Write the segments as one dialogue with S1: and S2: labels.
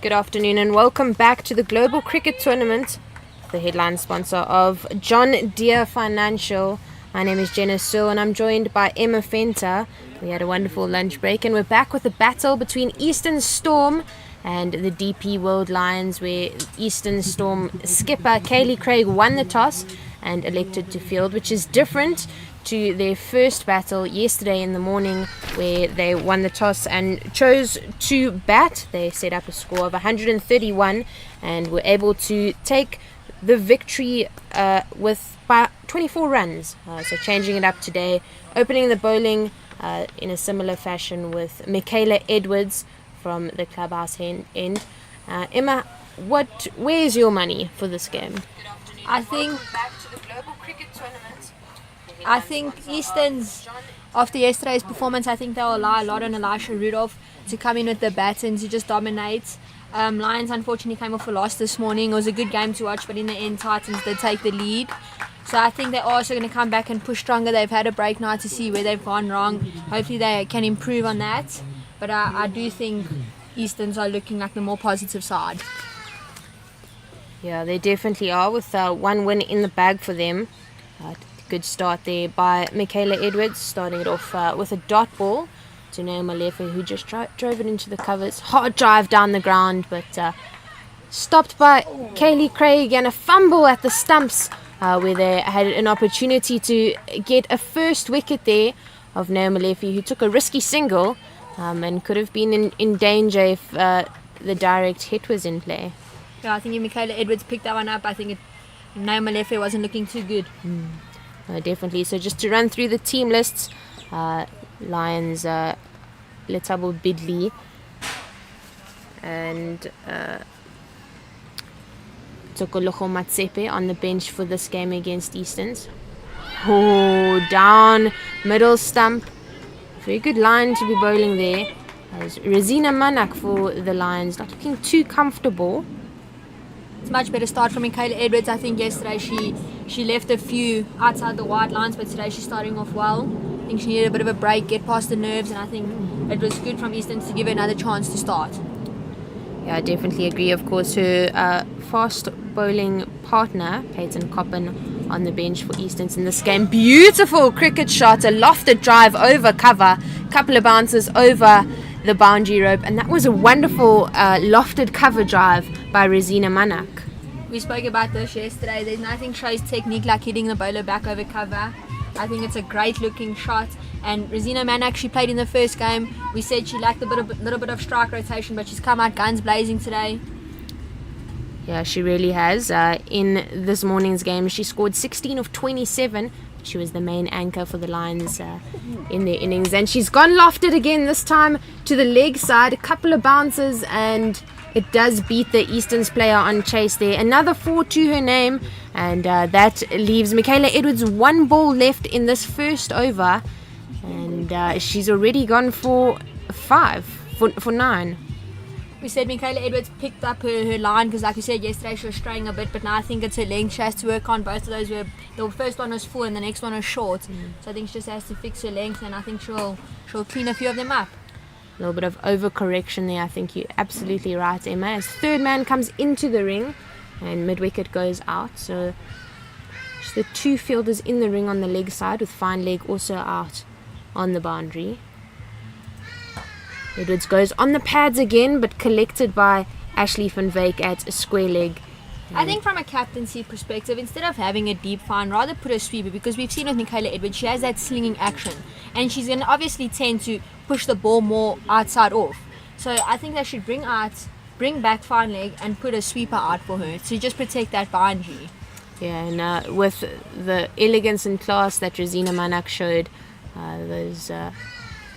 S1: Good afternoon and welcome back to the Global Cricket Tournament, the headline sponsor of John Deere Financial. My name is Jenna Searle and I'm joined by Emma Fenter. We had a wonderful lunch break and we're back with a battle between Eastern Storm and the DP World Lions, where Eastern Storm skipper Kaylee Craig won the toss and elected to field, which is different to their first battle yesterday in the morning, where they won the toss and chose to bat. They set up a score of 131 and were able to take the victory with by 24 runs. So changing it up today, opening the bowling in a similar fashion with Michaela Edwards from the clubhouse end. Emma, where's your money for this game?
S2: I think Eastern's, after yesterday's performance, I think they'll rely a lot on Elisha Rudolph to come in with the bat and to just dominate. Lions unfortunately came off a loss this morning. It was a good game to watch, but in the end Titans did take the lead. So I think they're also going to come back and push stronger. They've had a break now to see where they've gone wrong. Hopefully they can improve on that. But I do think Easterns are looking like the more positive side.
S1: Yeah, they definitely are, with one win in the bag for them. Good start there by Michaela Edwards, starting it off with a dot ball to Naomi Lefe, who just drove it into the covers. Hard drive down the ground, but stopped by Kaylee Craig, and a fumble at the stumps where they had an opportunity to get a first wicket there of Naomi Lefe, who took a risky single and could have been in danger if the direct hit was in play.
S2: Yeah, I think if Michaela Edwards picked that one up, I think Naomi Lefe wasn't looking too good.
S1: Definitely. So just to run through the team lists, Lions, Letabo Bidley and Tokologo Matsepe on the bench for this game against Easterns. Oh, down middle stump. Very good line to be bowling there. There's Rosina Manak for the Lions, not looking too comfortable.
S2: It's a much better start from Michaela Edwards. I think yesterday she left a few outside the wide lines, but today she's starting off well. I think she needed a bit of a break, get past the nerves, and I think it was good from Eastern to give her another chance to start.
S1: Yeah, I definitely agree. Of course, her fast bowling partner, Peyton Coppin, on the bench for Easterns in this game. Beautiful cricket shot, a lofted drive over cover, couple of bounces over the boundary rope, and that was a wonderful lofted cover drive by Rosina Manak.
S2: We spoke about this yesterday. There's nothing shows technique like hitting the bowler back over cover. I think it's a great looking shot, and Rosina Manak, she played in the first game. We said she lacked little bit of strike rotation, but she's come out guns blazing today.
S1: Yeah, she really has. In this morning's game, she scored 16 of 27. She was the main anchor for the Lions in their innings, and she's gone lofted again, this time to the leg side. A couple of bounces, and it does beat the Easterns player on chase there. Another 4 to her name, and that leaves Michaela Edwards one ball left in this first over, and she's already gone for 9.
S2: We said Michaela Edwards picked up her line because, like we said yesterday, she was straying a bit, but now I think it's her length she has to work on. Both of those were, the first one was full and the next one was short. So I think she just has to fix her length, and I think she'll clean a few of them up.
S1: A little bit of overcorrection there. I think you're absolutely right, Emma. As third man comes into the ring and mid-wicket goes out. So just the two fielders in the ring on the leg side, with fine leg also out on the boundary. Edwards goes on the pads again, but collected by Ashley van Wyk at a square leg.
S2: I think from a captaincy perspective, instead of having a deep fine, rather put a sweeper, because we've seen with Michaela Edwards, she has that slinging action, and she's going to obviously tend to push the ball more outside off. So I think they should bring back fine leg and put a sweeper out for her to just protect that boundary.
S1: Yeah, and with the elegance and class that Rosina Manak showed, those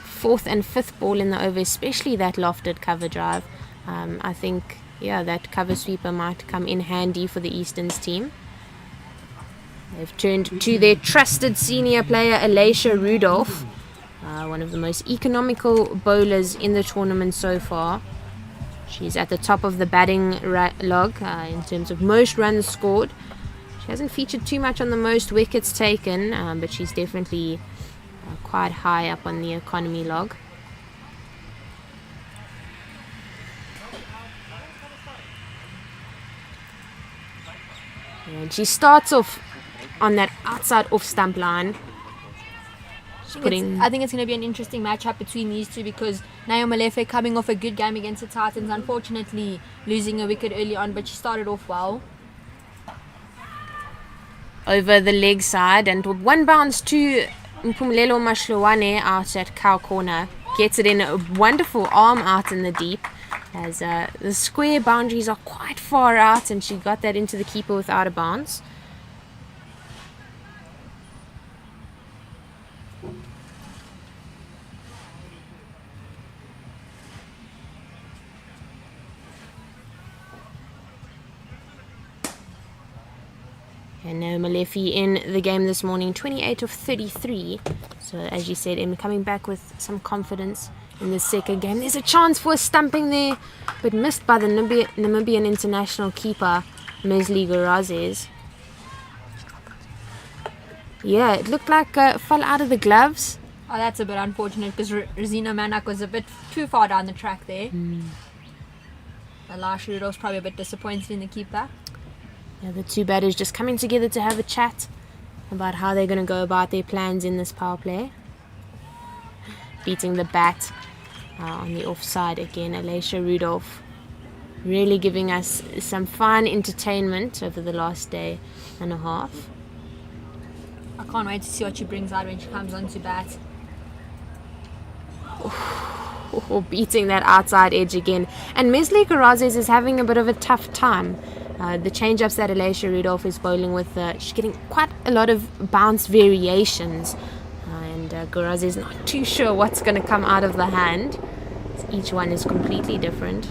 S1: fourth and fifth ball in the over, especially that lofted cover drive, I think that cover sweeper might come in handy for the Easterns team. They've turned to their trusted senior player, Elisha Rudolph, one of the most economical bowlers in the tournament so far. She's at the top of the batting log in terms of most runs scored. She hasn't featured too much on the most wickets taken, but she's definitely quite high up on the economy log. And she starts off on that outside off stump line.
S2: I think it's going to be an interesting matchup between these two because Naomi Lefe coming off a good game against the Titans, unfortunately losing a wicket early on, but she started off well.
S1: Over the leg side, and with one bounce to Mpumelelo Mashlowane out at cow corner. Gets it in a wonderful arm out in the deep, as the square boundaries are quite far out, and she got that into the keeper without a bounce. And now Malefi in the game this morning, 28 of 33. So as you said, Emma coming back with some confidence in the second game. There's a chance for a stumping there, but missed by the Namibian international keeper, Mesli Gorazes. Yeah, it looked like fell out of the gloves.
S2: Oh, that's a bit unfortunate because Rosina Manak was a bit too far down the track there. Elisha Rudolph's probably a bit disappointed in the keeper.
S1: Yeah, the two batters just coming together to have a chat about how they're going to go about their plans in this power play. Beating the bat on the offside again, Elisha Rudolph. Really giving us some fun entertainment over the last day and a half.
S2: I can't wait to see what she brings out when she comes onto bat.
S1: Beating that outside edge again. And Mesli Gorazes is having a bit of a tough time. The change-ups that Elisha Rudolph is bowling with, she's getting quite a lot of bounce variations. And Gorazes is not too sure what's going to come out of the hand. Each one is completely different.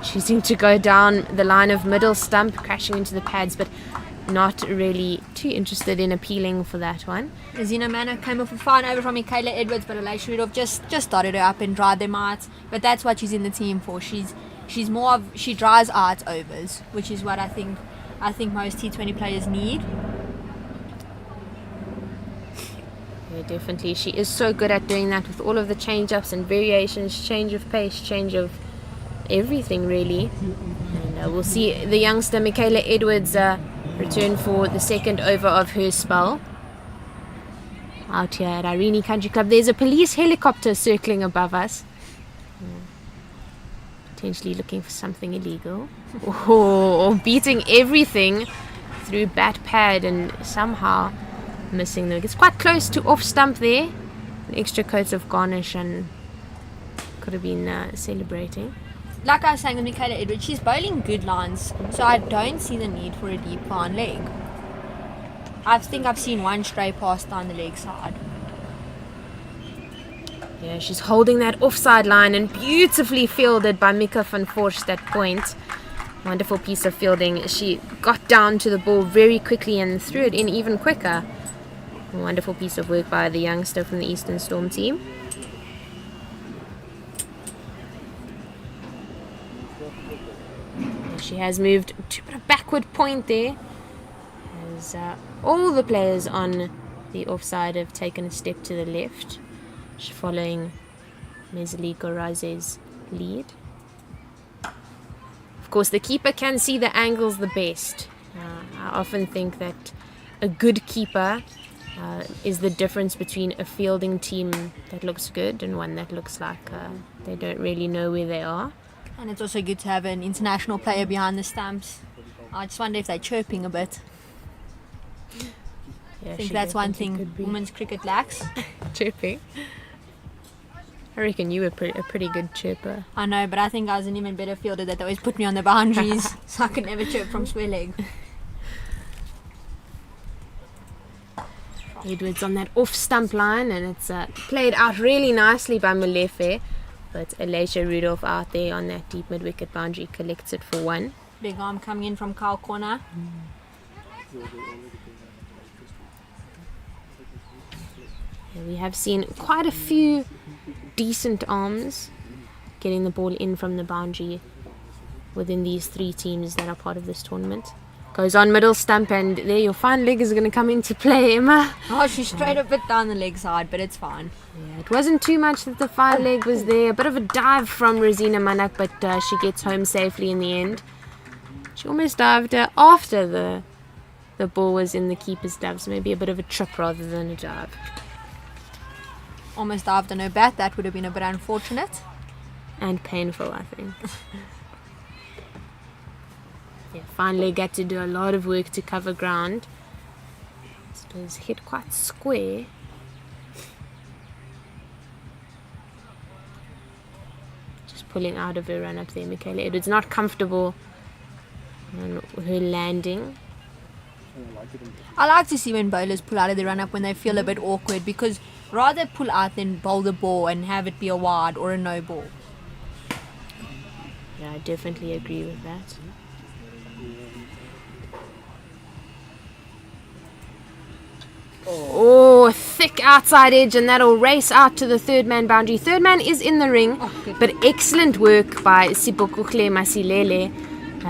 S1: Choosing to go down the line of middle stump, crashing into the pads, but not really too interested in appealing for that one.
S2: Rosina Manor came off a fine over from Michaela Edwards, but Elisha Rudolph just started her up and dried them out. But that's what she's in the team for. She dries out overs, which is what I think most T20 players need.
S1: Yeah, definitely. She is so good at doing that with all of the change-ups and variations, change of pace, change of everything really. And we'll see the youngster Michaela Edwards return for the second over of her spell. Out here at Irene Country Club, there's a police helicopter circling above us. Potentially looking for something illegal. Beating everything through bat pad and somehow missing the wicket. It's quite close to off stump there. An extra coat of garnish and could have been celebrating.
S2: Like I was saying with Michaela Edwards, she's bowling good lines, so I don't see the need for a deep fine leg. I think I've seen one stray pass down the leg side.
S1: Yeah, she's holding that offside line and beautifully fielded by Mika van Forst at point. Wonderful piece of fielding. She got down to the ball very quickly and threw it in even quicker. A wonderful piece of work by the youngster from the Eastern Storm team. And she has moved to a backward point there. As all the players on the offside have taken a step to the left, following Mesli Gorazes' lead. Of course, the keeper can see the angles the best. I often think that a good keeper is the difference between a fielding team that looks good and one that looks like they don't really know where they are.
S2: And it's also good to have an international player behind the stumps. I just wonder if they're chirping a bit.
S1: Yeah,
S2: I think that's one thing women's cricket lacks.
S1: Chirping. I reckon you were a pretty good chirper.
S2: I know, but I think I was an even better fielder that always put me on the boundaries, so I could never chirp from square leg.
S1: Edwards on that off stump line, and it's played out really nicely by Molefe, but Elisha Rudolph out there on that deep mid wicket boundary collects it for one.
S2: Big arm coming in from Kyle corner.
S1: Yeah, we have seen quite a few decent arms getting the ball in from the boundary within these three teams that are part of this tournament. Goes on middle stump, and there your fine leg is going to come into play, Emma.
S2: Oh, she straight a bit down the leg side, but it's fine.
S1: Yeah, it wasn't too much that the fine leg was there. A bit of a dive from Rosina Manak, but she gets home safely in the end. She almost dived after the ball was in the keeper's glove, so maybe a bit of a trip rather than a dive.
S2: Almost dived on her bat. That would have been a bit unfortunate.
S1: And painful, I think. Yeah, finally got to do a lot of work to cover ground. It was hit quite square. Just pulling out of her run up there, Michaela Edwards. Not comfortable on her landing.
S2: I like to see when bowlers pull out of the run up when they feel a bit awkward, because rather pull out than bowl the ball and have it be a wide or a no ball.
S1: Yeah, I definitely agree with that. Oh, thick outside edge, and that'll race out to the third man boundary. Third man is in the ring, but excellent work by Sipokukle Masilele,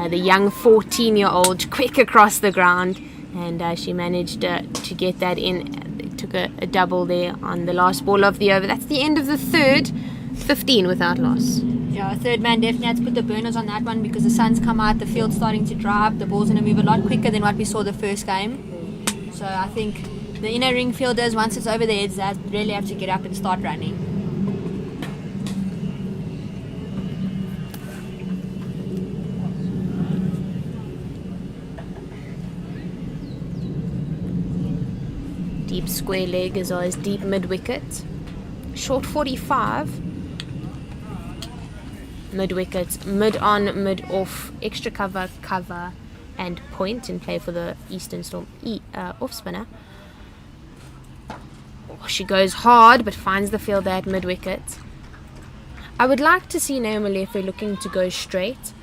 S1: the young 14-year-old, quick across the ground, and she managed to get that in. Took a double there on the last ball of the over. That's the end of the third, 15 without loss.
S2: Yeah, third man definitely had to put the burners on that one because the sun's come out, the field's starting to dry up, the ball's going to move a lot quicker than what we saw the first game. So I think the inner ring fielders, once it's over their heads, they really have to get up and start running.
S1: Deep square leg as well as deep mid wicket. Short 45. Mid wicket, mid on, mid off, extra cover, and point in play for the Eastern Storm off spinner. Oh, she goes hard but finds the fielder at mid wicket. I would like to see Naomi Lefe looking to go straight,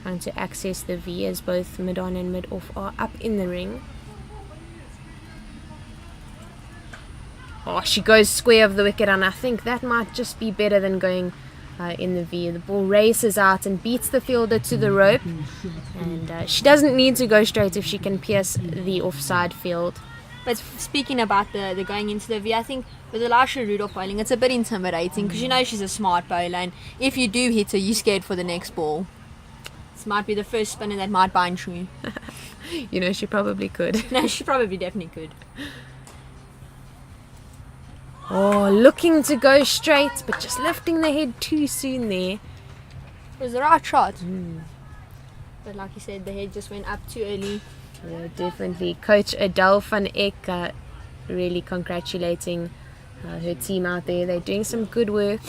S1: trying to access the V as both mid on and mid off are up in the ring. Oh, she goes square of the wicket, and I think that might just be better than going in the V. The ball races out and beats the fielder to the rope, and she doesn't need to go straight if she can pierce the offside field.
S2: But speaking about the going into the V, I think with Elisha Rudolph bowling, it's a bit intimidating because you know she's a smart bowler, and if you do hit her, you're scared for the next ball. This might be the first spinner that might bind you.
S1: You know, she probably could.
S2: No, she probably definitely could.
S1: Oh, looking to go straight, but just lifting the head too soon there.
S2: It was the right shot. But like you said, the head just went up too early.
S1: Yeah, definitely. Coach Adele van Eck really congratulating her team out there. They're doing some good work.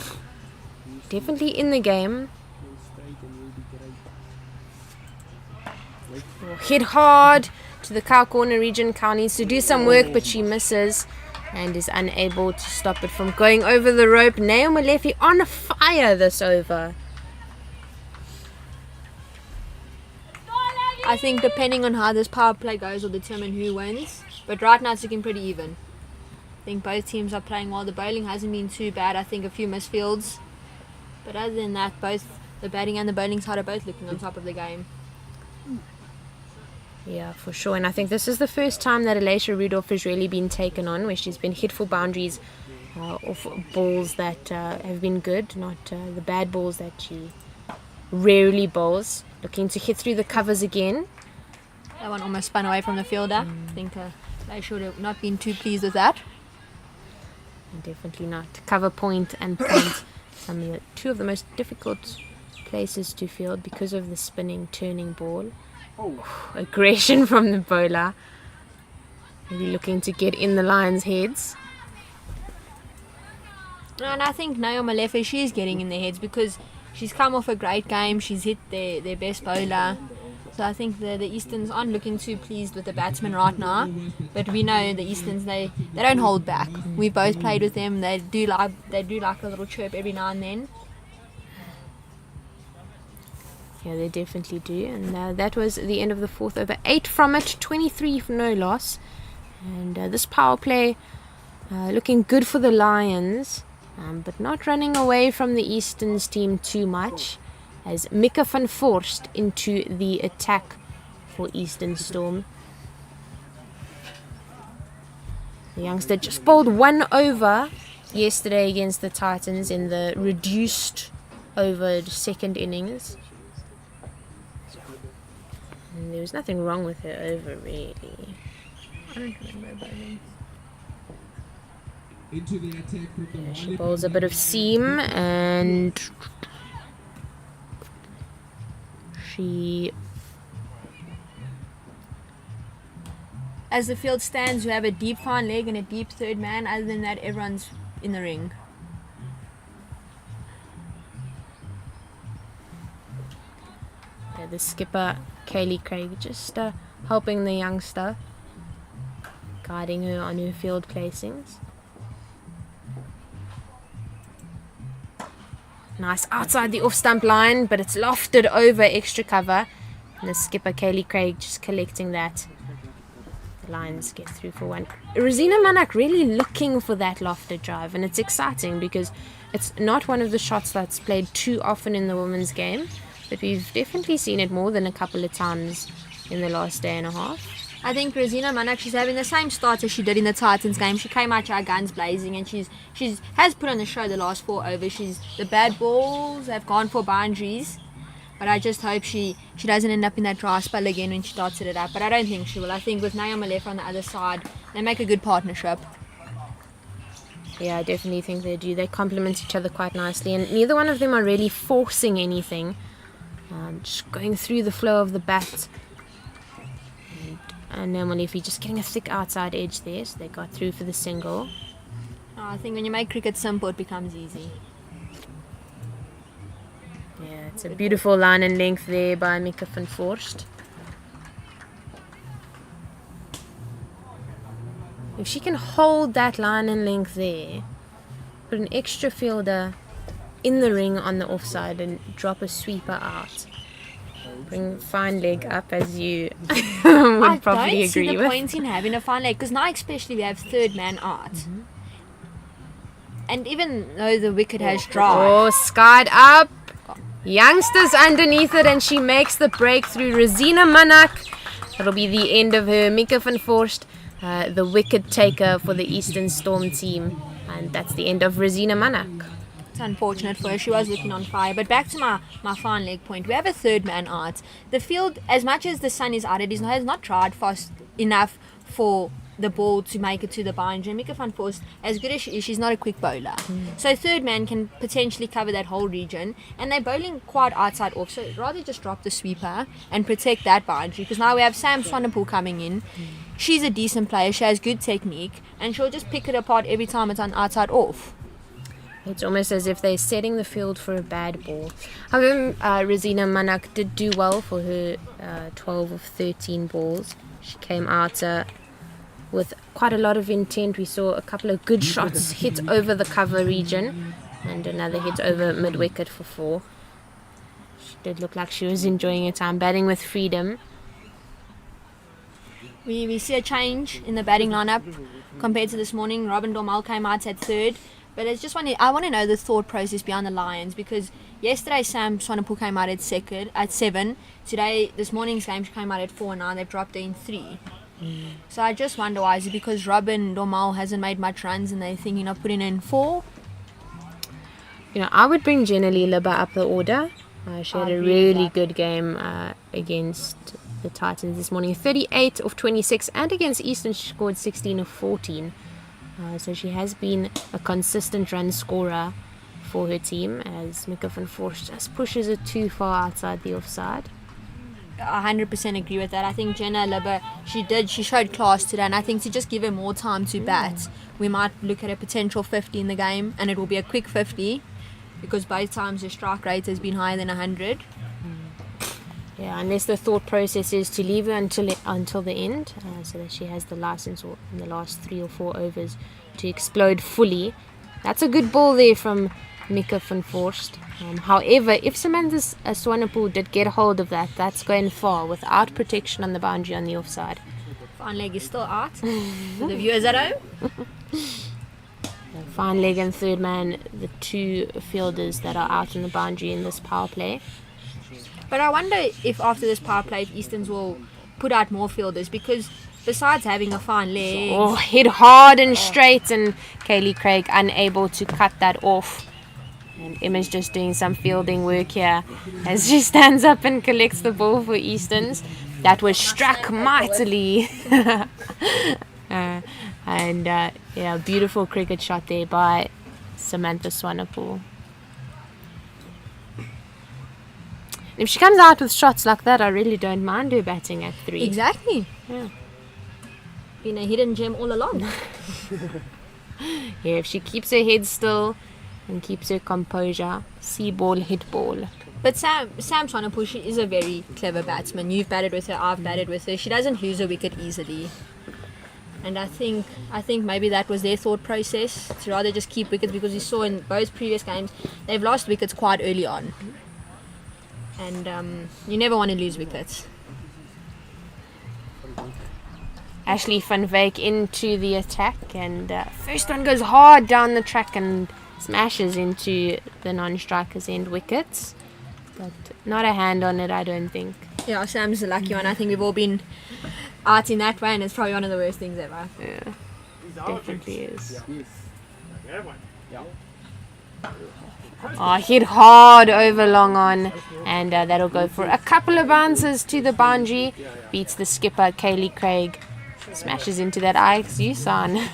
S1: Definitely in the game. Oh, hit hard to the cow corner. Region Cow needs to do some work, but she misses and is unable to stop it from going over the rope. Naomi Lefe on fire this over.
S2: I think depending on how this power play goes will determine who wins. But right now it's looking pretty even. I think both teams are playing well. The bowling hasn't been too bad. I think a few misfields. But other than that, both the batting and the bowling side are both looking on top of the game.
S1: Yeah, for sure. And I think this is the first time that Elisha Rudolph has really been taken on, where she's been hit for boundaries off balls that have been good, not the bad balls that she rarely bowls. Looking to hit through the covers again.
S2: That one almost spun away from the fielder. I think they should have not been too pleased with that.
S1: Definitely not. Cover point and point, two of the most difficult places to field because of the spinning, turning ball. Aggression from the bowler. Maybe looking to get in the Lions' heads.
S2: And I think Naomi Lefe, she's getting in their heads because she's come off a great game. She's hit their best bowler. So I think the Easterns aren't looking too pleased with the batsmen right now. But we know the Easterns, they don't hold back. We've both played with them. They do like a little chirp every now and then.
S1: Yeah, they definitely do. And that was the end of the fourth over. 8 from it, 23 for no loss. And this power play looking good for the Lions, but not running away from the Easterns team too much, as Mika van Forst into the attack for Eastern Storm. The youngster just bowled 1 over yesterday against the Titans in the reduced over second innings. And there was nothing wrong with her over, really.
S2: I don't remember bowling.
S3: Into the attack with the
S1: Yeah, she
S3: volley
S1: bowls a
S3: from
S1: bit of seam, and she...
S2: As the field stands, you have a deep fine leg and a deep third man. Other than that, everyone's in the ring.
S1: Yeah, the skipper, Kaylee Craig, just helping the youngster, guiding her on her field placings. Nice outside the off-stump line, but it's lofted over extra cover. And the skipper, Kaylee Craig, just collecting that. The Lions get through for one. Rosina Manak really looking for that lofted drive, and it's exciting because it's not one of the shots that's played too often in the women's game, but we've definitely seen it more than a couple of times in the last day and a half.
S2: I think Rosina Manak, she's having the same start as she did in the Titans game. She came out her guns blazing, and she's has put on the show the last 4 overs. The bad balls have gone for boundaries, but I just hope she doesn't end up in that dry spell again when she starts it up. But I don't think she will. I think with Naomi Lefa on the other side, they make a good partnership.
S1: Yeah, I definitely think they do. They complement each other quite nicely, and neither one of them are really forcing anything. Just going through the flow of the bat. And normally if you're just getting a thick outside edge there, so they got through for the single.
S2: I think when you make cricket simple, it becomes easy.
S1: Yeah, it's a beautiful line and length there by Mika van Forst. If she can hold that line and length there, put an extra fielder in the ring on the offside and drop a sweeper out. Bring fine leg up, as you would probably agree with.
S2: I don't see the point in having a fine leg, because now especially we have third man out. Mm-hmm. And even though the wicket has dried...
S1: Oh, skied up. Youngsters underneath it, and she makes the breakthrough. Rosina Manak. That'll be the end of her. Mika van Forst, the wicket taker for the Eastern Storm team. And that's the end of Rosina Manak.
S2: It's unfortunate for her. She was looking on fire. But back to my fine leg point. We have a third man out. The field, as much as the sun is out, it has not tried fast enough for the ball to make it to the boundary. Mika van Forst, as good as she is, she's not a quick bowler. So third man can potentially cover that whole region. And they're bowling quite outside off. So rather just drop the sweeper and protect that boundary. Because now we have Sam Swanepoel coming in. She's a decent player. She has good technique. And she'll just pick it apart every time it's on outside off.
S1: It's almost as if they're setting the field for a bad ball. However, Rosina Manak did do well for her 12 of 13 balls. She came out with quite a lot of intent. We saw a couple of good shots hit over the cover region and another hit over mid-wicket for 4. She did look like she was enjoying her time batting with freedom.
S2: We see a change in the batting lineup compared to this morning. Robin Dormal came out at third. But I want to know the thought process behind the Lions, because yesterday Sam Swanepoel came out at 7. Today, this morning's game, she came out at 4, and now they've dropped her in 3. So I just wonder why. Is it because Robin Dormal hasn't made much runs and they're thinking of putting her in 4?
S1: I would bring Jenna Lilaba up the order. She had a really good game against the Titans this morning. 38 of 26, and against Eastern she scored 16 of 14. So she has been a consistent run scorer for her team, as Mika van Forst just pushes it too far outside the offside.
S2: I 100% agree with that. I think Jenna Libber, she showed class today, and I think to just give her more time to bat, we might look at a potential 50 in the game, and it will be a quick 50, because both times her strike rate has been higher than 100.
S1: Yeah, unless the thought process is to leave her until the end, so that she has the license in the last 3 or 4 overs to explode fully. That's a good ball there from Mika van Forst. However, if Samantha Swanepoel did get hold of that, that's going far without protection on the boundary on the offside.
S2: Fine leg is still out for the viewers at home.
S1: Fine leg and third man, the 2 fielders that are out on the boundary in this power play.
S2: But I wonder if after this power play, if Easterns will put out more fielders, because besides having a fine leg...
S1: hit hard and straight, and Kaylee Craig unable to cut that off. And Emma's just doing some fielding work here as she stands up and collects the ball for Easterns. that was struck mightily. Yeah, beautiful cricket shot there by Samantha Swanepoel. If she comes out with shots like that, I really don't mind her batting at 3.
S2: Exactly.
S1: Yeah.
S2: Been a hidden gem all along.
S1: Yeah, if she keeps her head still and keeps her composure, see ball, hit ball.
S2: But Sam Swanepoel, she is a very clever batsman. You've batted with her, I've batted with her. She doesn't lose a wicket easily. And I think maybe that was their thought process, to rather just keep wickets, because you saw in both previous games they've lost wickets quite early on. And you never want to lose wickets.
S1: Ashley van Wyk into the attack, and first one goes hard down the track and smashes into the non-striker's end wickets. But not a hand on it, I don't think.
S2: Yeah, Sam's the lucky one. I think we've all been out in that way, and it's probably one of the worst things ever.
S1: Yeah, definitely is. Hit hard over long on, and that'll go for a couple of bounces to the boundary. Beats the skipper, Kaylee Craig. Smashes into that IXU sign.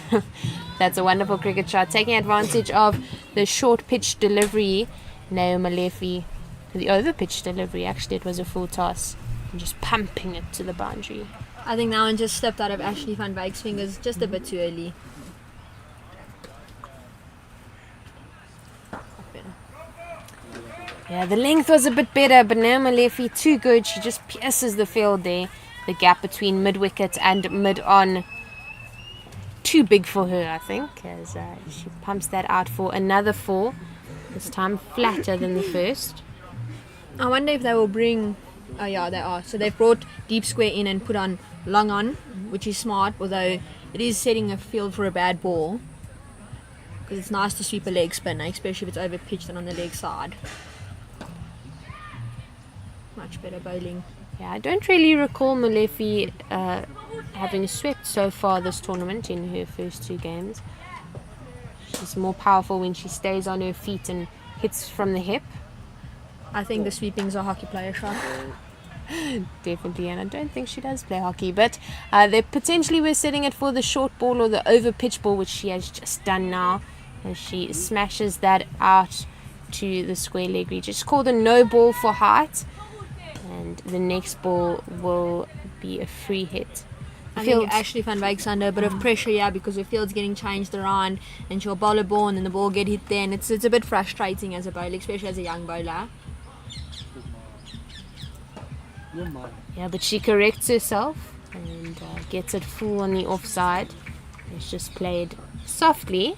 S1: That's a wonderful cricket shot. Taking advantage of the short pitch delivery, Naomi Lefi. The over pitch delivery, actually, it was a full toss. And just pumping it to the boundary.
S2: I think that one just slipped out of Ashley van Wyk's fingers just a bit too early.
S1: Yeah, the length was a bit better, but Naomi Lefi too good. She just pierces the field there. The gap between mid-wicket and mid-on. Too big for her, I think, as she pumps that out for another 4. This time flatter than the first.
S2: I wonder if they will bring... Oh yeah, they are. So they've brought deep square in and put on long on, which is smart, although it is setting a field for a bad ball. Because it's nice to sweep a leg spinner, especially if it's over pitched and on the leg side. Much better bowling.
S1: Yeah, I don't really recall Molefi having swept so far this tournament in her first 2 games. She's more powerful when she stays on her feet and hits from the hip.
S2: I think the sweeping's a hockey player shot.
S1: Definitely, and I don't think she does play hockey, but they potentially were setting it for the short ball or the over pitch ball, which she has just done now, as she smashes that out to the square leg reach. It's called a no ball for height, and the next ball will be a free hit.
S2: I think Ashley van Wyk's under a bit of pressure, yeah, because her field's getting changed around, and she'll bowl a ball and then the ball get hit there, and it's a bit frustrating as a bowler, especially as a young bowler.
S1: Yeah, but she corrects herself and gets it full on the offside. It's just played softly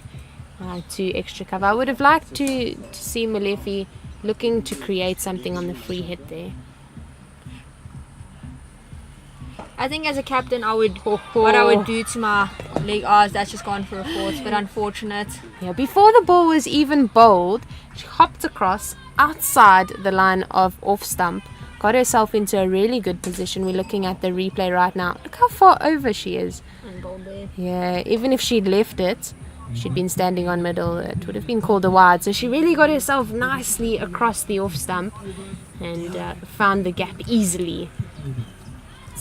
S1: to extra cover. I would have liked to see Molefi looking to create something on the free hit there.
S2: I think as a captain, what I would do to my leg is that's just gone for a 4. It's a bit unfortunate.
S1: Yeah, before the ball was even bowled, she hopped across outside the line of off stump, got herself into a really good position. We're looking at the replay right now. Look how far over she is.
S2: And bowled there.
S1: Yeah, even if she'd left it, she'd been standing on middle, it would have been called a wide. So she really got herself nicely across the off stump and found the gap easily.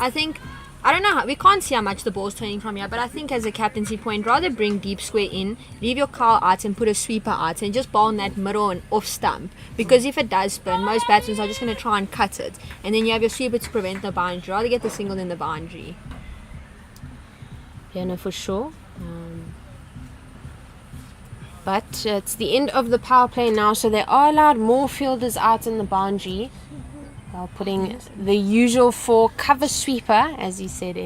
S2: I don't know how, we can't see how much the ball's turning from here, but I think as a captaincy point, rather bring deep square in, leave your cow out and put a sweeper out and just bowl in that middle and off stump, because if it does spin, most batsmen are just going to try and cut it, and then you have your sweeper to prevent the boundary. Rather get the single than the boundary.
S1: Yeah, no, for sure. But it's the end of the power play now, so they are allowed more fielders out in the boundary. Putting the usual 4 cover sweeper, as you said,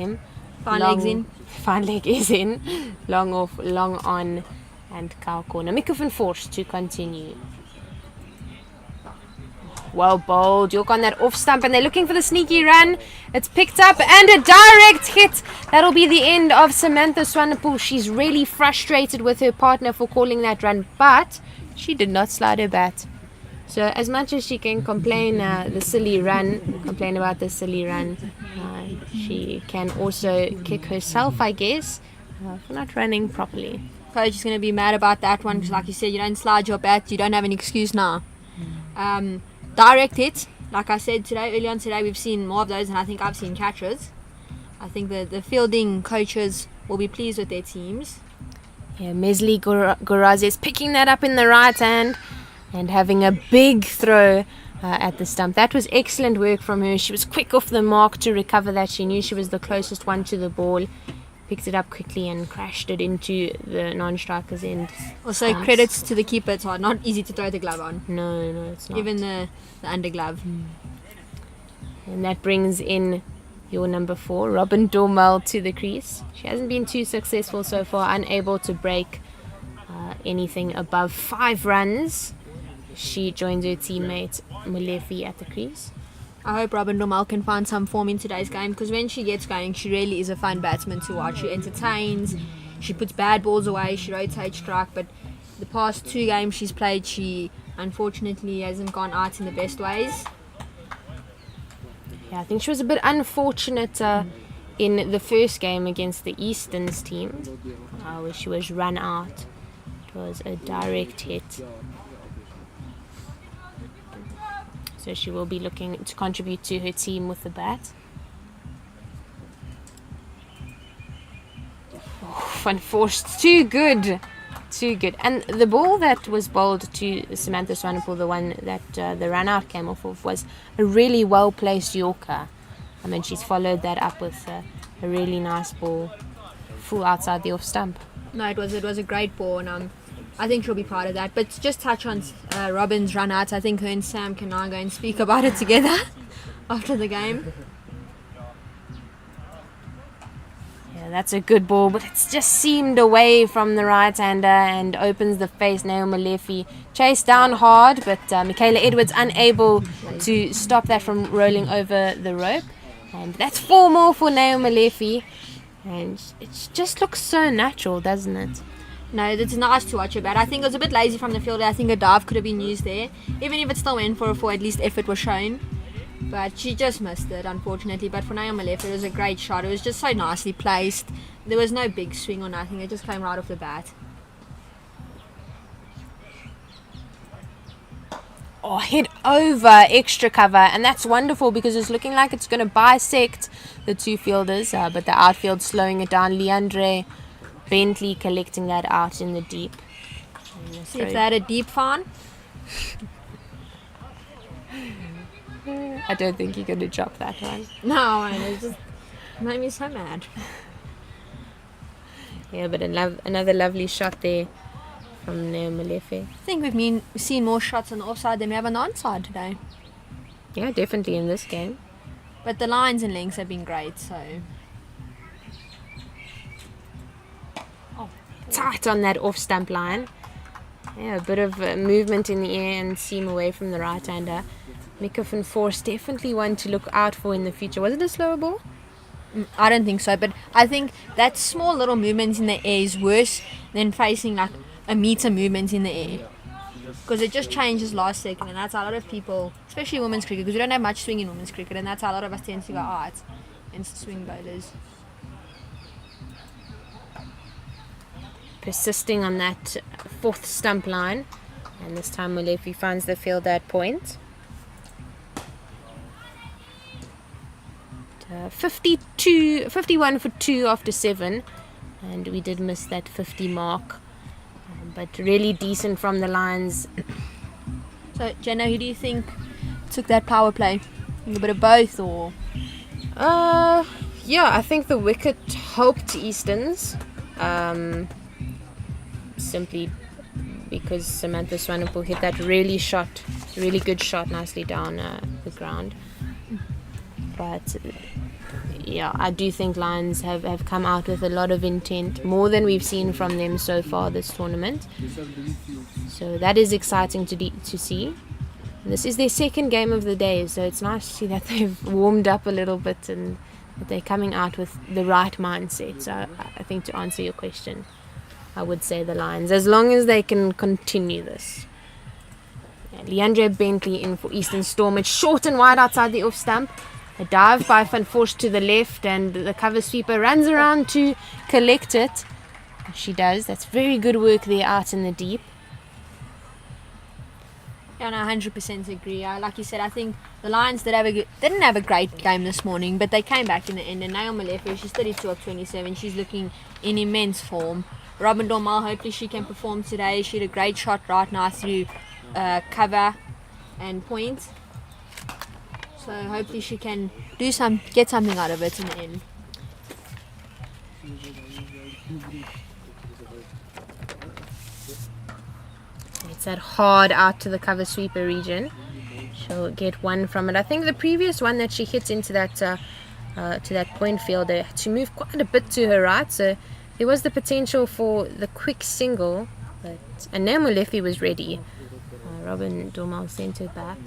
S2: Fine legs in.
S1: Fine leg is in. Long off, long on, and cow corner. Microphone force to continue. Well bowled. York on that off stump, and they're looking for the sneaky run. It's picked up and a direct hit. That'll be the end of Samantha Swanepoel. She's really frustrated with her partner for calling that run, but she did not slide her bat. So as much as she can complain about the silly run, she can also kick herself, I guess, for not running properly.
S2: Coach is going to be mad about that one, because like you said, you don't slide your bat, you don't have an excuse now. Direct hit, like I said earlier on today, we've seen more of those, and I think I've seen catches. I think the fielding coaches will be pleased with their teams.
S1: Yeah, Mesli Gorazi is picking that up in the right hand and having a big throw at the stump. That was excellent work from her. She was quick off the mark to recover that. She knew she was the closest one to the ball. Picked it up quickly and crashed it into the non-striker's end.
S2: Also, credits to the keeper. It's not easy to throw the glove on.
S1: No, it's not.
S2: Even the underglove.
S1: And that brings in your number 4, Robin Dormel, to the crease. She hasn't been too successful so far, unable to break anything above 5 runs. She joins her teammate Molefi at the crease.
S2: I hope Robin Dormel can find some form in today's game, because when she gets going, she really is a fun batsman to watch. She entertains, she puts bad balls away, she rotates strike, but the past 2 games she's played, she unfortunately hasn't gone out in the best ways.
S1: Yeah, I think she was a bit unfortunate in the first game against the Easterns team, where she was run out. It was a direct hit. So she will be looking to contribute to her team with the bat. Unforced, too good. And the ball that was bowled to Samantha Swanepoel, the one that the run out came off of, was a really well placed Yorker. I mean, she's followed that up with a really nice ball, full outside the off stump.
S2: No, it was a great ball, and I think she'll be proud of that. But to just touch on Robin's run out, I think her and Sam can now go and speak about it together after the game.
S1: Yeah, that's a good ball, but it's just seamed away from the right-hander and opens the face. Naomi Molefi chased down hard, but Michaela Edwards unable to stop that from rolling over the rope. And that's 4 more for Naomi Molefi. And it just looks so natural, doesn't it?
S2: No, it's nice to watch her bat. I think it was a bit lazy from the fielder. I think a dive could have been used there. Even if it still went for a 4, at least effort was shown. But she just missed it, unfortunately. But for Naomi Molefi, it was a great shot. It was just so nicely placed. There was no big swing or nothing. It just came right off the bat.
S1: Oh, head over extra cover, and that's wonderful because it's looking like it's going to bisect the 2 fielders, but the outfield slowing it down. Leandre Bentley collecting that out in the deep.
S2: See if they had a deep fan.
S1: I don't think you're going to drop that one.
S2: No, and it just made me so mad.
S1: Yeah, but another lovely shot there from Naomi Molefi.
S2: I think we've seen more shots on the offside than we have on the onside today.
S1: Yeah, definitely in this game.
S2: But the lines and lengths have been great, so...
S1: Tight on that off stump line. Yeah, a bit of movement in the air and seam away from the right-hander. Mika van Forst, definitely one to look out for in the future. Was it a slower ball?
S2: I don't think so, but I think that small little movement in the air is worse than facing like a meter movement in the air. Because it just changes last second, and that's how a lot of people, especially women's cricket, because we don't have much swing in women's cricket, and that's how a lot of us tend to go out against swing bowlers.
S1: Persisting on that 4th stump line, and this time Molefi finds the field at point. 51 for 2 after 7, and we did miss that 50 mark, but really decent from the lines.
S2: So Jenna, who do you think took that power play? A bit of both, or?
S1: Yeah, I think the wicket helped Easterns. Simply because Samantha Swanepoel hit that really good shot nicely down the ground. But yeah, I do think Lions have come out with a lot of intent, more than we've seen from them so far this tournament. So that is exciting to see. And this is their 2nd game of the day, so it's nice to see that they've warmed up a little bit and that they're coming out with the right mindset. So I think to answer your question, I would say the Lions, as long as they can continue this. Yeah, Leandre Bentley in for Eastern Storm. It's short and wide outside the off stump. A dive by Van Forst to the left, and the cover sweeper runs around to collect it. She does. That's very good work there out in the deep.
S2: Yeah, no, 100% agree. Like you said, I think the Lions didn't have a great game this morning, but they came back in the end. And Naomi Malefe, she's 32 of 27. She's looking in immense form. Robin Dormal, hopefully she can perform today. She had a great shot right now through cover and point. So hopefully she can get something out of it in the end.
S1: It's that hard out to the cover sweeper region. She'll get one from it. I think the previous one that she hits into that to that point field, they had to move quite a bit to her right, so there was the potential for the quick single, but Molefe was ready. Robin Dormal sent her back.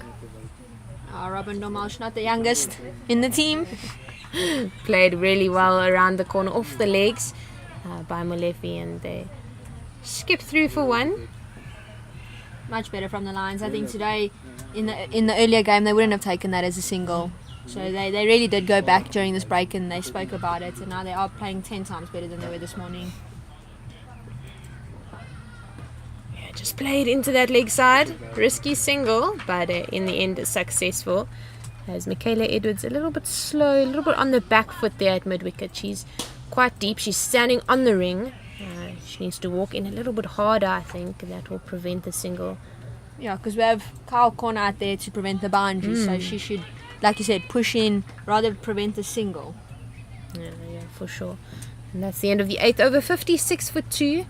S2: Robin Dormal's not the youngest in the team.
S1: Played really well around the corner, off the legs by Molefe, and they skipped through for one.
S2: Much better from the Lions. I think today, in the earlier game, they wouldn't have taken that as a single. So they really did go back during this break and they spoke about it. And now they are playing 10 times better than they were this morning.
S1: Yeah, just played into that leg side. Risky single, but in the end successful. As Michaela Edwards a little bit slow, a little bit on the back foot there at mid-wicket. She's quite deep. She's standing on the ring. She needs to walk in a little bit harder, I think. That will prevent the single.
S2: Yeah, because we have Kyle Corner out there to prevent the boundary. So she should, like you said, push in rather prevent the single.
S1: Yeah, for sure. And that's the end of the 8th over. 56 for 2.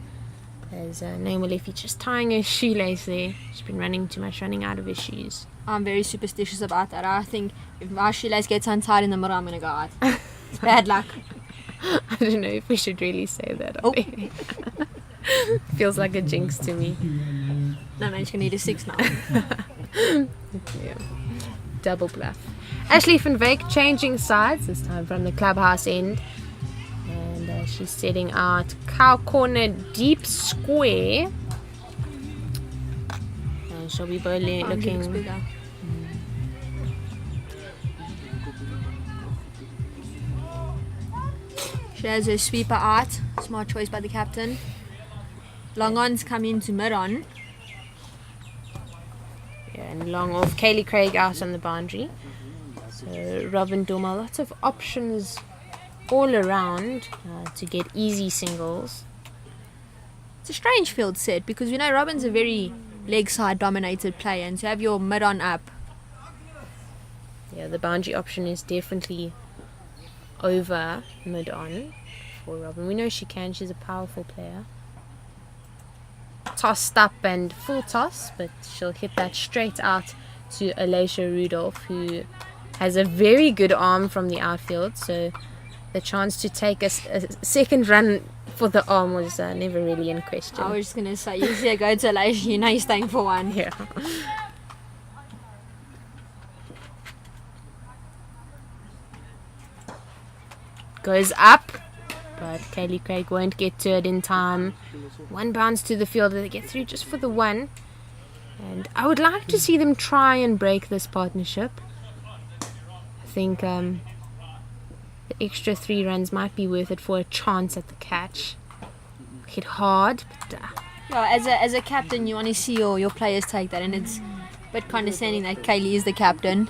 S1: As Molefe just tying her shoelace there. She's been running too much, running out of her shoes.
S2: I'm very superstitious about that. I think if my shoelace gets untied in the middle, I'm going to go out. It's bad luck.
S1: I don't know if we should really say that. Feels like a jinx to me.
S2: No, man, she's going to need a 6 now.
S1: Yeah. Double bluff. Ashley van Wyk changing sides, this time from the clubhouse end. And she's setting out cow corner deep square. And she'll be bowling looking...
S2: She has her sweeper out. Smart choice by the captain. Long on's come into mid on.
S1: Yeah, and long off. Kaylee Craig out on the boundary. So Robin Dormal, lots of options all around to get easy singles.
S2: It's a strange field set because we know Robin's a very leg side dominated player, and to have your mid on up.
S1: Yeah, the boundary option is definitely over mid on for Robin. We know she can, she's a powerful player. Tossed up and full toss, but she'll hit that straight out to Alicia Rudolph, who has a very good arm from the outfield, so the chance to take a second run for the arm was never really in question.
S2: I was just going to say, you see go to Alicia, you know you're staying for one.
S1: Yeah. Goes up, but Kaylee Craig won't get to it in time. One bounce to the field, they get through just for the one. And I would like to see them try and break this partnership. I think the extra 3 runs might be worth it for a chance at the catch. Hit hard, but
S2: yeah, as a captain, you want to see your players take that, and it's a bit condescending that Kaylee is the captain.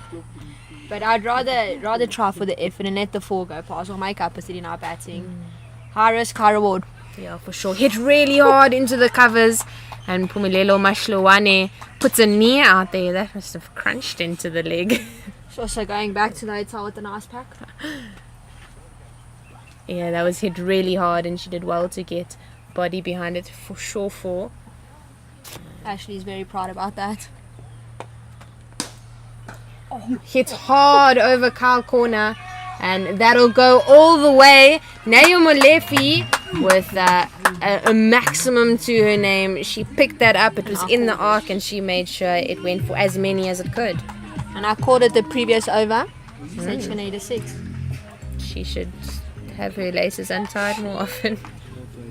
S2: But I'd rather try for the effort and let the 4 go past or make up with it in our batting. High risk, high reward.
S1: Yeah, for sure. Hit really hard into the covers, and Pumilelo Mashlowane puts a knee out there. That must have crunched into the leg.
S2: She's also going back to the hotel with a nice pack.
S1: Yeah, that was hit really hard, and she did well to get body behind it for sure. 4.
S2: Ashley's very proud about that.
S1: Hit hard over Kyle Corner, and that'll go all the way. Nayo Molefe with a maximum to her name. She picked that up. It was in the arc, and she made sure it went for as many as it could.
S2: And I called it the previous over. Said she's going to need a 6.
S1: She should have her laces untied more often.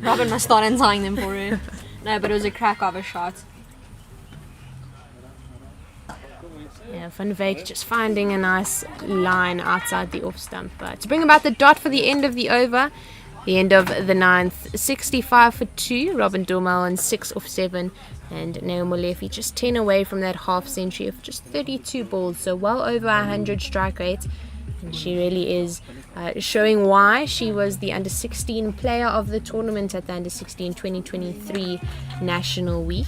S2: Robin must start untying them for her. No, but it was a crack of a shot.
S1: Yeah, Van Wyk just finding a nice line outside the off stump. To bring about the dot for the end of the over, The end of the ninth, 65 for 2. Robin Dormal on 6 off 7. And Naomi Molefe just 10 away from that half century of just 32 balls. So well over 100 strike rate. And she really is showing why she was the under 16 player of the tournament at the under 16 2023 National Week.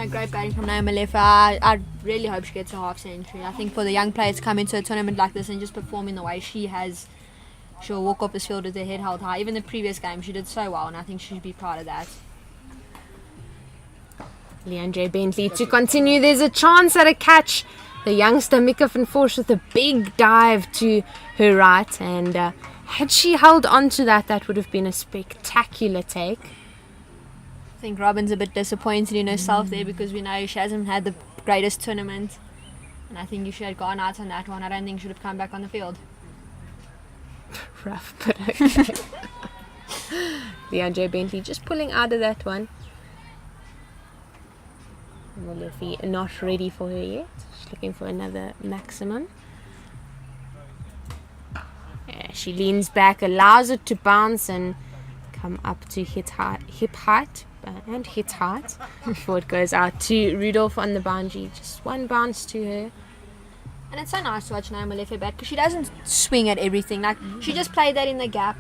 S2: Great batting from Naomi Molefe. I really hope she gets a half century. I think for the young players to come into a tournament like this and just perform in the way she has, she'll walk off this field with her head held high. Even the previous game she did so well, and I think she should be proud of that.
S1: Leandre Bentley to continue. There's a chance at a catch. The youngster Mika van Forst with a big dive to her right, and had she held on to that, that would have been a spectacular take.
S2: I think Robin's a bit disappointed in herself there because we know she hasn't had the greatest tournament, and I think if she had gone out on that one, I don't think she would have come back on the field.
S1: Rough, but okay. Leandre Bentley just pulling out of that one. Molefe not ready for her yet. She's looking for another maximum. Yeah, she leans back, allows it to bounce and come up to hip height and hit height before it goes out to Rudolph on the boundary. Just one bounce to her.
S2: And it's so nice to watch Naomi Molefe bat because she doesn't swing at everything. Like she just played that in the gap,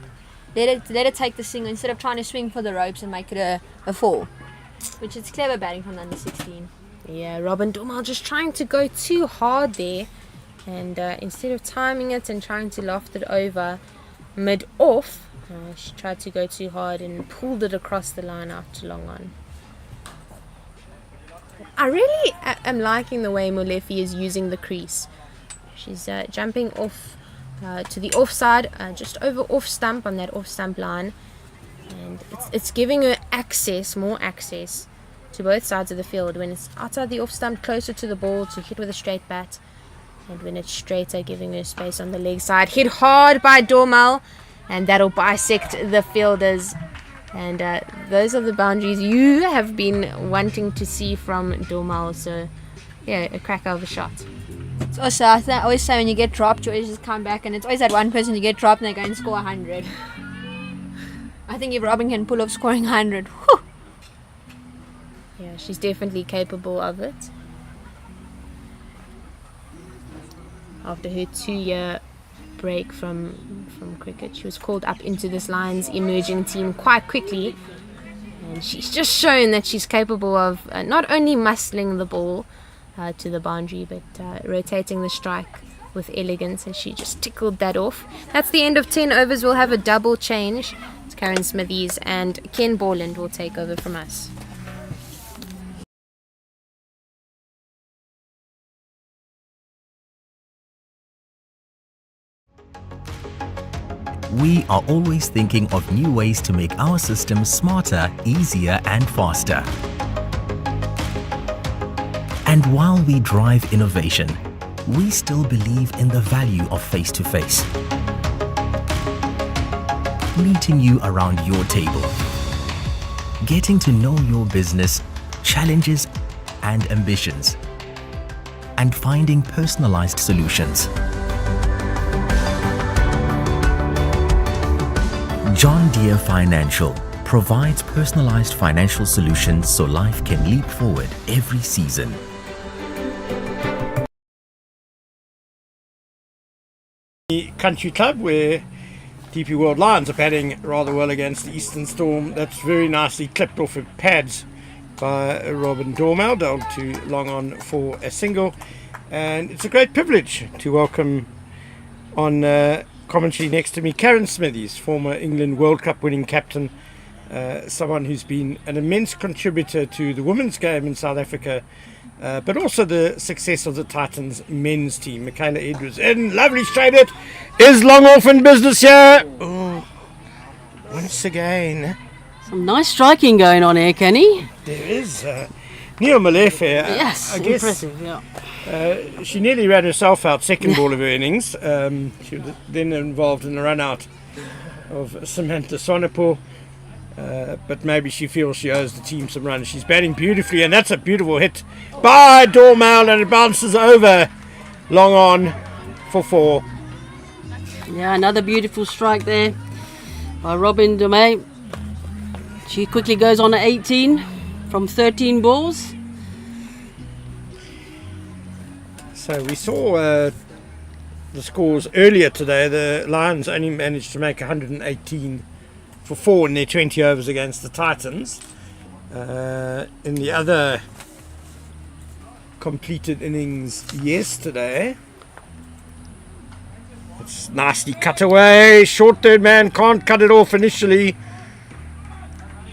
S2: let it take the single instead of trying to swing for the ropes and make it a 4, which is clever batting from the under 16.
S1: Yeah, Robin Dormal just trying to go too hard there, and instead of timing it and trying to loft it over mid off, she tried to go too hard and pulled it across the line out to long on. I really am liking the way Molefe is using the crease. She's jumping off to the offside, just over off stump on that off stump line, and it's giving her more access to both sides of the field. When it's outside the off stump, closer to the ball to hit with a straight bat, and when it's straighter, giving her space on the leg side. Hit hard by Dormal, and that'll bisect the fielders. And those are the boundaries you have been wanting to see from Dormal. So yeah, a cracker of a shot.
S2: It's also, I always say when you get dropped, you always just come back, and it's always that one person you get dropped and they go and score 100. I think if Robin can pull off scoring 100, whew.
S1: Yeah, she's definitely capable of it. After her 2-year break from cricket, she was called up into this Lions emerging team quite quickly, and she's just shown that she's capable of not only muscling the ball to the boundary, but rotating the strike with elegance, and she just tickled that off. That's the end of 10 overs. We'll have a double change. It's Karen Smithies and Ken Borland will take over from us.
S3: We are always thinking of new ways to make our systems smarter, easier, and faster. And while we drive innovation, we still believe in the value of face-to-face. Meeting you around your table, getting to know your business, challenges, and ambitions, and finding personalized solutions. John Deere Financial provides personalized financial solutions so life can leap forward every season.
S4: The Country Club, where DP World Lions are batting rather well against the Eastern Storm. That's very nicely clipped off of pads by Robin Dormal, dealt to long on for a single. And it's a great privilege to welcome on commentary next to me Karen Smithies, former England World Cup winning captain, someone who's been an immense contributor to the women's game in South Africa, but also the success of the Titans men's team. Michaela Edwards in, lovely straight hit, is long off in business here. Oh, once again.
S5: Some nice striking going on here, Kenny.
S4: There is. Neil Molefe,
S5: yes,
S4: I guess,
S5: impressive, yeah.
S4: She nearly ran herself out second ball of her innings. She was then involved in the run out of Samantha Sonnepoel, but maybe she feels she owes the team some runs. She's batting beautifully, and that's a beautiful hit by Dormal, and it bounces over long on for 4.
S5: Yeah, another beautiful strike there by Robin Domay. She quickly goes on at 18 from 13 balls.
S4: So we saw the scores earlier today. The Lions only managed to make 118 for 4 in their 20 overs against the Titans. In the other completed innings yesterday, it's nicely cut away. Short third man can't cut it off initially,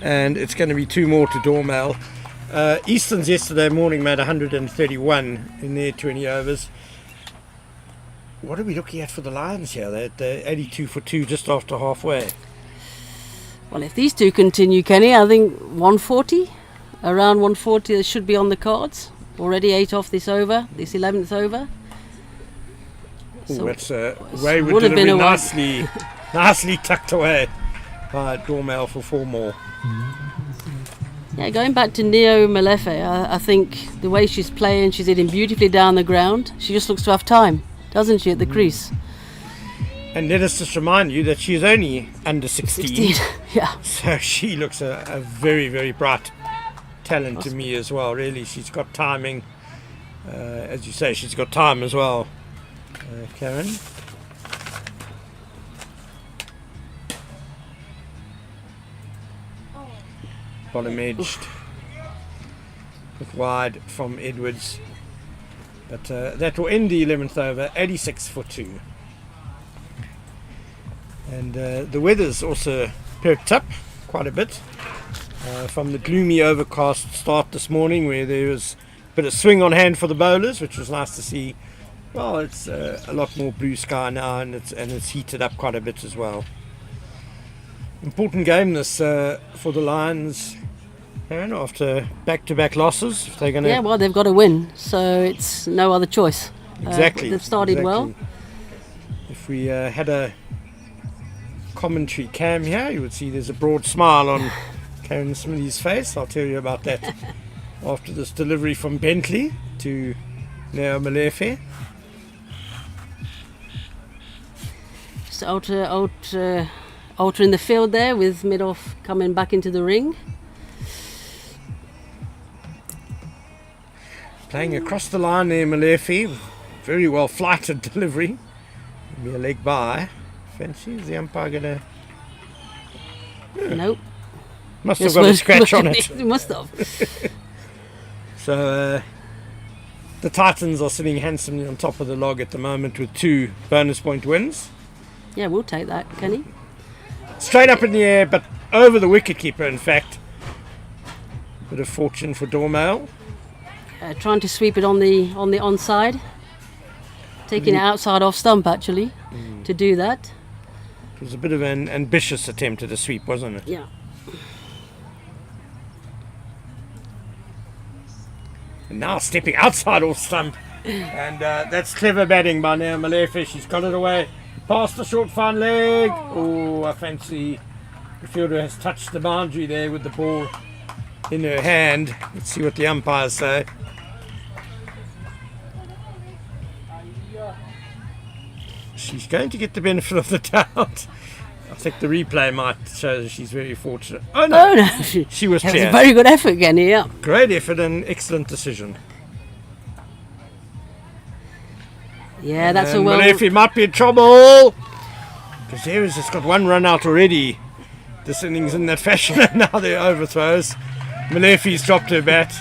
S4: and it's going to be 2 more to Dormel. Easton's yesterday morning made 131 in their 20 overs. What are we looking at for the Lions here? They're 82 for 2 just after halfway.
S5: Well, if these two continue, Kenny, I think 140, around 140 that should be on the cards. Already 8 off this over, this 11th over.
S4: So that's wayward
S5: would have been
S4: delivery, nicely tucked away by Dormel for 4 more.
S5: Yeah, going back to Neo Malefe, I think the way she's playing, she's hitting beautifully down the ground. She just looks to have time, doesn't she, at the crease?
S4: And let us just remind you that she's only under 16.
S5: Yeah.
S4: So she looks a very, very bright talent to me as well, really. She's got timing. As you say, she's got time as well, Karen. Bottom edged. Look wide from Edwards. But that will end the 11th over, 86 for 2. And the weather's also perked up quite a bit from the gloomy overcast start this morning, where there was a bit of swing on hand for the bowlers, which was nice to see. Well, it's a lot more blue sky now, and it's heated up quite a bit as well. Important game this for the Lions, Aaron, after back-to-back losses. If they're going to,
S5: yeah, well, they've got to win, so it's no other choice.
S4: Exactly.
S5: They've started well.
S4: If we had a commentary cam here, you would see there's a broad smile on Karen Smithy's face. I'll tell you about that after this delivery from Bentley to Neo Malefe.
S5: Just altering the field there with mid-off coming back into the ring.
S4: Playing across the line there, Malefe. Very well flighted delivery. Maybe a leg by. Fancy, is the umpire going to...
S5: Nope.
S4: Must have got a scratch on it.
S5: It must have.
S4: So the Titans are sitting handsomely on top of the log at the moment with 2 bonus point wins.
S5: Yeah, we'll take that, Kenny.
S4: Straight up in the air, but over the wicketkeeper, in fact. Bit of fortune for Dormel.
S5: Trying to sweep it on the onside. Taking it outside off stump, actually, to do that.
S4: It was a bit of an ambitious attempt at a sweep, wasn't it?
S5: Yeah.
S4: And now stepping outside off stump. And that's clever batting by Neo Malefe. She's got it away past the short fine leg. Oh, I fancy the fielder has touched the boundary there with the ball in her hand. Let's see what the umpires say. She's going to get the benefit of the doubt. I think the replay might show that she's very fortunate. Oh no, she was
S5: It was
S4: clear.
S5: a very good effort, Kenny, yeah.
S4: Great effort and excellent decision.
S5: Yeah, that's a
S4: And
S5: well...
S4: Malefe might be in trouble. Gazera's just got 1 run out already. This innings in that fashion, and now they're overthrows. Malefe's dropped her bat.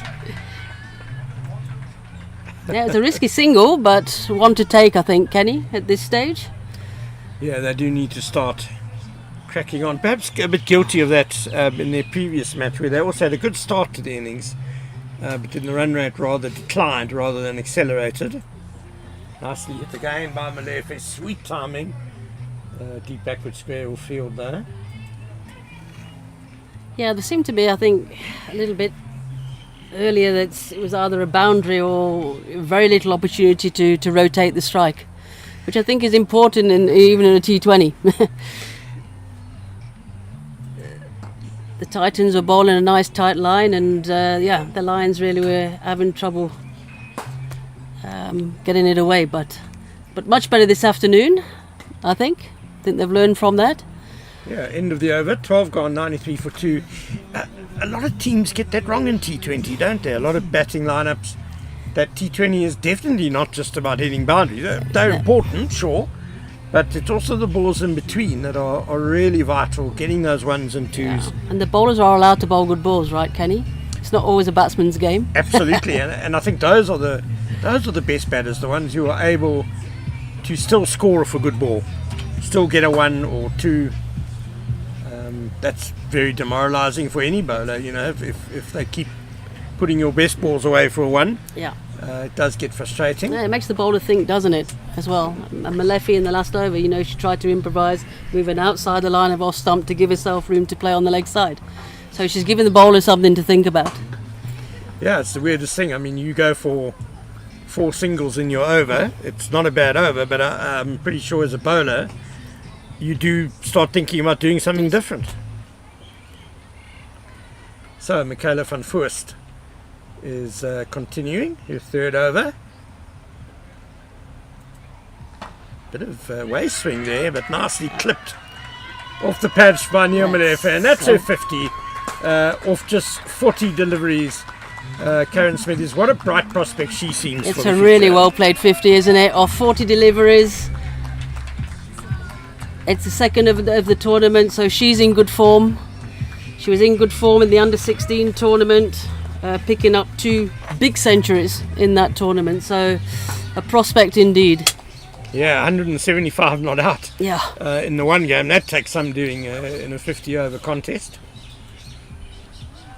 S5: Yeah, it's a risky single, but one to take, I think, Kenny, at this stage.
S4: Yeah, they do need to start cracking on. Perhaps a bit guilty of that in their previous match, where they also had a good start to the innings, but then the run rate rather declined rather than accelerated. Nicely hit again by Malefe. Sweet timing. Deep backward square field there.
S5: Yeah, there seemed to be, I think, a little bit earlier that it was either a boundary or very little opportunity to rotate the strike, which I think is important even in a T20. The Titans were bowling a nice tight line, and the Lions really were having trouble getting it away, but much better this afternoon. I think. I think they've learned from that.
S4: Yeah, end of the over, 12 gone, 93 for 2. A lot of teams get that wrong in T20, don't they? A lot of batting lineups. That T20 is definitely not just about hitting boundaries. They're important, sure, but it's also the balls in between that are really vital, getting those ones and twos.
S5: Yeah. And the bowlers are allowed to bowl good balls, right, Kenny? It's not always a batsman's game.
S4: Absolutely, and I think those are the best batters, the ones who are able to still score off a good ball, still get a 1 or 2. That's very demoralising for any bowler, if they keep putting your best balls away for a 1.
S5: Yeah.
S4: It does get frustrating.
S5: Yeah, it makes the bowler think, doesn't it, as well? And Malefi in the last over, she tried to improvise, moving outside the line of off stump to give herself room to play on the leg side. So she's giving the bowler something to think about.
S4: Yeah, it's the weirdest thing. I mean, you go for 4 singles in your over. It's not a bad over, but I'm pretty sure as a bowler, you do start thinking about doing something different. So Michaela van Voorst is continuing her 3rd over. Bit of waist swing there, but nicely clipped off the patch by Neil Malefe, and that's her 50 off just 40 deliveries. Karen Smithies, what a bright prospect she seems.
S5: It's a really well played 50, isn't it? Off 40 deliveries. It's the second of the tournament, so she's in good form. She was in good form in the under-16 tournament, picking up 2 big centuries in that tournament. So a prospect indeed.
S4: Yeah, 175 not out.
S5: Yeah.
S4: In the one game, that takes some doing in a 50 over contest.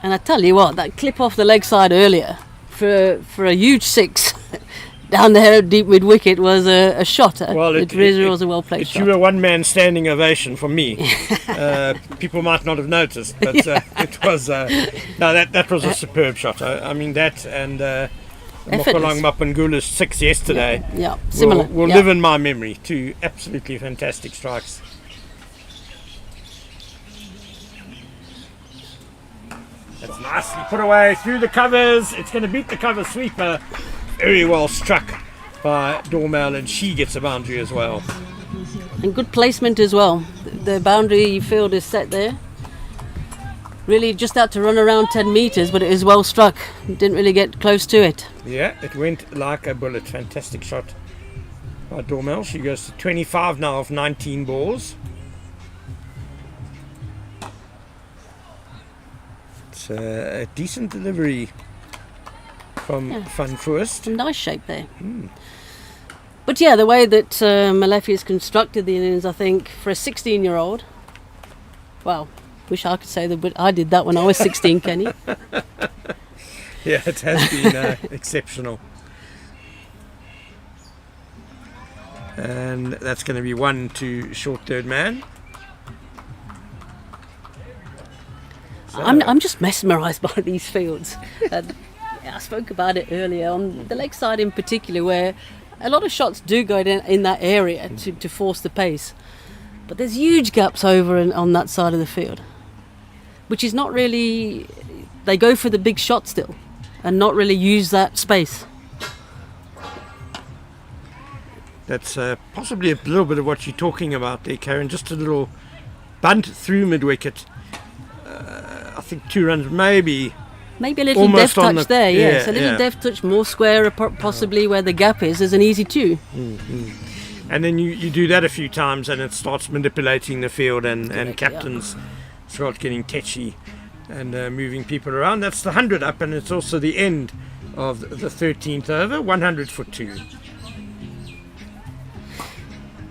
S5: And I tell you what, that clip off the leg side earlier for a huge 6 down there deep mid wicket was a shot.
S4: Well,
S5: it really was a well played shot.
S4: It drew a one-man standing ovation from me. People might not have noticed, but it was that was a superb shot. I mean that and Mokolong Mapangula's 6 yesterday.
S5: Yeah, similar.
S4: Will live in my memory. 2 absolutely fantastic strikes. That's nicely put away through the covers. It's going to beat the cover sweeper. Very well struck by Dormel, and she gets a boundary as well.
S5: And good placement as well. The boundary field is set there. Really just had to run around 10 metres, but it is well struck. Didn't really get close to it.
S4: Yeah, it went like a bullet. Fantastic shot by Dormel. She goes to 25 now of 19 balls. It's a decent delivery from Van Voorst.
S5: Nice shape there. But yeah, the way that Malefi has constructed the innings, I think, for a 16-year-old, well, wish I could say that, but I did that when I was 16, Kenny.
S4: Yeah, it has been exceptional. And that's going to be 1 to short third man. So
S5: I'm just mesmerised by these fields. I spoke about it earlier on the leg side in particular, where a lot of shots do go in that area to force the pace, but there's huge gaps over on that side of the field, which is not really, they go for the big shot still and not really use that space.
S4: That's possibly a little bit of what you're talking about there, Karen. Just a little bunt through mid-wicket. I think 2 runs, maybe
S5: a little deft touch there, yes. A little deft touch, more square, possibly where the gap is. There's an easy 2.
S4: Mm-hmm. And then you do that a few times and it starts manipulating the field and captains start getting tetchy and moving people around. That's the 100 up, and it's also the end of the 13th over, 100 for 2.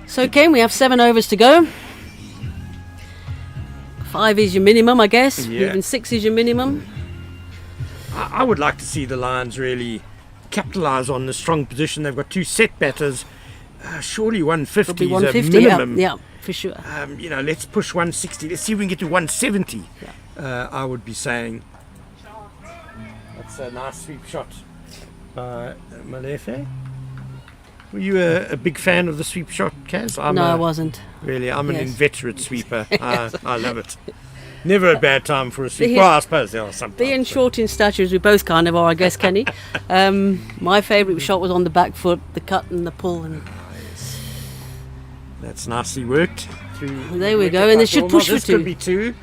S5: So, Ken, we have 7 overs to go. 5 is your minimum, I guess.
S4: Yeah.
S5: Even 6 is your minimum.
S4: I would like to see the Lions really capitalise on the strong position. They've got 2 set batters. Surely 150 is
S5: 150,
S4: a minimum.
S5: Yeah, for sure.
S4: Let's push 160. Let's see if we can get to 170. I would be saying. That's a nice sweep shot by Malefe. Were you a big fan of the sweep shot, Kaz?
S5: No, I wasn't.
S4: Really, I'm an inveterate sweeper. I love it. Never a bad time for a sweep. Well, I suppose there are some.
S5: Being short in stature, as we both kind of are, I guess, Kenny. My favourite shot was on the back foot, the cut and the pull. And
S4: That's nicely worked.
S5: There we go, and they should push for
S4: this
S5: 2.
S4: Could be 2.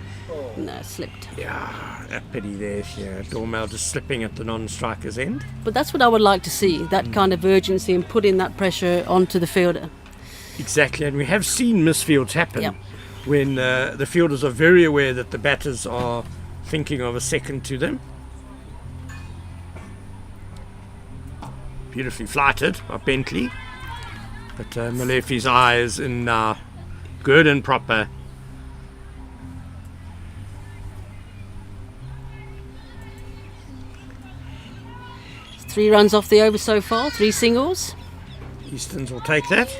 S5: No, slipped.
S4: Yeah, a pity there. Yeah, Dormel just slipping at the non-striker's end.
S5: But that's what I would like to see, that kind of urgency and putting that pressure onto the fielder.
S4: Exactly, and we have seen misfields happen
S5: Yep.
S4: when the fielders are very aware that the batters are thinking of a second to them. Beautifully flighted by Bentley, but Malefe's eye is in now, good and proper.
S5: Three runs off the over so far, 3 singles.
S4: Easterns will take that.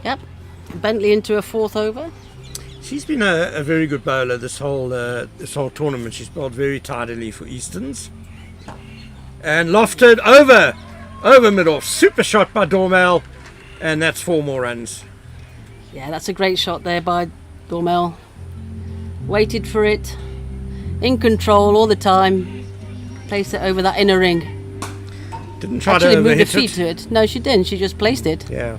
S5: Yep. Bentley into a 4th over.
S4: She's been a very good bowler this whole tournament. She's bowled very tidily for Easterns. And lofted over mid-off. Super shot by Dormel, and that's 4 more runs.
S5: Yeah, that's a great shot there by Dormel. Waited for it, in control all the time. Placed it over that inner ring.
S4: Didn't try
S5: Actually
S4: to
S5: moved her
S4: overhit
S5: feet to it. No, she didn't. She just placed it.
S4: Yeah.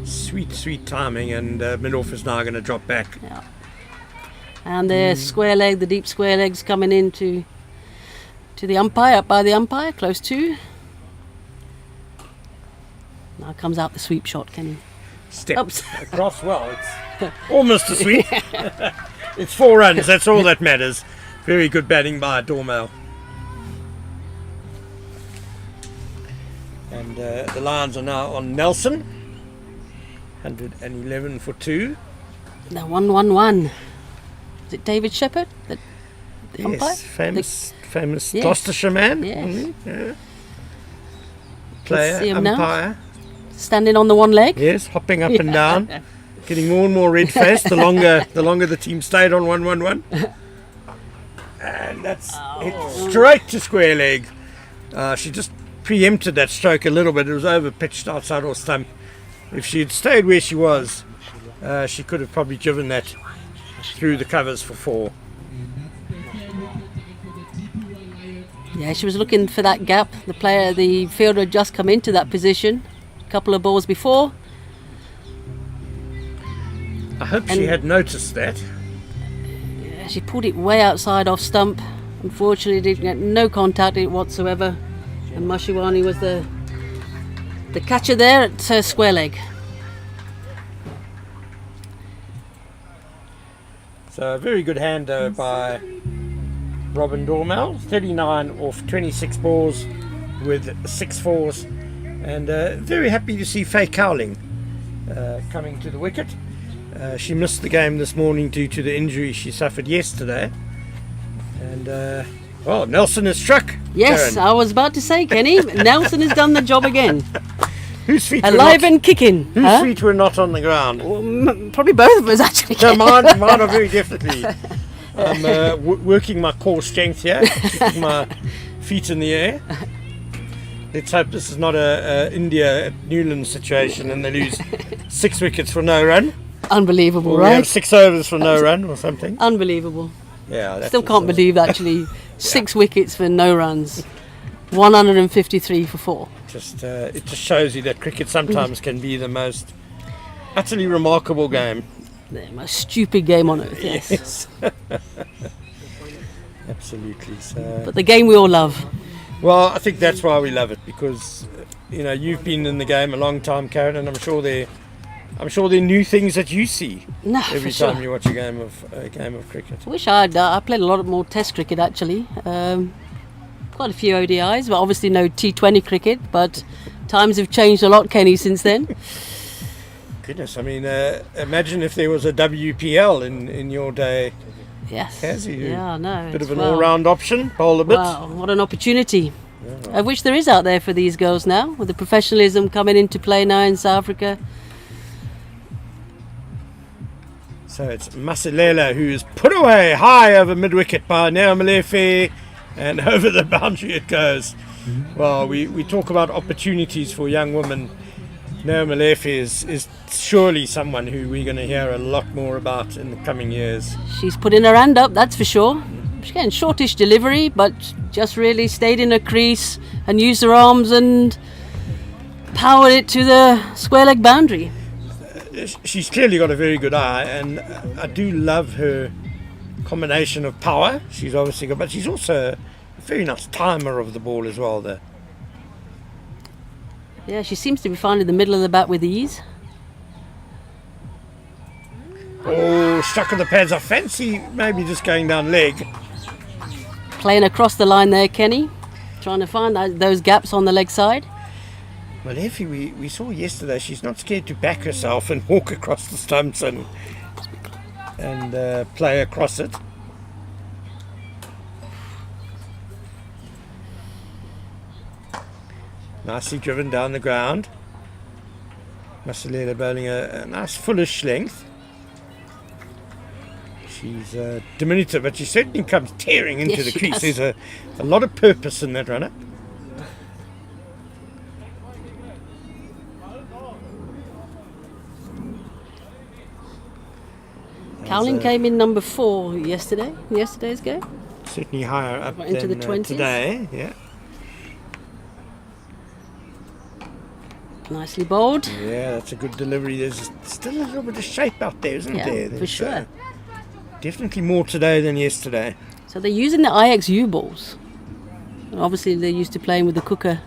S4: Sweet timing, and mid-off is now going to drop back.
S5: Yeah. And the square leg, the deep square legs coming in to the umpire, up by the umpire, close to. Now comes out the sweep shot, Kenny.
S4: Step
S5: Oops.
S4: across well. It's almost a sweep. It's 4 runs. That's all that matters. Very good batting by Dormel. And the Lions are now on Nelson. 111 for 2.
S5: The 1-1-1. Is it David Shepherd? The umpire?
S4: Yes, famous
S5: Yes.
S4: Gloucestershire man.
S5: Yes.
S4: Yeah.
S5: Let's see
S4: Player,
S5: him now.
S4: umpire.
S5: Standing on the one leg.
S4: Yes, hopping up and down, getting more and more red-faced the longer the team stayed on 1-1-1. And that's hit straight to square leg. She just preempted that stroke a little bit. It was over pitched outside or stump. If she had stayed where she was, she could have probably driven that through the covers for 4.
S5: Yeah, she was looking for that gap. The fielder had just come into that position a couple of balls before.
S4: I hope she had noticed that.
S5: Yeah, she pulled it way outside off stump. Unfortunately, didn't get no contact in it whatsoever. And Mashiwani was the catcher there at square leg.
S4: So a very good hand by Robin Dormel. 39 off 26 balls with 6 fours. And very happy to see Faye Cowling coming to the wicket. She missed the game this morning due to the injury she suffered yesterday. And Nelson has struck.
S5: Yes,
S4: Darren.
S5: I was about to say, Kenny, Nelson has done the job again.
S4: Whose feet
S5: Alive
S4: were not,
S5: and kicking.
S4: whose
S5: Huh?
S4: feet were not on the ground?
S5: Probably both of us, actually.
S4: No, mine are very definitely. I'm working my core strength here, keeping my feet in the air. Let's hope this is not a India at Newland situation and they lose 6 wickets for no run.
S5: Unbelievable,
S4: Or we have
S5: right?
S4: 6 overs for no run or something.
S5: Unbelievable.
S4: Yeah, that's
S5: Still can't believe, actually, 6 wickets for no runs. 153 for 4.
S4: It just shows you that cricket sometimes can be the most utterly remarkable game.
S5: The most stupid game on earth, yes.
S4: Absolutely. So,
S5: But the game we all love.
S4: well, I think that's why we love it because you've been in the game a long time, Karen, and I'm sure there are new things that you see
S5: No,
S4: every
S5: for
S4: time
S5: sure.
S4: you watch a game of cricket.
S5: I wish I played a lot more Test cricket actually. Quite a few ODIs, but obviously no T20 cricket. But times have changed a lot, Kenny, since then.
S4: Goodness, I mean, imagine if there was a WPL in your day.
S5: Yes.
S4: Has he?
S5: Yeah, no.
S4: Bit
S5: it's-
S4: of an
S5: wow.
S4: all-round option, bowl a bit.
S5: Wow, what an opportunity. Of which there is out there for these girls now, with the professionalism coming into play now in South Africa.
S4: So it's Masilela who's put away high over mid-wicket by Neo Malefe, and over the boundary it goes. Well, we talk about opportunities for young women. Neo Malefe is surely someone who we're going to hear a lot more about in the coming years.
S5: She's putting her hand up, that's for sure. She's getting shortish delivery, but just really stayed in her crease and used her arms and powered it to the square leg boundary.
S4: she's clearly got a very good eye, and I do love her combination of power. She's obviously got, but she's also a very nice timer of the ball as well there.
S5: Yeah, she seems to be finding the middle of the bat with ease.
S4: Oh, stuck on the pads. I fancy maybe just going down leg.
S5: Playing across the line there, Kenny. Trying to find those gaps on the leg side.
S4: Well, Effie, we saw yesterday, she's not scared to back herself and walk across the stumps and play across it. Nicely driven down the ground. Masalela bowling a nice fullish length. She's diminutive, but she certainly comes tearing into the crease. There's a lot of purpose in that runner.
S5: Cowling came in number 4 yesterday's game.
S4: Certainly higher up
S5: into
S4: than
S5: the 20s.
S4: Today, yeah.
S5: Nicely bowled.
S4: Yeah, that's a good delivery. There's still a little bit of shape out there, isn't there?
S5: For sure.
S4: Definitely more today than yesterday.
S5: So they're using the IXU balls. Obviously, they're used to playing with the cooker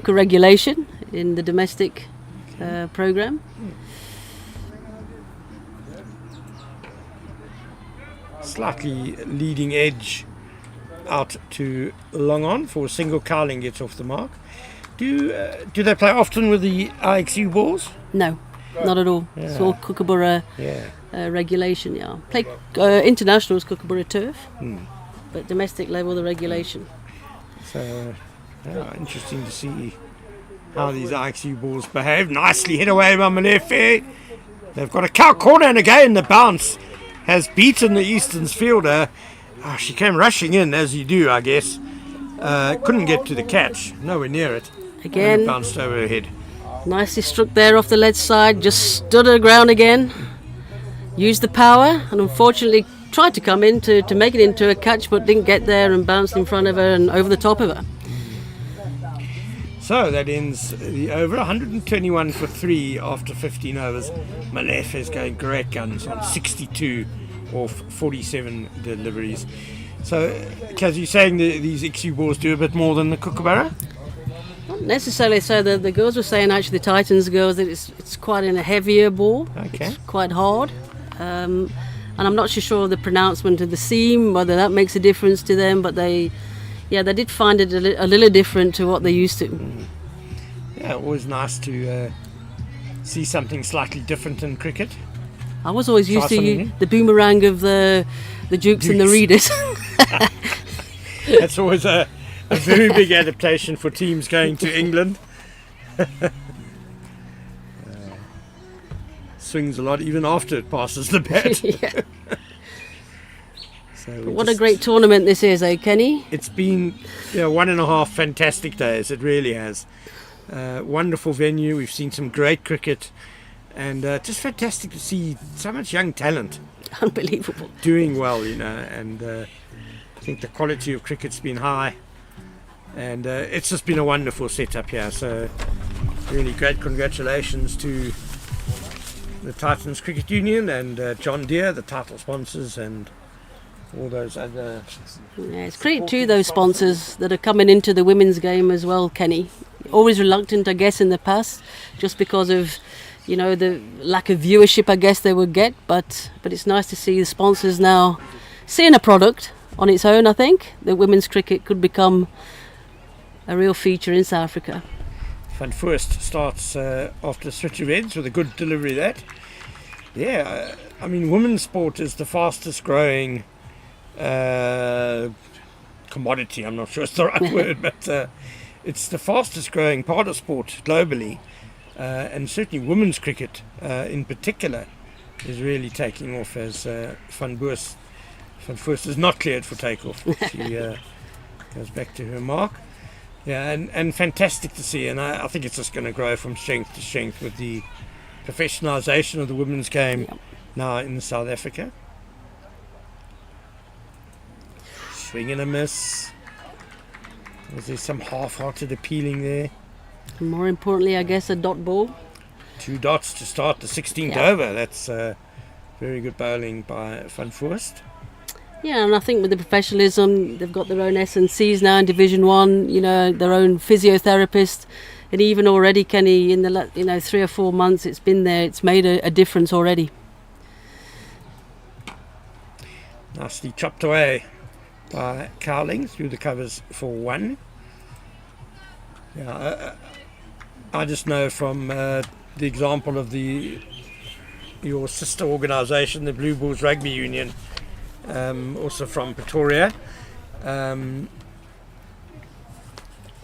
S5: regulation in the domestic program.
S4: Slightly leading edge out to long on for a single. Cowling gets off the mark. Do they play often with the IXU balls?
S5: No, not at all.
S4: Yeah.
S5: It's all Kookaburra regulation. Yeah, play internationals Kookaburra turf, but domestic level the regulation.
S4: So interesting to see how these IXU balls behave. Nicely hit away by Malefe. They've got a cow corner, and again the bounce has beaten the Easterns fielder. Oh, she came rushing in, as you do, I guess. Couldn't get to the catch, nowhere near it.
S5: Again,
S4: bounced over her head.
S5: Nicely struck there off the ledge side, just stood her ground again, used the power, and unfortunately tried to come in to make it into a catch, but didn't get there and bounced in front of her and over the top of her.
S4: So that ends the over. 121 for 3 after 15 overs. Malefe is going great guns on 62 off 47 deliveries. So, Kaz, you're saying these XU balls do a bit more than the Kookaburra?
S5: Not necessarily so. The girls were saying, actually the Titans girls, that it's quite in a heavier ball.
S4: Okay.
S5: It's quite hard. And I'm not so sure of the pronouncement of the seam, whether that makes a difference to them, but they did find it a little different to what they used to.
S4: Yeah, always nice to see something slightly different in cricket.
S5: I was always used to the boomerang of the Dukes and the Readers.
S4: That's always a very big adaptation for teams going to England. Swings a lot even after it passes the bat.
S5: Yeah. What a great tournament this is, Kenny?
S4: It's been 1.5 fantastic days. It really has. Wonderful venue. We've seen some great cricket, and just fantastic to see so much young talent.
S5: Unbelievable.
S4: Doing well, and I think the quality of cricket's been high, and it's just been a wonderful setup here. So really great congratulations to the Titans Cricket Union and John Deere, the title sponsors, and all those other.
S5: Yeah, it's credit to those sponsors that are coming into the women's game as well, Kenny. Always reluctant, I guess, in the past, just because of the lack of viewership I guess they would get, but it's nice to see the sponsors now seeing a product on its own. I think that women's cricket could become a real feature in South Africa.
S4: Van Voorst starts after a switch of ends with a good delivery there. Yeah, I mean, women's sport is the fastest growing commodity. I'm not sure it's the right word, but it's the fastest growing part of sport globally, and certainly women's cricket in particular is really taking off as Van Voorst is not cleared for takeoff. She goes back to her mark. Yeah, and fantastic to see, and I think it's just going to grow from strength to strength with the professionalisation of the women's game now in South Africa. Swing and a miss. Was there some half-hearted appealing there?
S5: More importantly, I guess, a dot ball.
S4: 2 dots to start the 16th
S5: Yeah.
S4: over. That's very good bowling by Van Voorst.
S5: Yeah, and I think with the professionalism, they've got their own S&Cs now in Division 1, you know, their own physiotherapist. And even already, Kenny, in the 3 or 4 months it's been there, it's made a difference already.
S4: Nicely chopped away by Cowling through the covers for 1. Yeah, I just know from the example of your sister organisation, the Blue Bulls Rugby Union, also from Pretoria.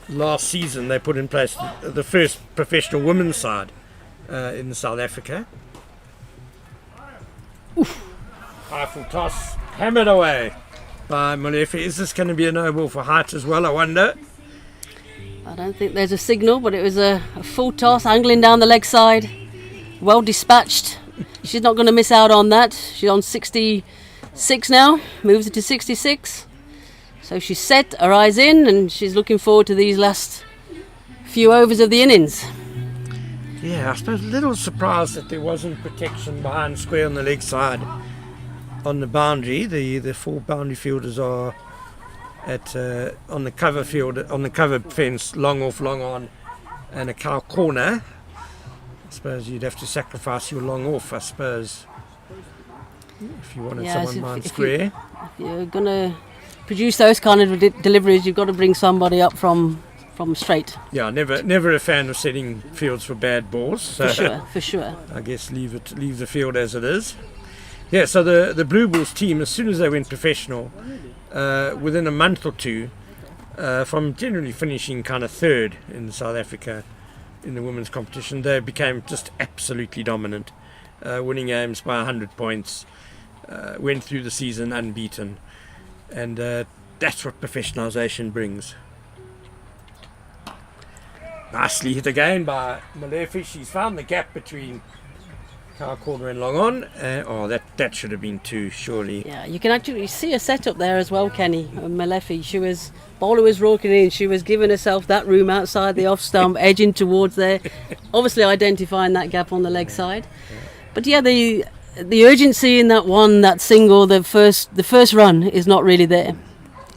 S4: Last season they put in place the first professional women's side in South Africa. High full toss, hammered away by Molefe. Is this going to be a no ball for height as well, I wonder?
S5: I don't think there's a signal, but it was a full toss, angling down the leg side. Well dispatched. She's not going to miss out on that. She's on 66 now, moves it to 66. So she's set, her eyes in, and she's looking forward to these last few overs of the innings.
S4: Yeah, I suppose a little surprised that there wasn't protection behind square on the leg side on the boundary. The 4 boundary fielders are at on the cover field, on the cover fence, long off, long on, and a cow corner. I suppose you'd have to sacrifice your long off, I suppose, if you wanted someone behind square.
S5: If you're going to produce those kind of deliveries, you've got to bring somebody up from straight.
S4: Yeah, never a fan of setting fields for bad balls. So
S5: For sure.
S4: I guess leave the field as it is. Yeah, so the Blue Bulls team, as soon as they went professional, within a month or two, from generally finishing kind of third in South Africa in the women's competition, they became just absolutely dominant, winning games by 100 points, went through the season unbeaten, and that's what professionalisation brings. Nicely hit again by Molefe. She's found the gap between Cow Corner and long on. That should have been 2, surely.
S5: Yeah, you can actually see a setup there as well, Kenny. Molefe, bowler was walking in, she was giving herself that room outside the off stump, edging towards there, obviously identifying that gap on the leg side. But yeah, the urgency in that single, the first run is not really there.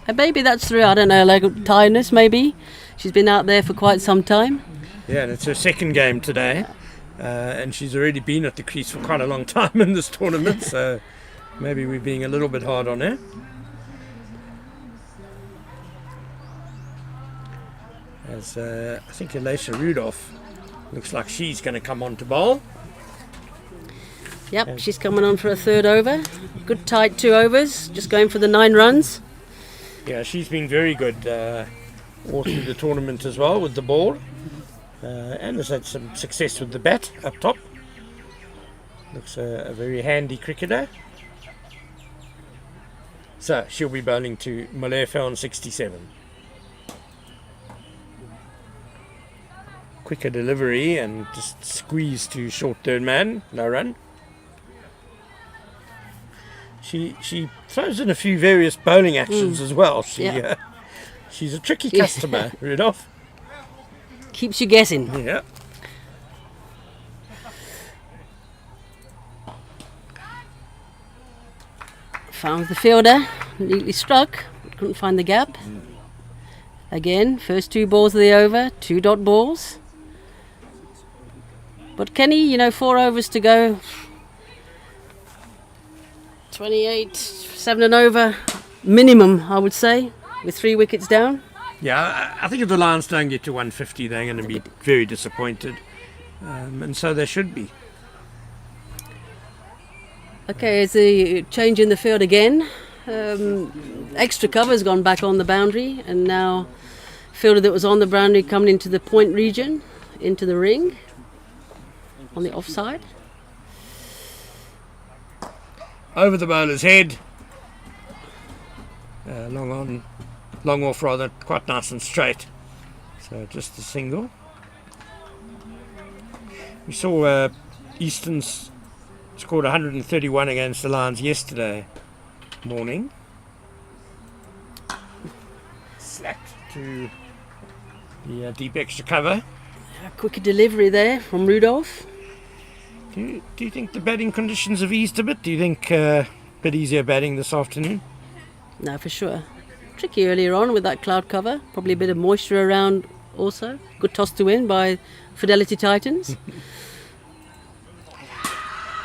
S5: And maybe that's through, I don't know, like tiredness maybe. She's been out there for quite some time.
S4: Yeah, and it's her second game today. And she's already been at the crease for quite a long time in this tournament, so maybe we're being a little bit hard on her. As I think Elisha Rudolph looks like she's going to come on to bowl.
S5: Yep, she's coming on for a third over. Good tight 2 overs, just going for the 9 runs.
S4: Yeah, she's been very good all through the tournament as well with the ball. And has had some success with the bat up top. Looks a very handy cricketer. So she'll be bowling to Molefe on 67. Quicker delivery and just squeeze to short third man, no run. She throws in a few various bowling actions as well. She's a tricky customer, Rudolph.
S5: Keeps you guessing.
S4: Yeah.
S5: Found the fielder, neatly struck, couldn't find the gap. Again, first 2 balls of the over, 2 dot balls. But Kenny, 4 overs to go. 28, 7 and over, minimum, I would say, with 3 wickets down.
S4: Yeah, I think if the Lions don't get to 150, they're going to be very disappointed. And so they should be.
S5: Okay, it's a change in the field again. Extra cover's gone back on the boundary, and now fielder that was on the boundary coming into the point region, into the ring, on the offside.
S4: Over the bowler's head. Long on. Long off rather, quite nice and straight. So just a single. We saw Easton's scored 131 against the Lions yesterday morning. Slapped to the deep extra cover.
S5: A quicker delivery there from Rudolph.
S4: Do you think the batting conditions have eased a bit? Do you think a bit easier batting this afternoon?
S5: No, for sure. Tricky earlier on with that cloud cover. Probably a bit of moisture around also. Good toss to win by Fidelity Titans.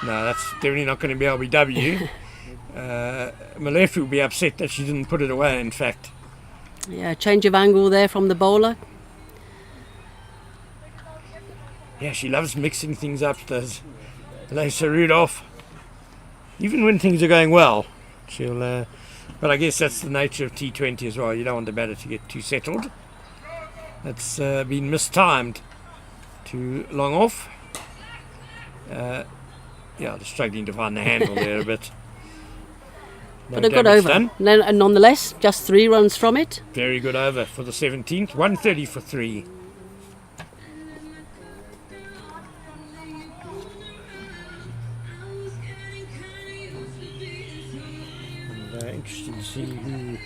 S4: No, that's definitely not going to be LBW. Malefi will be upset that she didn't put it away, in fact.
S5: Yeah, change of angle there from the bowler.
S4: Yeah, she loves mixing things up, does Lisa Rudolph. Even when things are going well, she'll... but I guess that's the nature of T20 as well. You don't want the batter to get too settled. That's been mistimed. Too long off. Yeah, they're struggling to find the handle there a bit. No
S5: But a good
S4: damage
S5: over.
S4: done.
S5: Nonetheless, just 3 runs from it.
S4: Very good over for the 17th. 130 for 3. And, interesting to see who...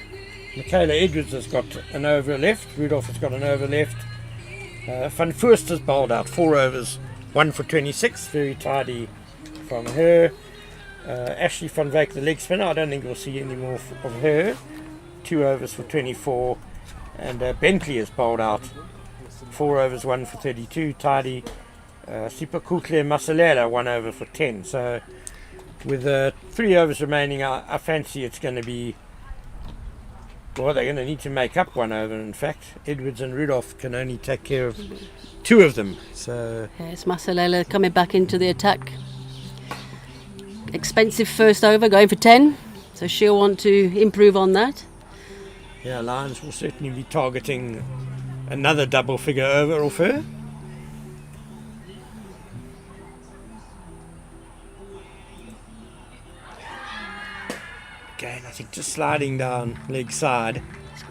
S4: Michaela Edwards has got an over left. Rudolph has got an over left. Van Voorst has bowled out 4 overs. 1 for 26. Very tidy from her. Ashley van Wyk, the leg spinner, I don't think we'll see any more of her. 2 overs for 24. And Bentley has bowled out 4 overs, 1 for 32. Tidy. Sipakukle Masalela, 1 over for 10. So with 3 overs remaining, I fancy it's going to be... Well, they're going to need to make up 1 over, in fact. Edwards and Rudolph can only take care of 2 of them. So
S5: Yes, Masalela coming back into the attack. Expensive first over, going for 10. So she'll want to improve on that.
S4: yeah, Lions will certainly be targeting another double figure over off her. Again, I think just sliding down leg side.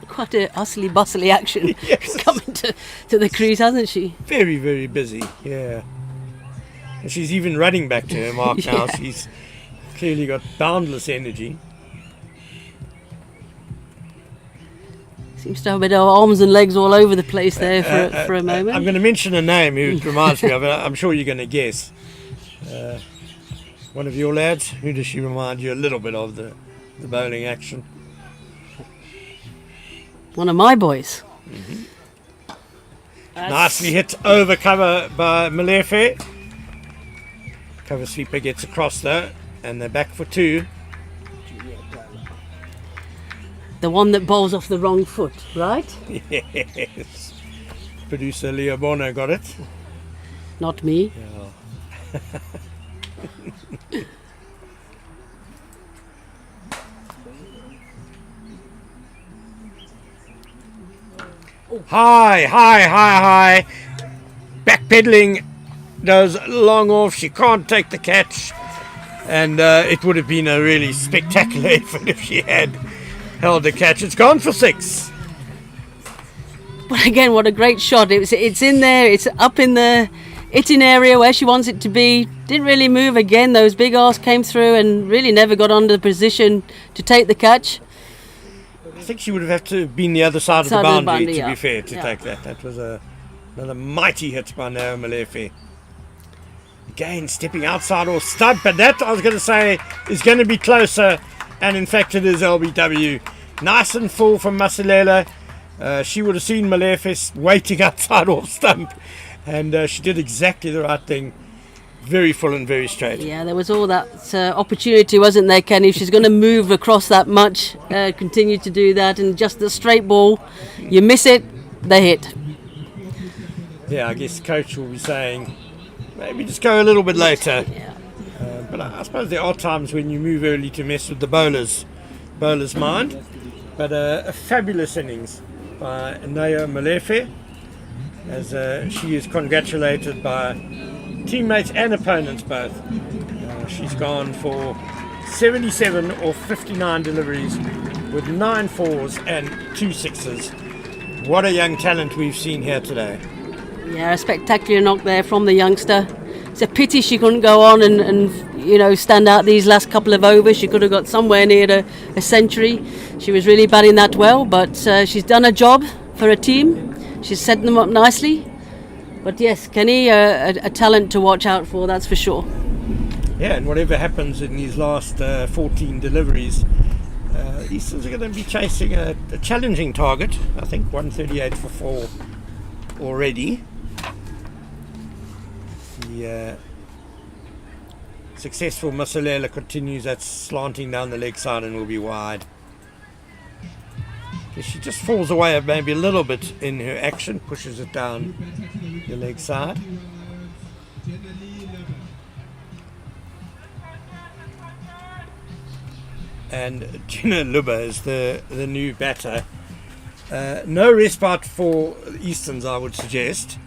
S5: Quite a hustly bustly action
S4: Yes.
S5: coming to the crease, hasn't she?
S4: Very, very busy, yeah. And she's even running back to her mark now.
S5: Yeah.
S4: She's clearly got boundless energy.
S5: Seems to have a bit of arms and legs all over the place there for a moment.
S4: I'm going to mention a name who it reminds me of, and I'm sure you're going to guess. One of your lads, who does she remind you a little bit of the bowling action?
S5: One of my boys.
S4: Nicely hit over cover by Malefe. Cover sweeper gets across though, and they're back for 2.
S5: The one that bowls off the wrong foot, right?
S4: Yes. Producer Leo Bono got it.
S5: Not me. High. Backpedaling does long off. She can't take the catch. And it would have been a really spectacular effort if she had held the catch. It's gone for 6. But again, what a great shot. It's in there, it's up in the hitting area where she wants it to be. Didn't really move again. Those big arms came through and really never got under the position to take the catch.
S4: I think she would have had to have been the other side of the
S5: Side of the
S4: boundary,
S5: boundary,
S4: to
S5: yeah.
S4: be fair, to
S5: Yeah.
S4: take that. That was another mighty hit by Nao Malefe. Again, stepping outside or stud, but that, I was going to say, is going to be closer, and in fact it is LBW. Nice and full from Masalela. She would have seen Malefe waiting outside off stump, and she did exactly the right thing. Very full and very straight.
S5: Yeah, there was all that opportunity, wasn't there, Kenny? If she's going to move across that much, continue to do that, and just the straight ball, you miss it, they hit.
S4: Yeah, I guess the coach will be saying, maybe just go a little bit later.
S5: Yeah.
S4: But I suppose there are times when you move early to mess with the bowler's mind. But a fabulous innings by Naya Malefe, as she is congratulated by teammates and opponents both. She's gone for 77 or 59 deliveries with 9 4s and 2 6s. What a young talent we've seen here today.
S5: Yeah, a spectacular knock there from the youngster. It's a pity she couldn't go on and stand out these last couple of overs. She could have got somewhere near a century. She was really batting that well, but she's done a job for her team. She's set them up nicely. But yes, Kenny, a talent to watch out for, that's for sure.
S4: Yeah, and whatever happens in these last 14 deliveries, Easterns are going to be chasing a challenging target. I think 138 for 4 already. The successful Masalela continues. That's slanting down the leg side and will be wide. She just falls away maybe a little bit in her action, pushes it down the leg side. And Jenna Luba is the new batter. No respite for Easterns, I would suggest.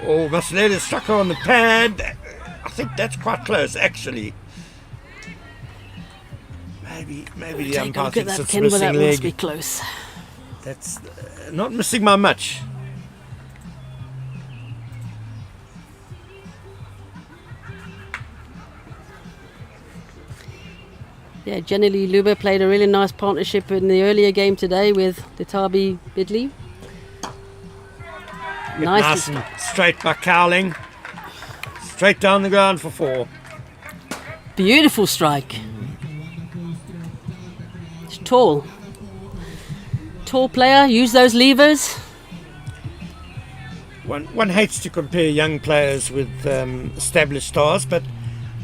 S4: Or Masalela struck her on the pad. I think that's quite close, actually. Maybe the umpire thinks it's missing
S5: that
S4: leg.
S5: Must be close.
S4: That's not missing by much.
S5: Yeah, Jenny Luba played a really nice partnership in the earlier game today with Letabi Bidley.
S4: Nice and straight by Cowling. Straight down the ground for 4.
S5: Beautiful strike. It's tall. Tall player, use those levers.
S4: One hates to compare young players with established stars, but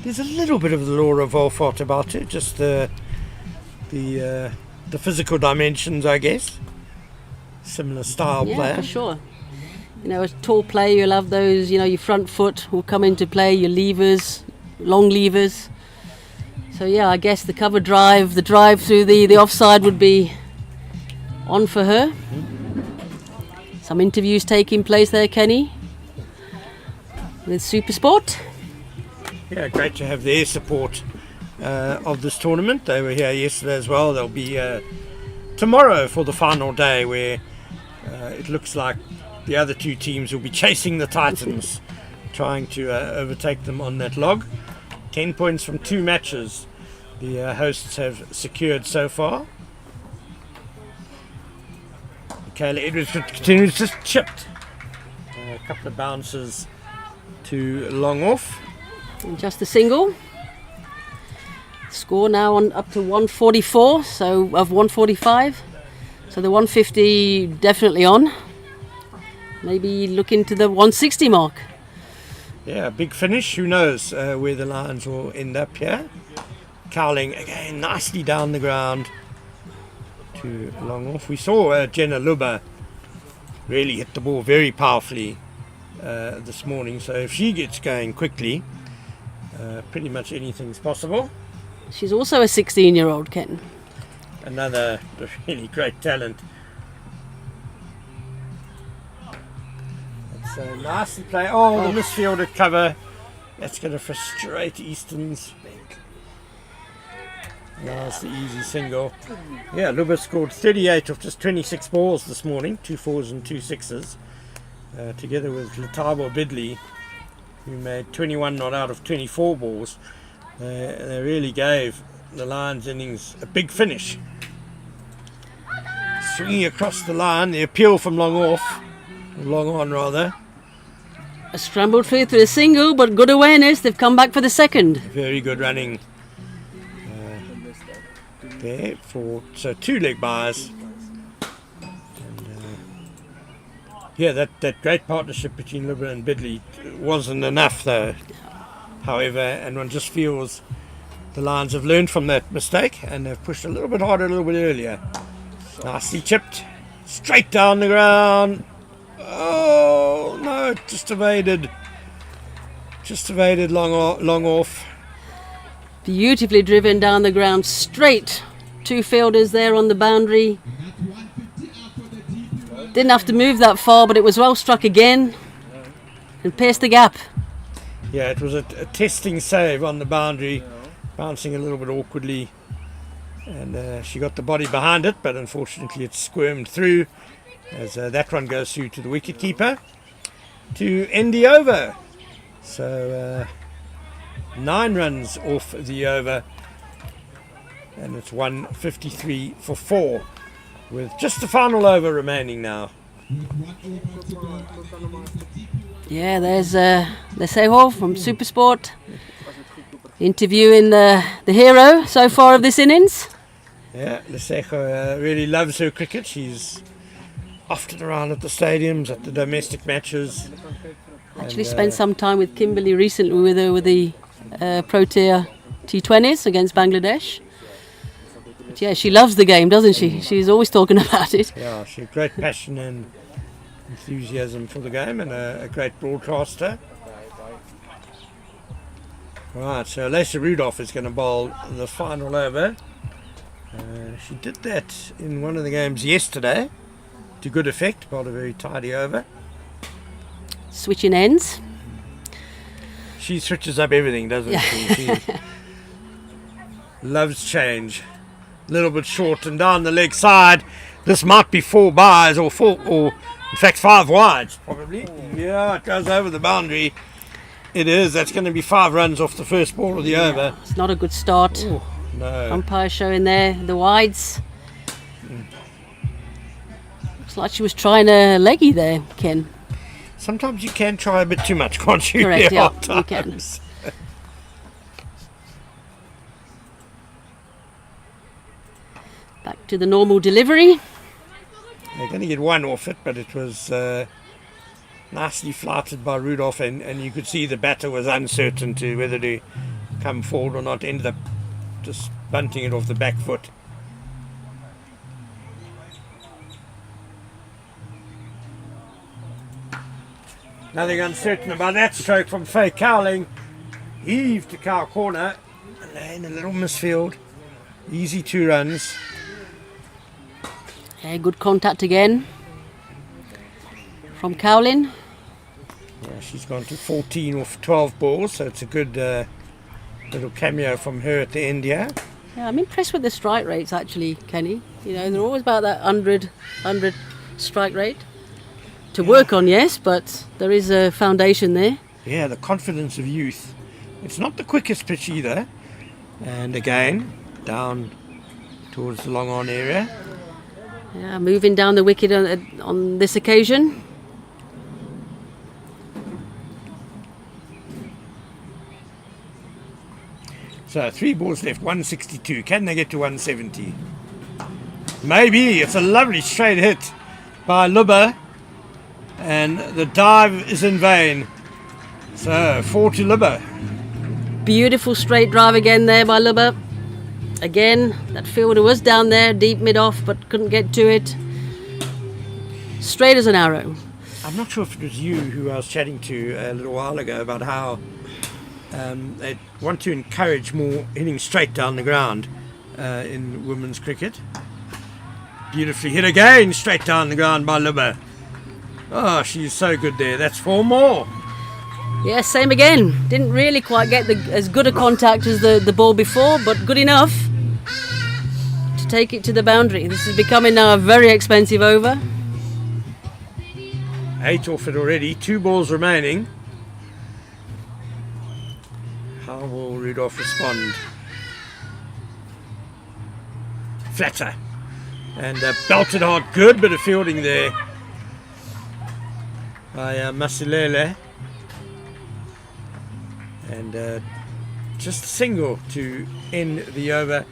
S4: there's a little bit of the law of Wolfart about it, just the physical dimensions, I guess. Similar style player.
S5: Yeah, for sure. You know, as a tall player, you'll have those, your front foot will come into play, your levers, long levers. So yeah, I guess the cover drive, the drive through the offside would be on for her. Some interviews taking place there, Kenny, with Supersport.
S4: Yeah, great to have their support of this tournament. They were here yesterday as well. They'll be tomorrow for the final day, where it looks like the other 2 teams will be chasing the Titans, trying to overtake them on that log. 10 points from 2 matches the hosts have secured so far. Kayla Edwards continues, just chipped. A couple of bounces to long off.
S5: And just a single. Score now on up to 144, so of 145. So the 150 definitely on. Maybe look into the 160 mark.
S4: Yeah, big finish. Who knows where the Lions will end up here. Cowling again nicely down the ground to long off. We saw Jenna Luba really hit the ball very powerfully this morning. So if she gets going quickly, pretty much anything's possible.
S5: She's also a 16-year-old, Ken.
S4: Another really great talent. So nicely played. Oh, the misfielded cover. That's going to frustrate Easterns. That's the easy single. Yeah, Luba scored 38 of just 26 balls this morning. 2 4s and 2 6s. Together with Letabo Bidley, who made 21 not out of 24 balls. They really gave the Lions innings a big finish. Swinging across the line, the appeal from long on rather.
S5: A scrambled through to the single, but good awareness. They've come back for the second.
S4: Very good running there for 2 leg byes. Yeah, that great partnership between Luba and Bidley wasn't enough though. However, and one just feels the Lions have learned from that mistake and they've pushed a little bit harder a little bit earlier. Nicely chipped, straight down the ground. Oh no, just evaded long off.
S5: Beautifully driven down the ground, straight. 2 fielders there on the boundary. Didn't have to move that far, but it was well struck again and pierced the gap.
S4: Yeah, it was a testing save on the boundary, bouncing a little bit awkwardly, and she got the body behind it, but unfortunately it squirmed through as that one goes through to the wicketkeeper to end the over. So 9 runs off the over, and it's 153 for 4 with just the final over remaining now.
S5: Yeah, there's Leseho from Supersport. Interviewing the hero so far of this innings.
S4: Yeah, Lesego really loves her cricket. She's often around at the stadiums, at the domestic matches.
S5: Actually spent some time with Kimberly recently with the Pretoria T20s against Bangladesh. But yeah, she loves the game, doesn't she? She's always talking about it.
S4: Yeah, she's a great passion and enthusiasm for the game, and a great broadcaster. Right, so Lacey Rudolph is going to bowl the final over. She did that in one of the games yesterday to good effect, bowled a very tidy over.
S5: Switching ends.
S4: She switches up everything, doesn't she? She loves change. A little bit short and down the leg side. This might be 4 byes or in fact 5 wides probably. Yeah, it goes over the boundary. It is. That's going to be 5 runs off the first ball of the over.
S5: It's not a good start.
S4: Ooh, no.
S5: Umpire showing there the wides. Looks like she was trying a leggy there, Ken.
S4: Sometimes you can try a bit too much, can't you?
S5: Correct,
S4: There
S5: yeah,
S4: are
S5: you can.
S4: times.
S5: Back to the normal delivery.
S4: They're going to get 1 off it, but it was nicely flighted by Rudolph, and you could see the batter was uncertain to whether to come forward or not. Ended up just bunting it off the back foot. Nothing uncertain about that stroke from Faye Cowling. Heave to Cow corner. And a little misfield. Easy 2 runs.
S5: Yeah, good contact again from Cowlin.
S4: Yeah, she's gone to 14 off 12 balls, so it's a good little cameo from her at the end here.
S5: Yeah, I'm impressed with the strike rates actually, Kenny. You know, they're always about that 100 strike rate. To work on, yes, but there is a foundation there.
S4: Yeah, the confidence of youth. It's not the quickest pitch either. And again, down towards the long on area.
S5: Yeah, moving down the wicket on this occasion.
S4: So 3 balls left, 162. Can they get to 170? Maybe. It's a lovely straight hit by Lubba. And the dive is in vain. So 4 to Lubba.
S5: Beautiful straight drive again there by Lubba. Again, that fielder was down there, deep mid-off, but couldn't get to it. Straight as an arrow.
S4: I'm not sure if it was you who I was chatting to a little while ago about how they want to encourage more hitting straight down the ground in women's cricket. Beautifully hit again, straight down the ground by Lubba. Oh, she's so good there. That's 4 more.
S5: Yeah, same again. Didn't really quite get as good a contact as the ball before, but good enough to take it to the boundary. This is becoming now a very expensive over.
S4: 8 off it already. 2 balls remaining. How will Rudolph respond? Flatter. And belted hard. Good bit of fielding there by Masilele. And just a single to end the over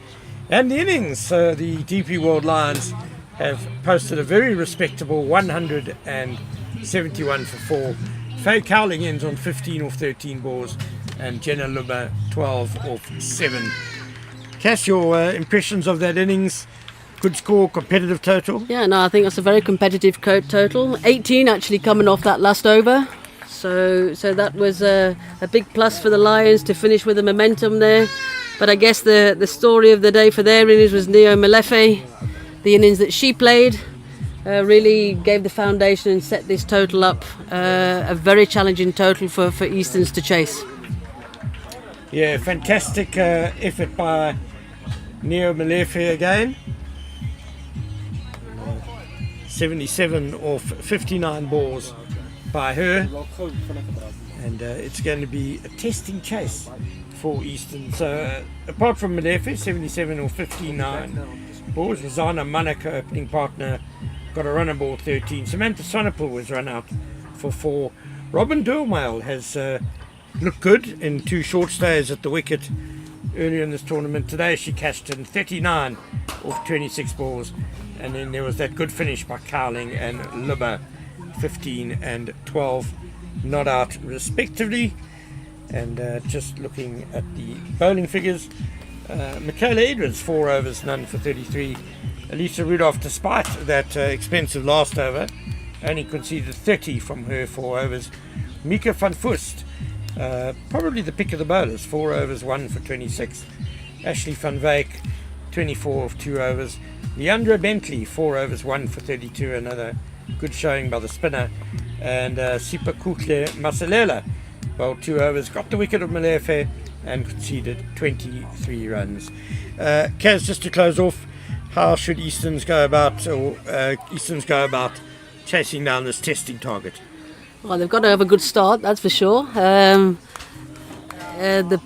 S4: and the innings. The DP World Lions have posted a very respectable 171 for 4. Faye Cowling ends on 15 off 13 balls and Jenna Lubba 12 off 7. Cass, your impressions of that innings? Good score, competitive total?
S5: Yeah, no, I think that's a very competitive total. 18 actually coming off that last over. So that was a big plus for the Lions to finish with the momentum there. But I guess the story of the day for their innings was Neo Malefe. The innings that she played really gave the foundation and set this total up. A very challenging total for Easterns to chase.
S4: Yeah, fantastic effort by Neo Malefe again. 77 off 59 balls by her, and it's going to be a testing chase for Eastern. So apart from Malefe, 77 or 59 balls, Rizana Manaka, opening partner, got a runner ball 13. Samantha Sonapul was run out for 4. Robin Durmale has looked good in 2 short stays at the wicket earlier in this tournament. Today she cashed in 39 off 26 balls, and then there was that good finish by Cowling and Lubber, 15 and 12 not out respectively. And just looking at the bowling figures, Michaela Edwards 4 overs, none for 33. Elisa Rudolph, despite that expensive last over, only conceded 30 from her 4 overs. Mika van Fust, probably the pick of the bowlers, 4 overs, 1 for 26. Ashley van Wyk, 24 of 2 overs. Leandra Bentley, 4 overs, 1 for 32, another good showing by the spinner. And Sipa Kutle Masalela, bowled 2 overs, got the wicket of Malefe and conceded 23 runs. Kaz, just to close off, how should Easterns go about chasing down this testing target?
S5: Well, they've got to have a good start, that's for sure. The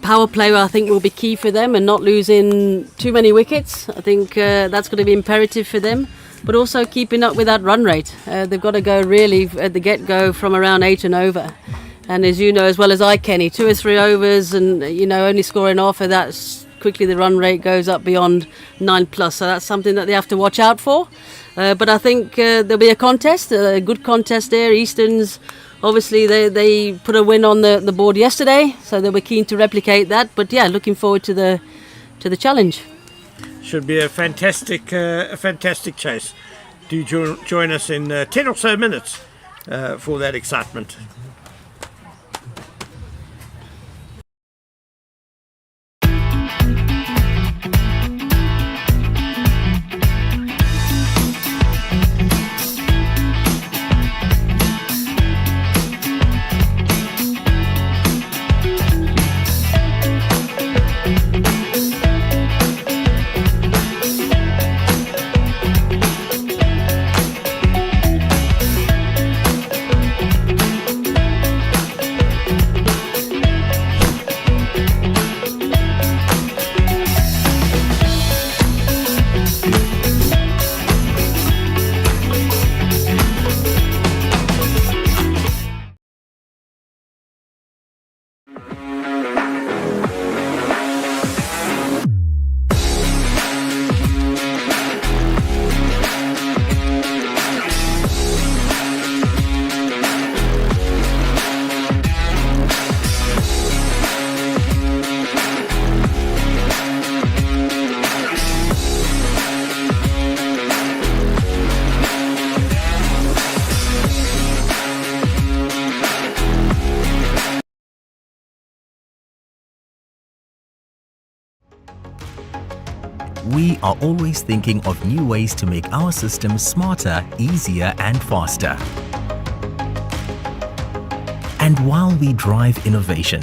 S5: power play, I think, will be key for them, and not losing too many wickets. I think that's going to be imperative for them. But also keeping up with that run rate. They've got to go really at the get-go from around 8 and over. And as you know as well as I, Kenny, 2 or 3 overs and, only scoring off of that, quickly the run rate goes up beyond 9 plus. So that's something that they have to watch out for. But I think there'll be a contest, a good contest there. Easterns, obviously, they put a win on the board yesterday, so they were keen to replicate that. But yeah, looking forward to the challenge.
S4: Should be a fantastic chase. Do join us in 10 or so minutes for that excitement.
S3: We are always thinking of new ways to make our systems smarter, easier and faster. And while we drive innovation,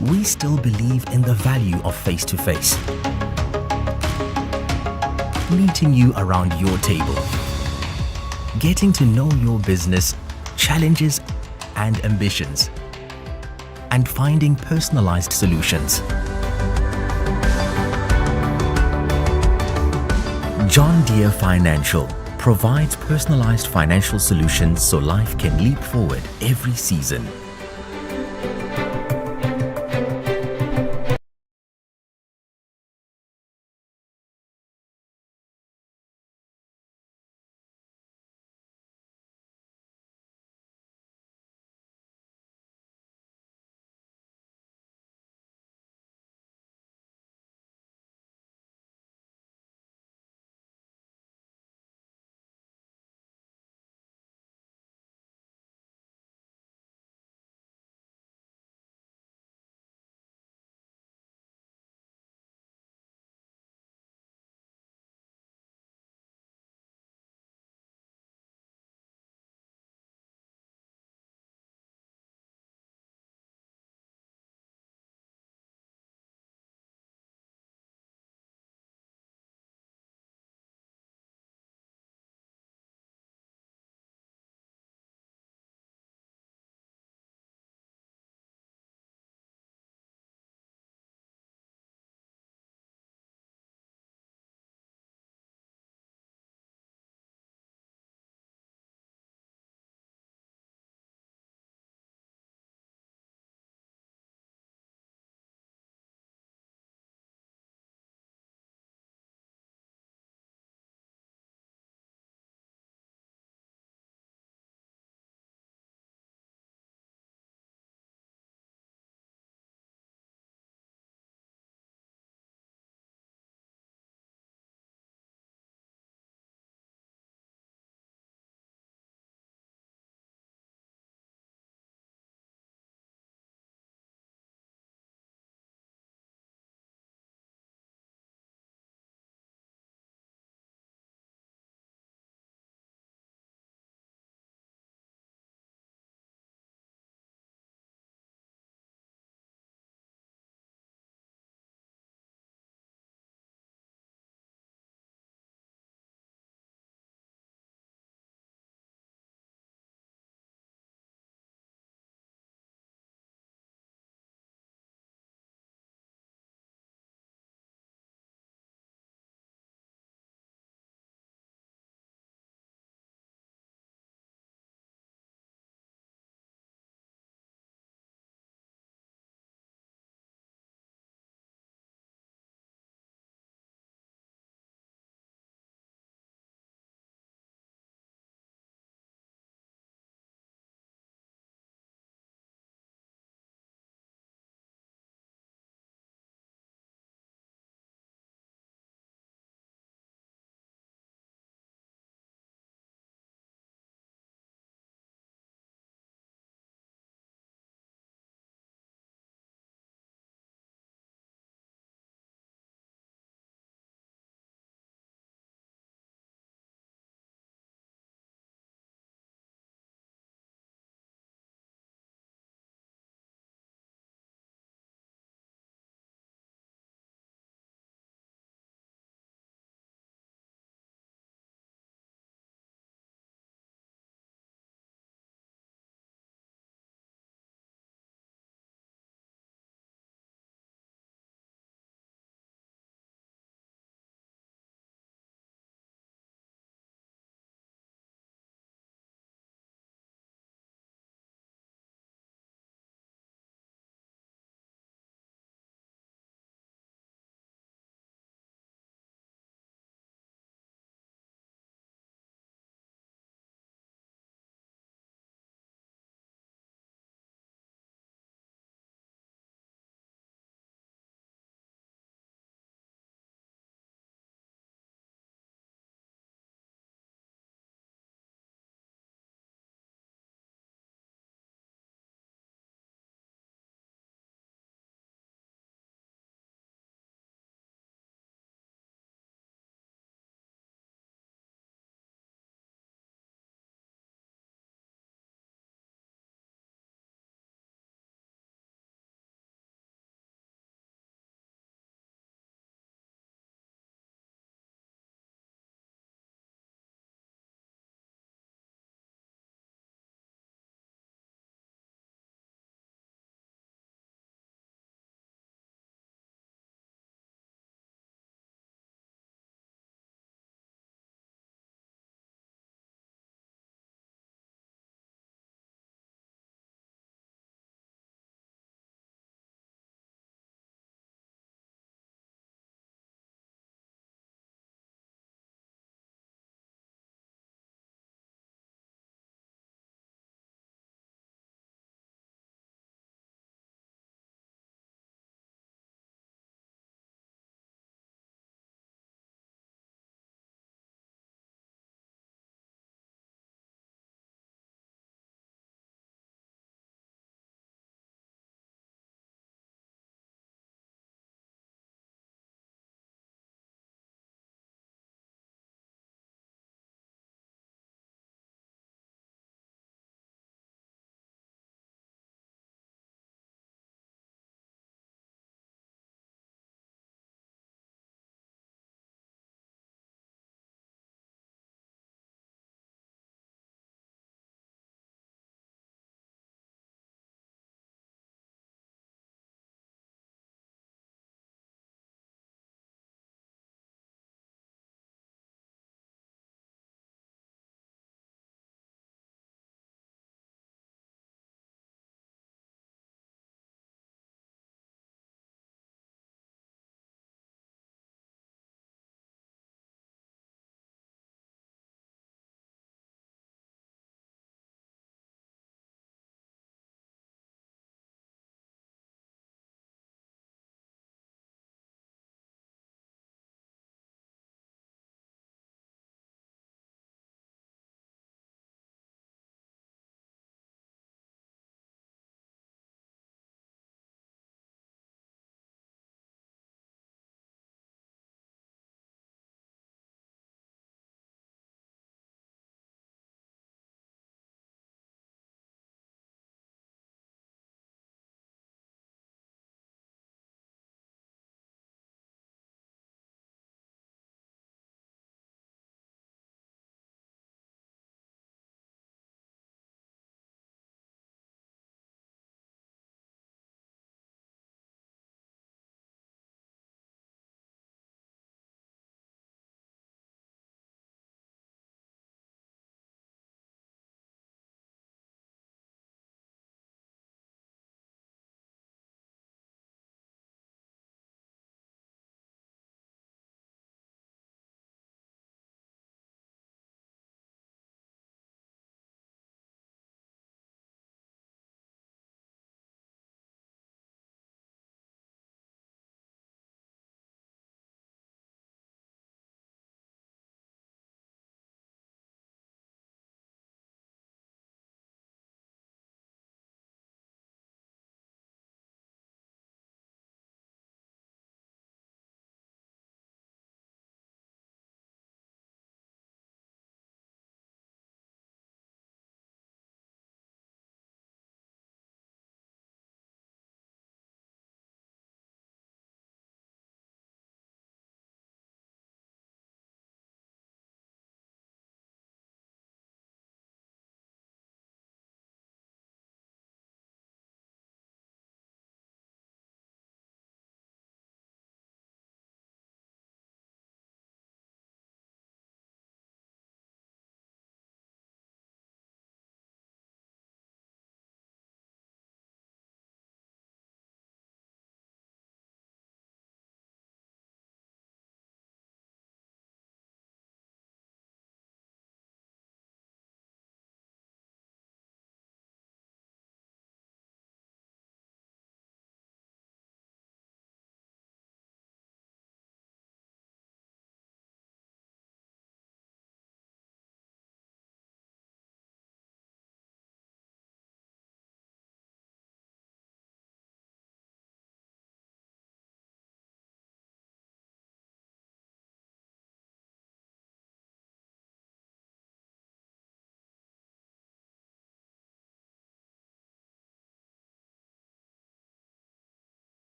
S3: we still believe in the value of face-to-face. Meeting you around your table. Getting to know your business, challenges and ambitions. And finding personalized solutions. John Deere Financial provides personalized financial solutions so life can leap forward every season.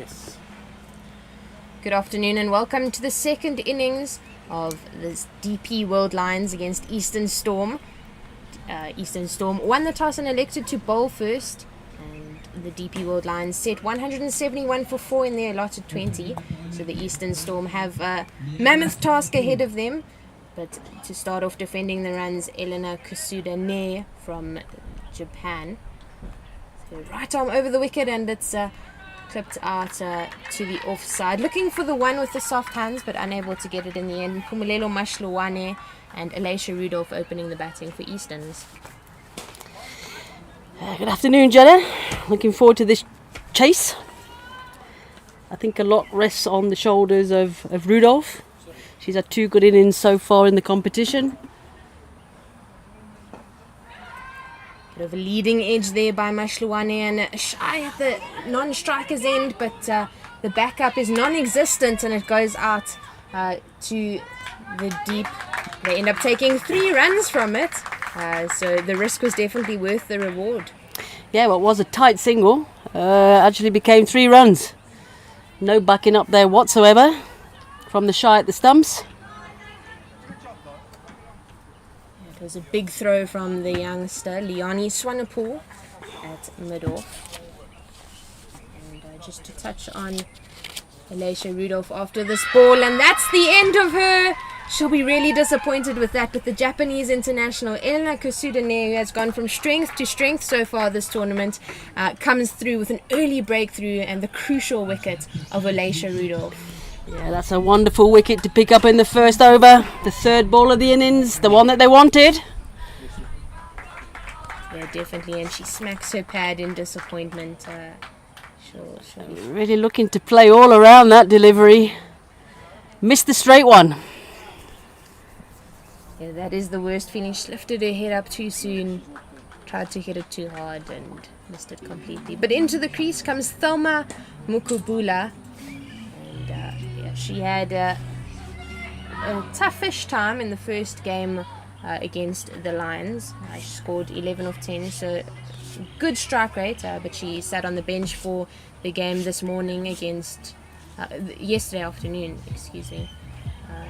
S4: Yes.
S1: Good afternoon and welcome to the second innings of this DP World Lions against Eastern Storm. Eastern Storm won the toss and elected to bowl first, and the DP World Lions set 171 for 4 in their allotted 20, so the Eastern Storm have a mammoth task ahead of them. But to start off defending the runs, Elena Kusuda-ne from Japan. So right arm over the wicket, and it's clipped out to the offside. Looking for the one with the soft hands, but unable to get it in the end. Pumulelo Mashluwane and Alicia Rudolph opening the batting for Easterns.
S5: Good afternoon, Jenna. Looking forward to this chase. I think a lot rests on the shoulders of Rudolph. She's had 2 good innings so far in the competition.
S1: Bit of a leading edge there by Mashluwane, and shy at the non-striker's end, but the backup is non-existent and it goes out to the deep. They end up taking 3 runs from it, so the risk was definitely worth the reward.
S5: Yeah, well, it was a tight single. Actually became 3 runs. No backing up there whatsoever from the shy at the stumps.
S1: It was a big throw from the youngster, Leonie Swanepoel, at mid-off. And just to touch on Alicia Rudolph after this ball, and that's the end of her. She'll be really disappointed with that, but the Japanese international, Elena Kusuda-ne, who has gone from strength to strength so far this tournament, comes through with an early breakthrough and the crucial wicket of Alicia Rudolph.
S5: Yeah, that's a wonderful wicket to pick up in the first over. The 3rd ball of the innings, the one that they wanted.
S1: Yeah, definitely, and she smacks her pad in disappointment. She'll be
S5: Really looking to play all around that delivery. Missed the straight one.
S1: Yeah, that is the worst feeling. She lifted her head up too soon, tried to hit it too hard and missed it completely. But into the crease comes Thelma Mukubula. And she had a toughish time in the first game against the Lions. She scored 11 of 10, so good strike rate, but she sat on the bench for the game this morning against, yesterday afternoon,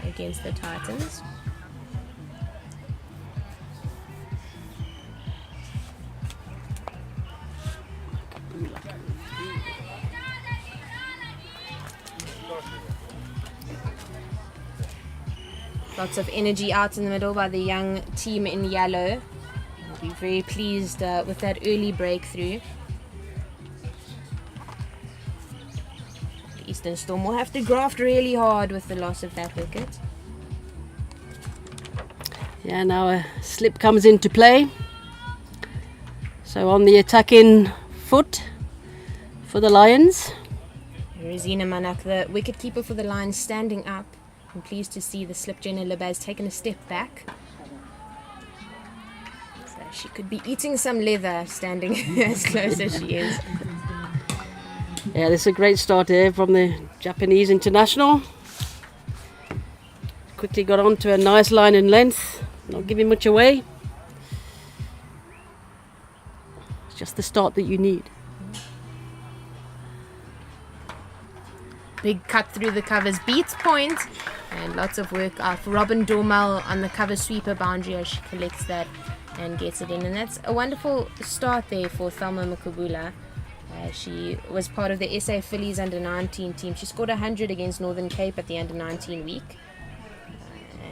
S1: against the Titans. Lots of energy out in the middle by the young team in yellow. I'll be very pleased with that early breakthrough. The Eastern Storm will have to graft really hard with the loss of that wicket.
S5: Yeah, now a slip comes into play. So on the attacking foot for the Lions.
S1: Rosina Manak, the wicketkeeper for the Lions, standing up. I'm pleased to see the slip Jenna Libba taken a step back. So she could be eating some leather standing as close as she is.
S5: Yeah, this is a great start here from the Japanese international. Quickly got on to a nice line in length, not giving much away. It's just the start that you need.
S1: Big cut through the covers, beats point, and lots of work for Robin Dormal on the cover sweeper boundary as she collects that and gets it in. And that's a wonderful start there for Thelma Mukubula. She was part of the SA Phillies under-19 team. She scored 100 against Northern Cape at the under-19 week.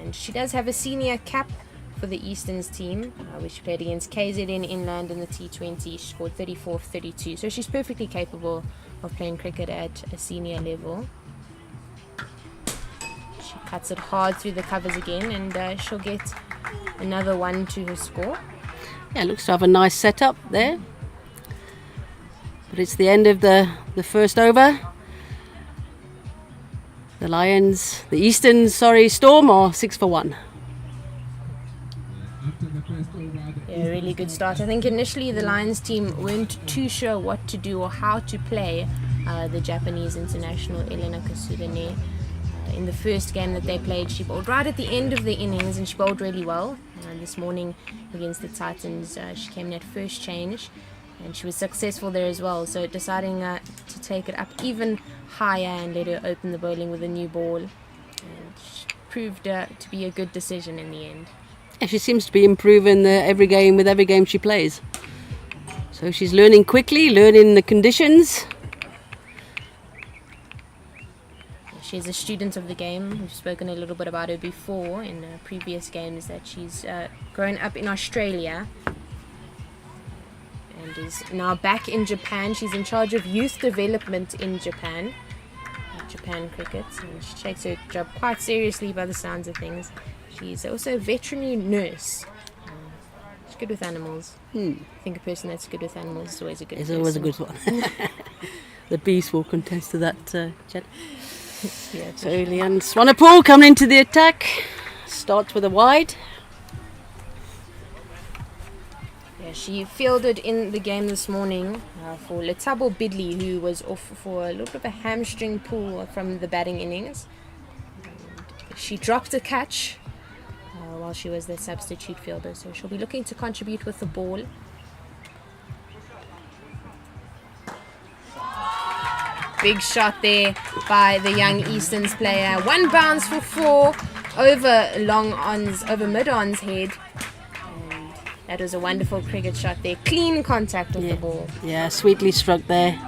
S1: And she does have a senior cap for the Easterns team, which she played against KZN Inland in the T20. She scored 34 of 32. So she's perfectly capable of playing cricket at a senior level. She cuts it hard through the covers again, and she'll get another 1 to her score.
S5: Yeah, looks to have a nice setup there. But it's the end of the first over. The Eastern Storm are 6 for 1.
S1: Yeah, really good start. I think initially the Lions team weren't too sure what to do or how to play the Japanese international Elena Kusuda-ne. In the first game that they played, she bowled right at the end of the innings and she bowled really well. This morning against the Titans, she came in at first change and she was successful there as well. So deciding to take it up even higher and let her open the bowling with a new ball, and proved to be a good decision in the end.
S5: And she seems to be improving every game she plays. So she's learning quickly, learning the conditions.
S1: She's a student of the game. We've spoken a little bit about her before in previous games, that she's grown up in Australia and is now back in Japan. She's in charge of youth development in Japan cricket, and she takes her job quite seriously by the sounds of things. She's also a veterinary nurse. She's good with animals. I think a person that's good with animals is always a good person.
S5: It's always a good one. The beast will contest to that, Jen.
S1: Yeah,
S5: So Leanne Swanepoel coming into the attack. Starts with a wide.
S1: Yeah, she fielded in the game this morning for Letabo Bidley, who was off for a little bit of a hamstring pull from the batting innings. And she dropped a catch while she was the substitute fielder, so she'll be looking to contribute with the ball. Big shot there by the young Easterns player. One bounce for 4 over mid-on's head. And that was a wonderful cricket shot there. Clean contact with the ball.
S5: Yeah, sweetly struck there.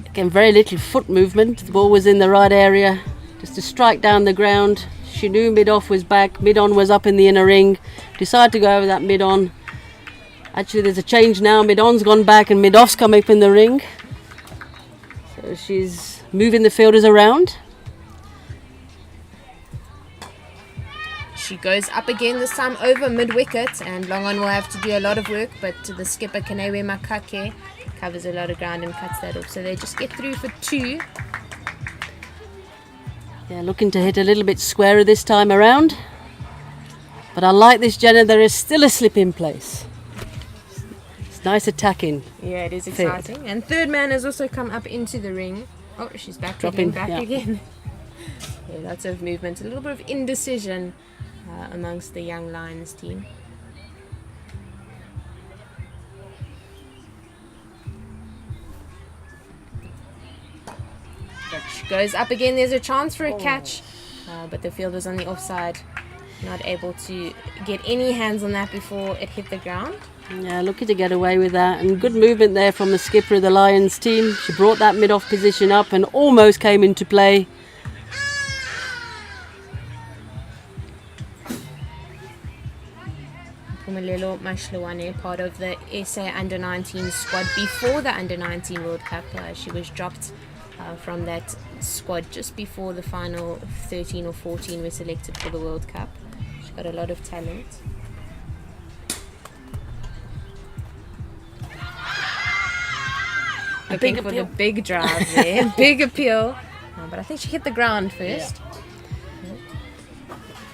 S5: Again, very little foot movement. The ball was in the right area. Just to strike down the ground. She knew mid-off was back. Mid-on was up in the inner ring. Decided to go over that mid-on. Actually, there's a change now. Mid-on's gone back and mid-off's come up in the ring. So she's moving the fielders around.
S1: She goes up again, this time over mid-wicket, and Long-on will have to do a lot of work, but the skipper, Kanewe Makake, covers a lot of ground and cuts that off. So they just get through for 2.
S5: Yeah, looking to hit a little bit squarer this time around. But I like this, Jenna. There is still a slip in place. It's nice attacking.
S1: Yeah, it is exciting. Field. And third man has also come up into the ring. Oh, she's back again. Yeah, lots of movement. A little bit of indecision amongst the young Lions team. She goes up again. There's a chance for a catch, but the fielder's on the offside, not able to get any hands on that before it hit the ground.
S5: Yeah, looking to get away with that, and good movement there from the skipper of the Lions team. She brought that mid-off position up and almost came into play.
S1: Pumelelo Mashluwane, part of the SA Under-19 squad before the Under-19 World Cup. She was dropped from that squad just before the final 13 or 14 were selected for the World Cup. She's got a lot of talent. Looking for the big drive there. Big appeal. But I think she hit the ground first.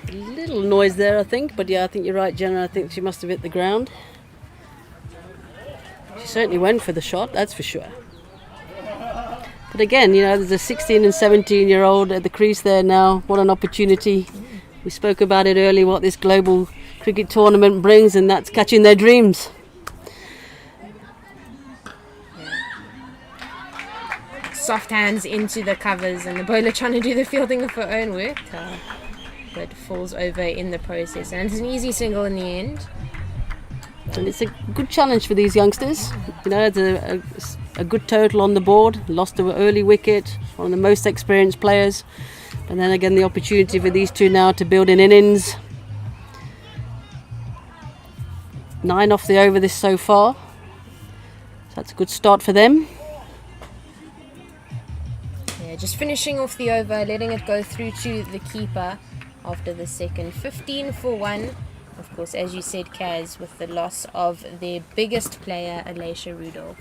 S5: A little noise there, I think. But yeah, I think you're right, Jenna. I think she must have hit the ground. She certainly went for the shot, that's for sure. But again, you know, there's a 16 and 17-year-old at the crease there now. What an opportunity. We spoke about it earlier, what this global cricket tournament brings, and that's catching their dreams.
S1: Soft hands into the covers, and the bowler trying to do the fielding of her own work, but falls over in the process. And it's an easy single in the end.
S5: And it's a good challenge for these youngsters. You know, it's a good total on the board. Lost to an early wicket, one of the most experienced players. And then again, the opportunity for these two now to build in innings. 9 off the over this so far. So that's a good start for them.
S1: Yeah, just finishing off the over, letting it go through to the keeper after the second. 15 for 1. Of course, as you said, Kaz, with the loss of their biggest player, Alicia Rudolph.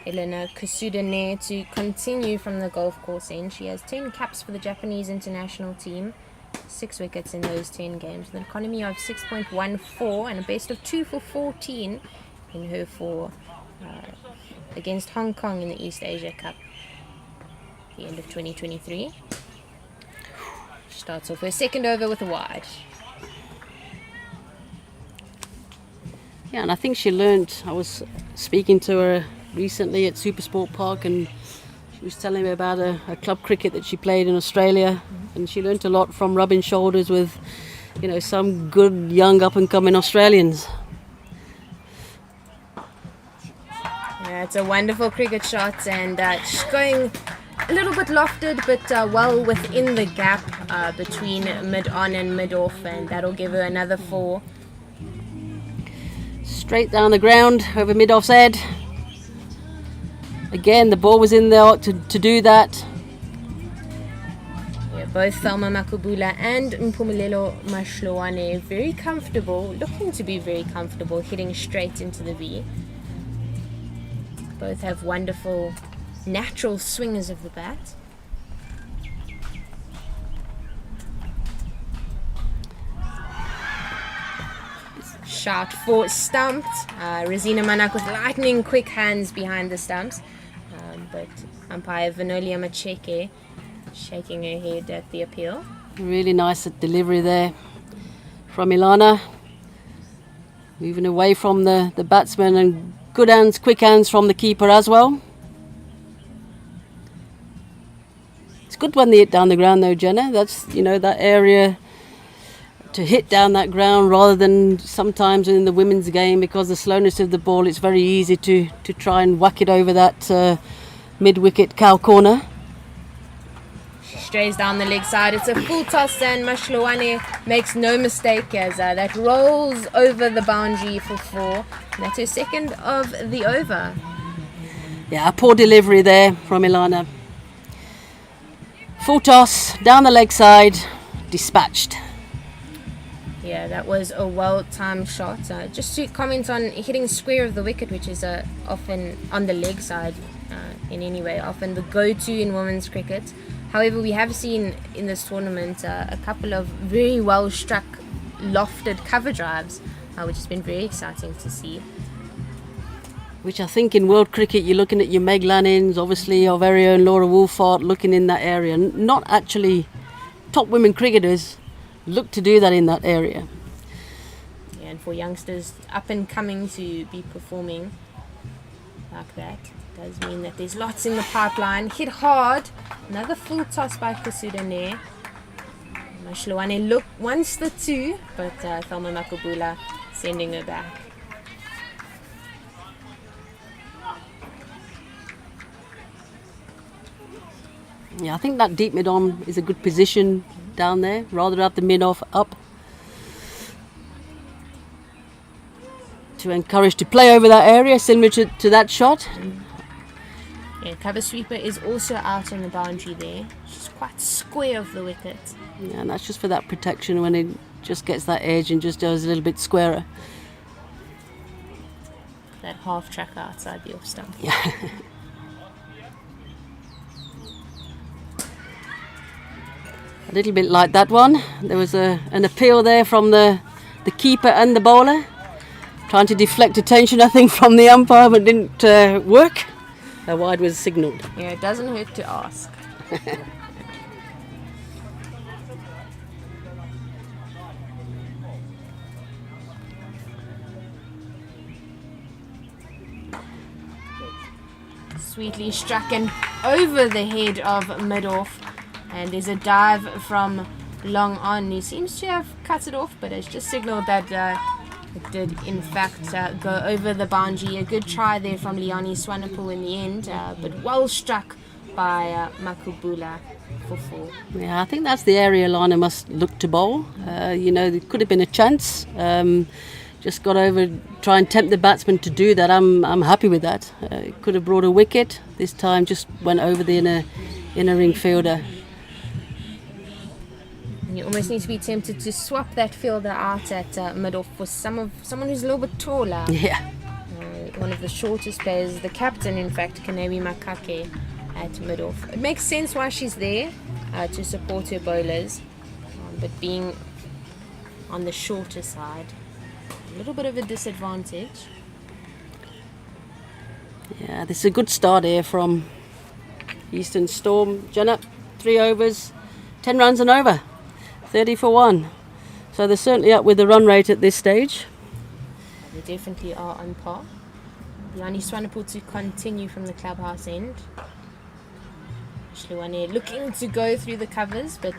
S1: Elena Kusudane to continue from the golf course end. She has 10 caps for the Japanese international team, 6 wickets in those 10 games, an economy of 6.14 and a best of 2 for 14 in her 4 against Hong Kong in the East Asia Cup at the end of 2023. She starts off her second over with a wide.
S5: Yeah, and I think she learnt. I was speaking to her recently at Supersport Park, and she was telling me about a club cricket that she played in Australia, and she learnt a lot from rubbing shoulders with, some good young up-and-coming Australians.
S1: Yeah, it's a wonderful cricket shot, and she's going a little bit lofted, but well within the gap between mid-on and mid-off, and that'll give her another 4.
S5: Straight down the ground over mid-off's head. Again, the ball was in there to do that.
S1: Yeah, both Thelma Makubula and Mpumelelo Mashloane very comfortable, looking to be very comfortable, hitting straight into the V. Both have wonderful natural swingers of the bat. Shot for stumped. Rosina Manak with lightning quick hands behind the stumps. But umpire Vanolia Macheke shaking her head at the appeal.
S5: Really nice delivery there from Ilana. Moving away from the batsman, and good hands, quick hands from the keeper as well. It's good when they hit down the ground though, Jenna. That's, that area to hit down that ground, rather than sometimes in the women's game, because the slowness of the ball, it's very easy to try and whack it over that mid-wicket cow corner.
S1: She strays down the leg side. It's a full toss, and Mashloane makes no mistake as that rolls over the boundary for 4. That's her second of the over.
S5: Yeah, a poor delivery there from Ilana. Full toss, down the leg side, dispatched.
S1: Yeah, that was a well-timed shot. Just to comment on hitting square of the wicket, which is often on the leg side in any way, often the go-to in women's cricket. However, we have seen in this tournament a couple of very well-struck, lofted cover drives, which has been very exciting to see.
S5: Which I think in world cricket, you're looking at your Meg Lannings, obviously our very own Laura Wolfart, looking in that area. Not actually top women cricketers look to do that in that area.
S1: Yeah, and for youngsters up and coming to be performing like that does mean that there's lots in the pipeline. Hit hard. Another full toss by Kusudane. Mashloane wants the 2, but Thelma Makubula sending her back.
S5: Yeah, I think that deep mid-on is a good position down there, rather at the mid-off up, to encourage to play over that area, similar to that shot.
S1: Yeah, cover sweeper is also out on the boundary there. She's quite square of the wicket.
S5: Yeah, and that's just for that protection when it just gets that edge and just goes a little bit squarer.
S1: That half track outside the off stump.
S5: Yeah. A little bit like that one. There was an appeal there from the keeper and the bowler, trying to deflect attention, I think, from the umpire, but it didn't work. A wide was signalled.
S1: Yeah, it doesn't hurt to ask. Sweetly struck and over the head of mid-off. And there's a dive from long on. He seems to have cut it off, but has just signalled that it did in fact go over the boundary. A good try there from Leonie Swanepoel in the end, but well struck by Makubula for 4.
S5: Yeah, I think that's the area Lana must look to bowl. There could have been a chance. Just got over, try and tempt the batsman to do that. I'm happy with that. It could have brought a wicket. This time just went over the inner ring fielder.
S1: You almost need to be tempted to swap that fielder out at mid-off for someone who's a little bit taller.
S5: Yeah.
S1: one of the shortest players, the captain in fact, Kanewi Makake at mid-off. It makes sense why she's there, to support her bowlers, but being on the shorter side, a little bit of a disadvantage.
S5: Yeah, this is a good start here from Eastern Storm. Jenna, 3 overs, 10 runs and over, 30 for 1. So they're certainly up with the run rate at this stage.
S1: They definitely are on par. Yani Swanepoel to continue from the clubhouse end. Shluwane looking to go through the covers, but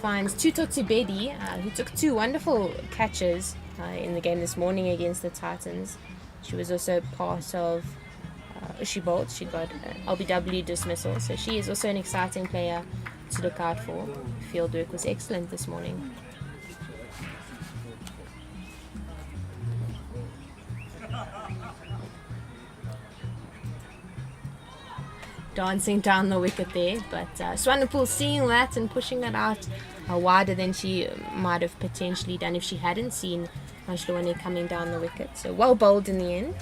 S1: finds Tuto Tibedi, who took 2 wonderful catches in the game this morning against the Titans. She was also part of she bowled. She got LBW dismissal, so she is also an exciting player to look out for. Field work was excellent this morning. Dancing down the wicket there, but Swanepoel seeing that and pushing that out wider than she might have potentially done if she hadn't seen Shluwane coming down the wicket. So well bowled in the end.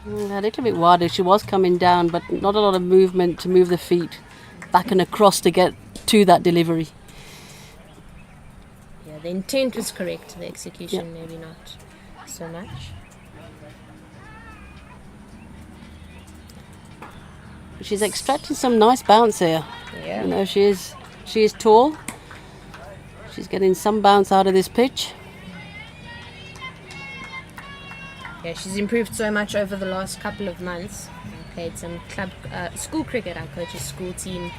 S5: A little bit wider. She was coming down, but not a lot of movement to move the feet back and across to get to that delivery.
S1: Yeah, the intent was correct. The execution maybe not so much.
S5: She's extracting some nice bounce here.
S1: Yeah.
S5: You know, she is tall. She's getting some bounce out of this pitch.
S1: Yeah, she's improved so much over the last couple of months. Played some club school cricket. I coach a school team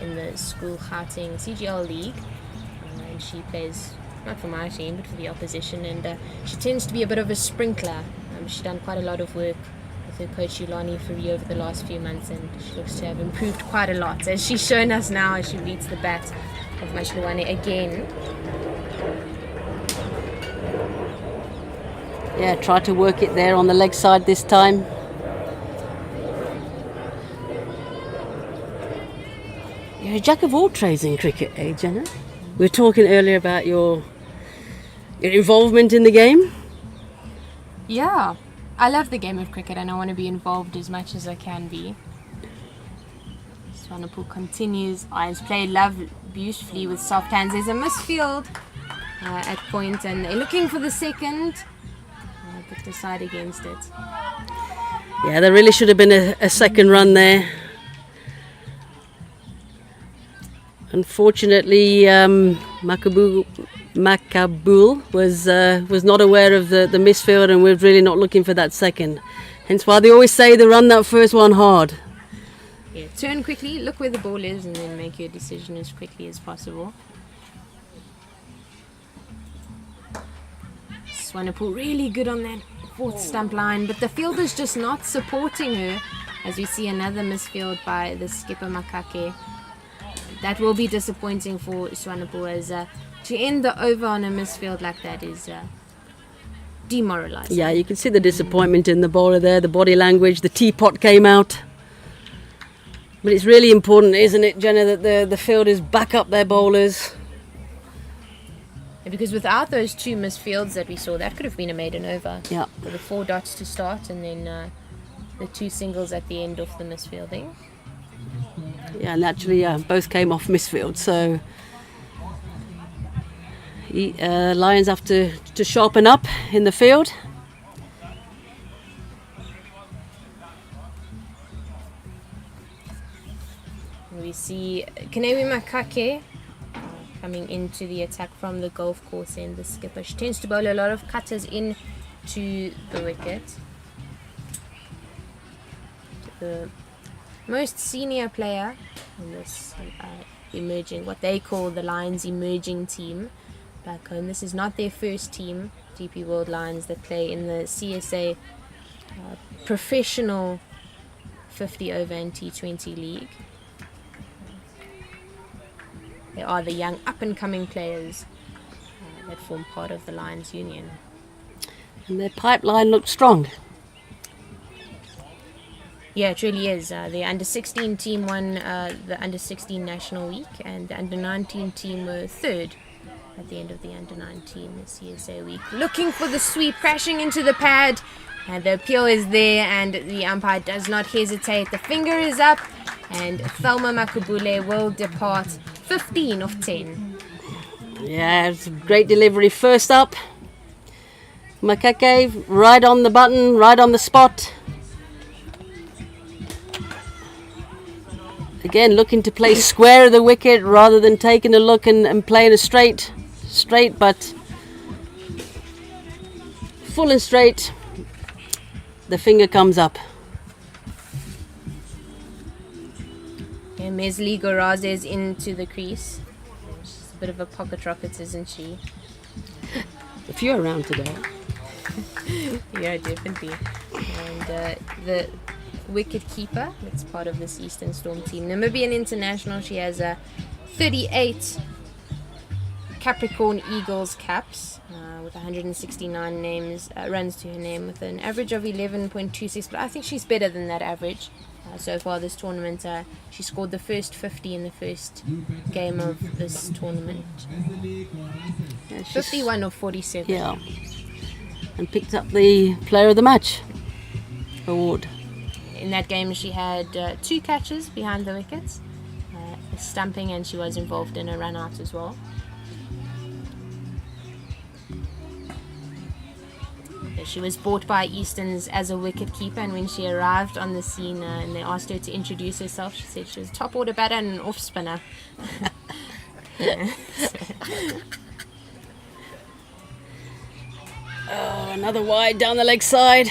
S1: in the school Gauteng CGL League, and she plays not for my team but for the opposition. And she tends to be a bit of a sprinkler. She's done quite a lot of work with her coach Ulani Furi over the last few months, and she looks to have improved quite a lot, as she's shown us now as she beats the bat of Mashluwane again.
S5: Yeah, try to work it there on the leg side this time. You're a jack of all trades in cricket, eh, Jenna? We were talking earlier about your involvement in the game.
S1: Yeah, I love the game of cricket and I want to be involved as much as I can be. Swanepoel continues. Irons play love beautifully with soft hands. There's a misfield at point and they're looking for the second. But decide against it.
S5: Yeah, there really should have been a second run there. Unfortunately, Makabul was not aware of the misfield and we're really not looking for that second. Hence why they always say they run that first one hard.
S1: Yeah, turn quickly, look where the ball is, and then make your decision as quickly as possible. Swanepoel really good on that 4th stump line, but the fielder's just not supporting her, as we see another misfield by the skipper Makake. That will be disappointing for Swanepoel, as to end the over on a misfield like that is demoralising.
S5: Yeah, you can see the disappointment in the bowler there, the body language, the teapot came out. But it's really important, isn't it, Jenna, that the fielders back up their bowlers.
S1: Because without those 2 misfields that we saw, that could have been a maiden over.
S5: Yeah.
S1: With the 4 dots to start and then the 2 singles at the end of the misfielding.
S5: Yeah, naturally, both came off misfield. So Lions have to sharpen up in the field.
S1: We see Kanewi Makake coming into the attack from the golf course end. The skipper, she tends to bowl a lot of cutters into the wicket. The most senior player in this emerging, what they call the Lions emerging team back home. This is not their first team, DP World Lions, that play in the CSA professional 50 over and T20 league. They are the young up-and-coming players that form part of the Lions Union.
S5: And their pipeline looks strong.
S1: Yeah, it really is. The under-16 team won the under-16 National Week, and the under-19 team were 3rd at the end of the under-19 CSA week. Looking for the sweep, crashing into the pad. And the appeal is there, and the umpire does not hesitate. The finger is up, and Thelma Makubule will depart 15 of 10.
S5: Yeah, it's a great delivery. First up, Makake, right on the button, right on the spot. Again, looking to play square of the wicket rather than taking a look and playing a straight, but full and straight. The finger comes up.
S1: And Mesli Goraze is into the crease. She's a bit of a pocket rocket, isn't she?
S5: A few around today.
S1: Yeah, definitely. And the wicket keeper, that's part of this Eastern Storm team, Namibian international. She has 38 Capricorn Eagles caps with 169 runs to her name, with an average of 11.26. But I think she's better than that average so far this tournament. She scored the first 50 in the first game of this tournament.
S5: Yeah,
S1: 51 of 47.
S5: Yeah. And picked up the Player of the Match award.
S1: In that game, she had 2 catches behind the wickets, stumping, and she was involved in a run out as well. She was bought by Easterns as a wicket keeper, and when she arrived on the scene and they asked her to introduce herself, she said she was a top order batter and an off spinner.
S5: Oh, another wide down the leg side.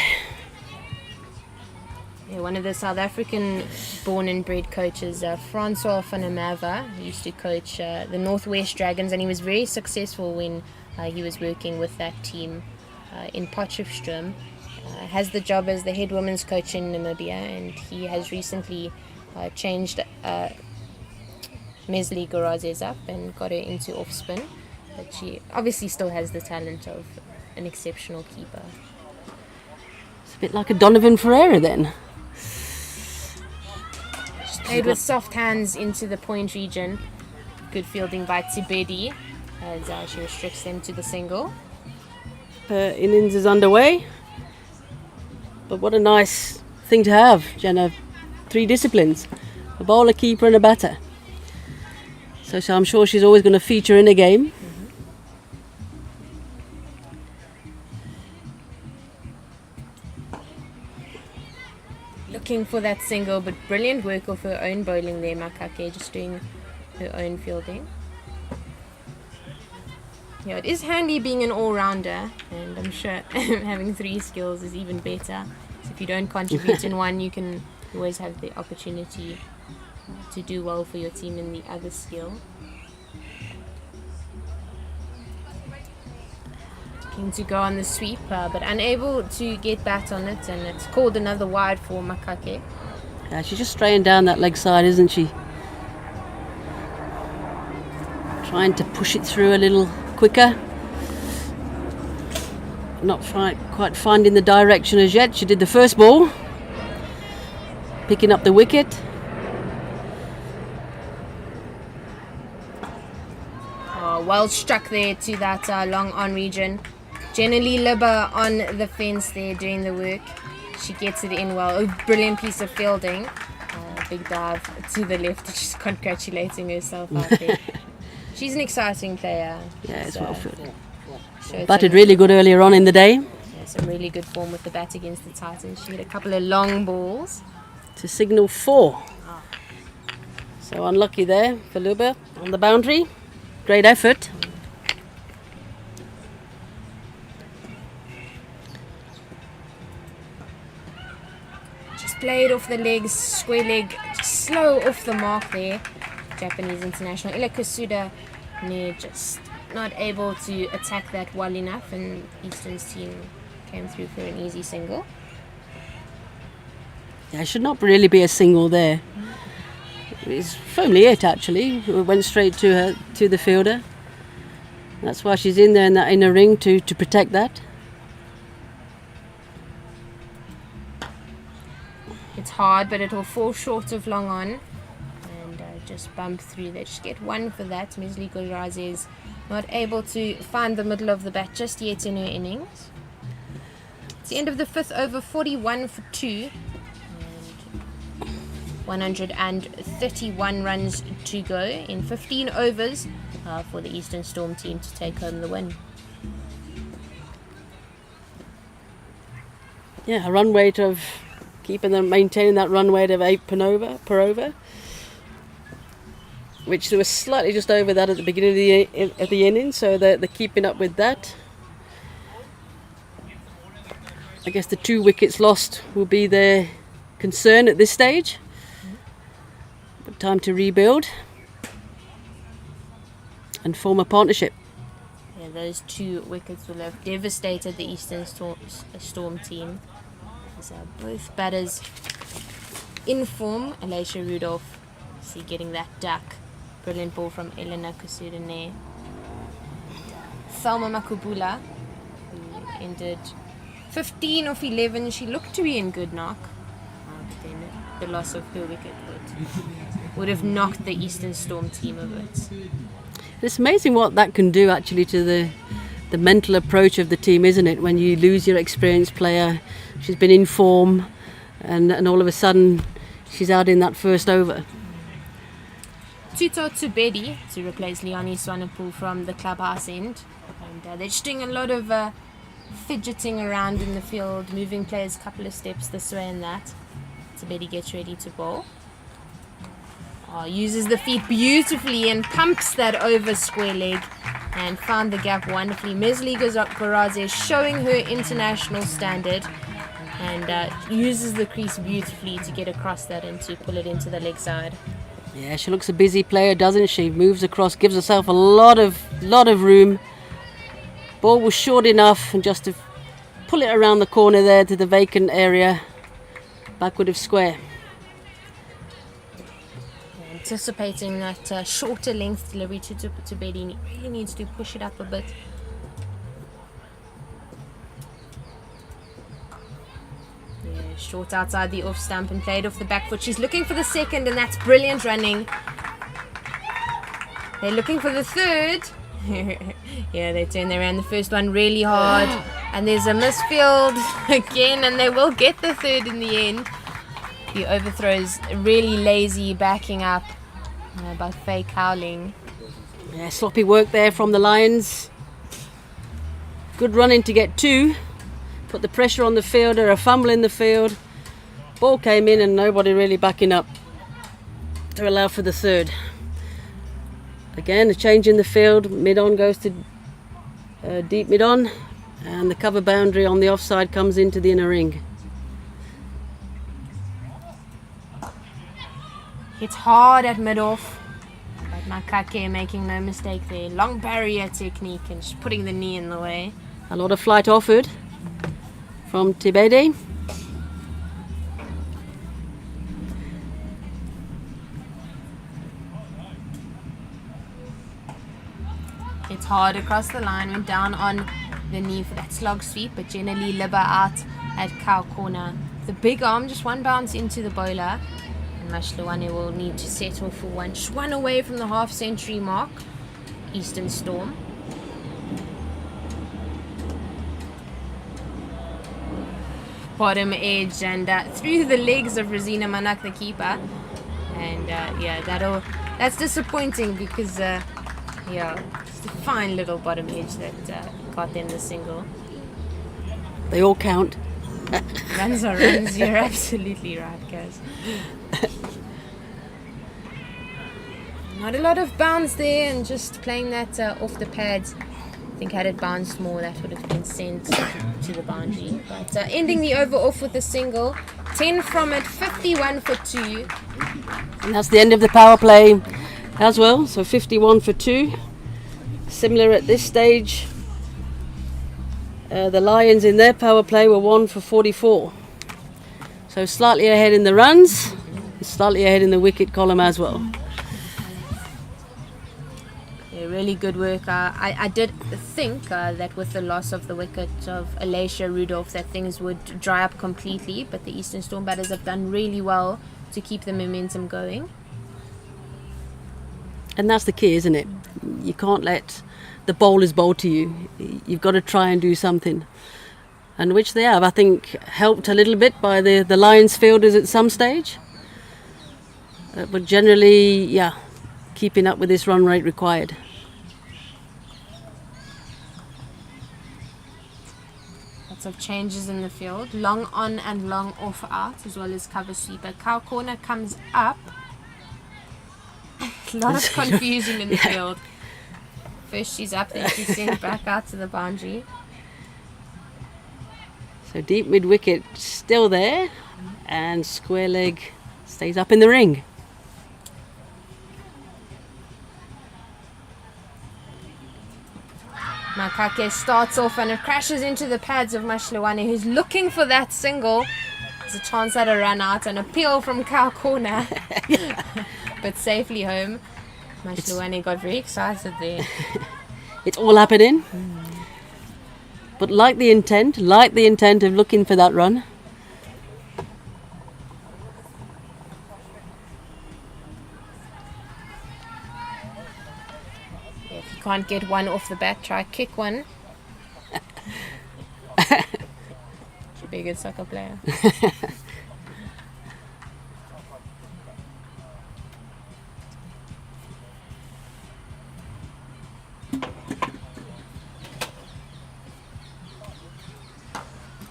S1: Yeah, one of the South African born and bred coaches, Francois van der Merwe, used to coach the Northwest Dragons, and he was very successful when he was working with that team in Potchefstroom. Has the job as the head women's coach in Namibia, and he has recently changed Mesli Goraze up and got her into off spin, but she obviously still has the talent of an exceptional keeper.
S5: It's a bit like a Donovan Ferreira then.
S1: Played with soft hands into the point region. Good fielding by Tibedi as she restricts them to the single.
S5: Innings is underway. But what a nice thing to have, Jenna. 3 disciplines. A bowler, keeper and a batter. So I'm sure she's always going to feature in a game.
S1: Looking for that single, but brilliant work of her own bowling there, Makake, just doing her own fielding. Yeah, it is handy being an all-rounder, and I'm sure having 3 skills is even better. So if you don't contribute in one, you can always have the opportunity to do well for your team in the other skill. Looking to go on the sweep, but unable to get bat on it, and it's called another wide for Makake.
S5: Yeah, she's just straying down that leg side, isn't she? Trying to push it through a little quicker. Not quite finding the direction as yet. She did the first ball, picking up the wicket.
S1: Oh, well struck there to that long on region. Generally Libba on the fence there doing the work. She gets it in well. A brilliant piece of fielding. Big dive to the left. She's congratulating herself out there. She's an exciting player.
S5: Yeah, it's well fielded.
S1: Batted
S5: really good earlier on in the day.
S1: Yeah, some really good form with the bat against the Titans. She hit a couple of long balls.
S5: To signal 4. So unlucky there for Luba on the boundary. Great effort.
S1: Just played off the legs, square leg, slow off the mark there. Japanese international Ila Kusuda just not able to attack that well enough, and Eastern's team came through for an easy single.
S5: Yeah, it should not really be a single there. It's firmly it actually. It went straight to the fielder. That's why she's in there in that inner ring to protect that.
S1: It's hard, but it'll fall short of long on and just bump through there. Just get 1 for that. Mesli Goraze is not able to find the middle of the bat just yet in her innings. It's the end of the 5th over, 41 for 2. And 131 runs to go in 15 overs for the Eastern Storm team to take home the win.
S5: Yeah, a run rate of maintaining that run rate of 8 per over, which was slightly just over that at the beginning of the inning, so they're keeping up with that. I guess the 2 wickets lost will be their concern at this stage. But time to rebuild and form a partnership.
S1: Yeah, those 2 wickets will have devastated the Eastern Storm team. So both batters in form. Alicia Rudolph, see, getting that duck. Brilliant ball from Elena Kusudane. Thelma Makubula, who ended 15 off 11. She looked to be in good knock. But then the loss of her wicket would have knocked the Eastern Storm team a bit.
S5: It's amazing what that can do actually to the mental approach of the team, isn't it? When you lose your experienced player, she's been in form, and all of a sudden she's out in that first over.
S1: Tuto Tubedi to replace Leonie Swanepoel from the clubhouse end. And they're just doing a lot of fidgeting around in the field, moving players a couple of steps this way and that. Tubedi gets ready to bowl. Uses the feet beautifully and pumps that over square leg and found the gap wonderfully. Mesli Goraze showing her international standard and uses the crease beautifully to get across that and to pull it into the leg side.
S5: Yeah, she looks a busy player, doesn't she? Moves across, gives herself a lot of room. Ball was short enough, and just to pull it around the corner there to the vacant area, backward of square.
S1: Anticipating that shorter length delivery to Betty, really needs to push it up a bit. Yeah, short outside the off stump and played off the back foot. She's looking for the second, and that's brilliant running. They're looking for the third. Yeah, they turn around the first one really hard, and there's a misfield again, and they will get the third in the end. The overthrows really lazy, backing up by Faye Cowling.
S5: Yeah, sloppy work there from the Lions. Good running to get 2. Put the pressure on the fielder, a fumble in the field. Ball came in and nobody really backing up to allow for the third. Again, a change in the field. Mid-on goes to deep mid-on, and the cover boundary on the offside comes into the inner ring.
S1: Hits hard at mid-off, but Makake making no mistake there. Long barrier technique and just putting the knee in the way.
S5: A lot of flight offered from Tibede.
S1: Hits hard across the line, went down on the knee for that slog sweep, but generally Libba out at cow corner. The big arm, just one bounce into the bowler. Mashluane will need to settle for one. Just one away from the half-century mark. Eastern Storm. Bottom edge and through the legs of Rosina Manak, the keeper. And yeah, that's disappointing because yeah, it's a fine little bottom edge that got them the single.
S5: They all count.
S1: Runs are runs, you're absolutely right, guys. Not a lot of bounce there, and just playing that off the pads. I think had it bounced more, that would have been sent to the boundary. But ending the over off with a single. 10 from it, 51 for 2.
S5: And that's the end of the power play as well. So 51 for 2. Similar at this stage. The Lions in their power play were 1 for 44. So slightly ahead in the runs, slightly ahead in the wicket column as well.
S1: Yeah, really good work. I did think that with the loss of the wicket of Alicia Rudolph that things would dry up completely, but the Eastern Storm batters have done really well to keep the momentum going.
S5: And that's the key, isn't it? You can't let the bowlers bowl to you. You've got to try and do something. and which they have, I think, helped a little bit by the Lions fielders at some stage. But generally, yeah, keeping up with this run rate required.
S1: Lots of changes in the field. Long on and long off out, as well as cover sweeper. Cow corner comes up. A lot of confusion in the field. First she's up, then she's sent back out to the boundary.
S5: So deep mid wicket still there, and square leg stays up in the ring.
S1: Makake starts off and it crashes into the pads of Mashluwane, who's looking for that single. There's a chance at a run out, an appeal from Cow Corner, but safely home. Mashluwane got very excited there.
S5: It's all happening. But like the intent of looking for that run.
S1: If you can't get one off the bat, try kick one. Should be a good soccer player.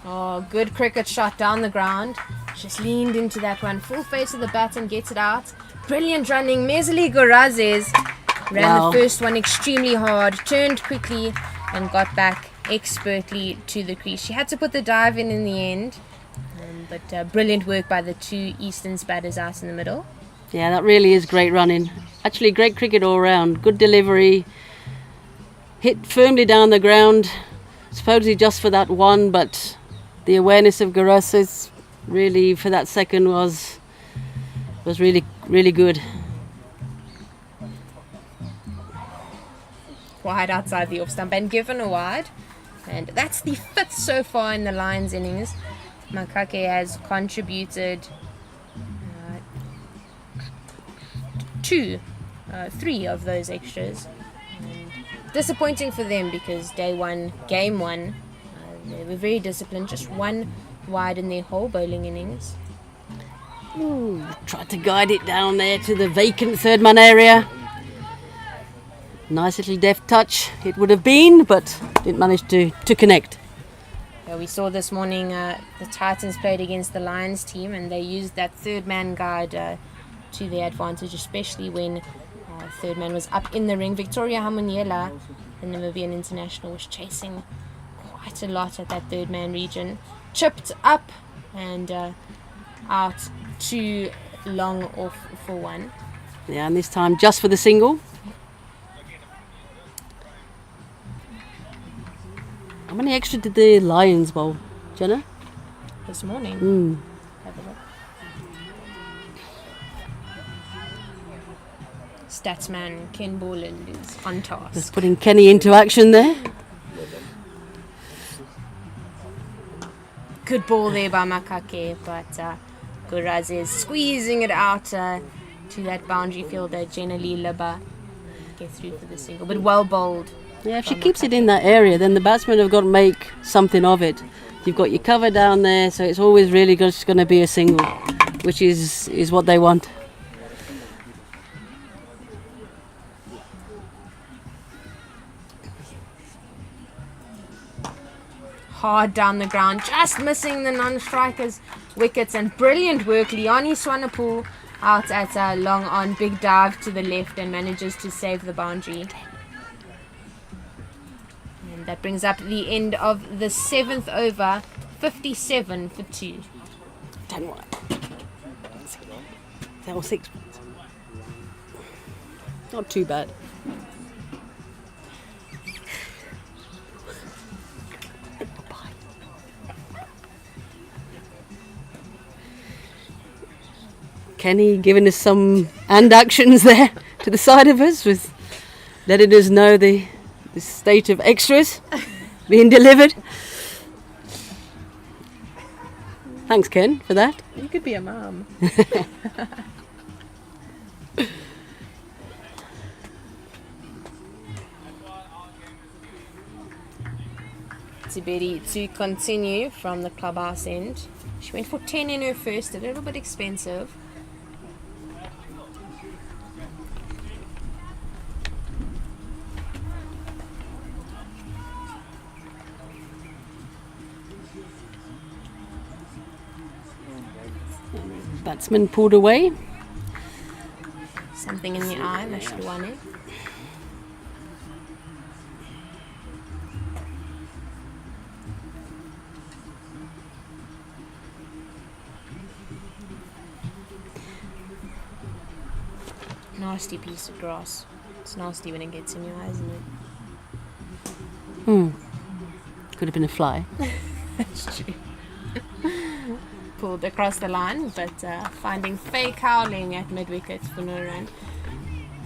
S1: Oh, good cricket shot down the ground. Just leaned into that one. Full face of the bat and gets it out. Brilliant running. Mesli Gorazes ran the first one extremely hard, turned quickly and got back expertly to the crease. She had to put the dive in the end. But brilliant work by the two Eastern's batters out in the middle.
S5: Yeah, that really is great running. Actually, great cricket all round. Good delivery. Hit firmly down the ground. Supposedly just for that one, but the awareness of Garazes really for that second was really, really good.
S1: Wide outside the off stump and given a wide. And that's the fifth so far in the Lions innings. Makake has contributed three of those extras. Disappointing for them because game one, they were very disciplined, just one wide in their whole bowling innings.
S5: Ooh, tried to guide it down there to the vacant third man area. Nice little deft touch it would have been, but didn't manage to connect.
S1: Yeah, we saw this morning the Titans played against the Lions team and they used that third man guide to their advantage, especially when third man was up in the ring. Victoria Hamuniela, the Namibian international, was chasing quite a lot at that third man region. Chipped up and out too long off for one.
S5: Yeah, and this time just for the single. How many extra did the Lions bowl, Jenna?
S1: This morning. Have a look. Statsman Ken Borland is on task.
S5: Just putting Kenny into action there.
S1: Good ball there by Makake, but Gurazi is squeezing it out to that boundary fielder, Jenali Liba. Get through for the single, but well bowled.
S5: Yeah, if she keeps it in that area, then the batsmen have got to make something of it. You've got your cover down there, so it's always really just going to be a single, which is what they want.
S1: Hard down the ground, just missing the non-strikers' wickets, and brilliant work. Liani Swanepoel out at a long on, big dive to the left and manages to save the boundary. And that brings up the end of the 7th over, 57 for 2.
S5: 10-1. That was 6. Not too bad. Kenny giving us some hand actions there to the side of us, with letting us know the state of extras being delivered. Thanks, Ken, for that.
S1: You could be a mum. Tiberi to continue from the clubhouse end. She went for 10 in her first, a little bit expensive.
S5: Batsman pulled away.
S1: Something in the eye, Mashluane. Nasty piece of grass. It's nasty when it gets in your eyes, isn't it?
S5: Could have been a fly.
S1: That's true. Pulled across the line, but finding Faye Cowling at mid-wicket for no run.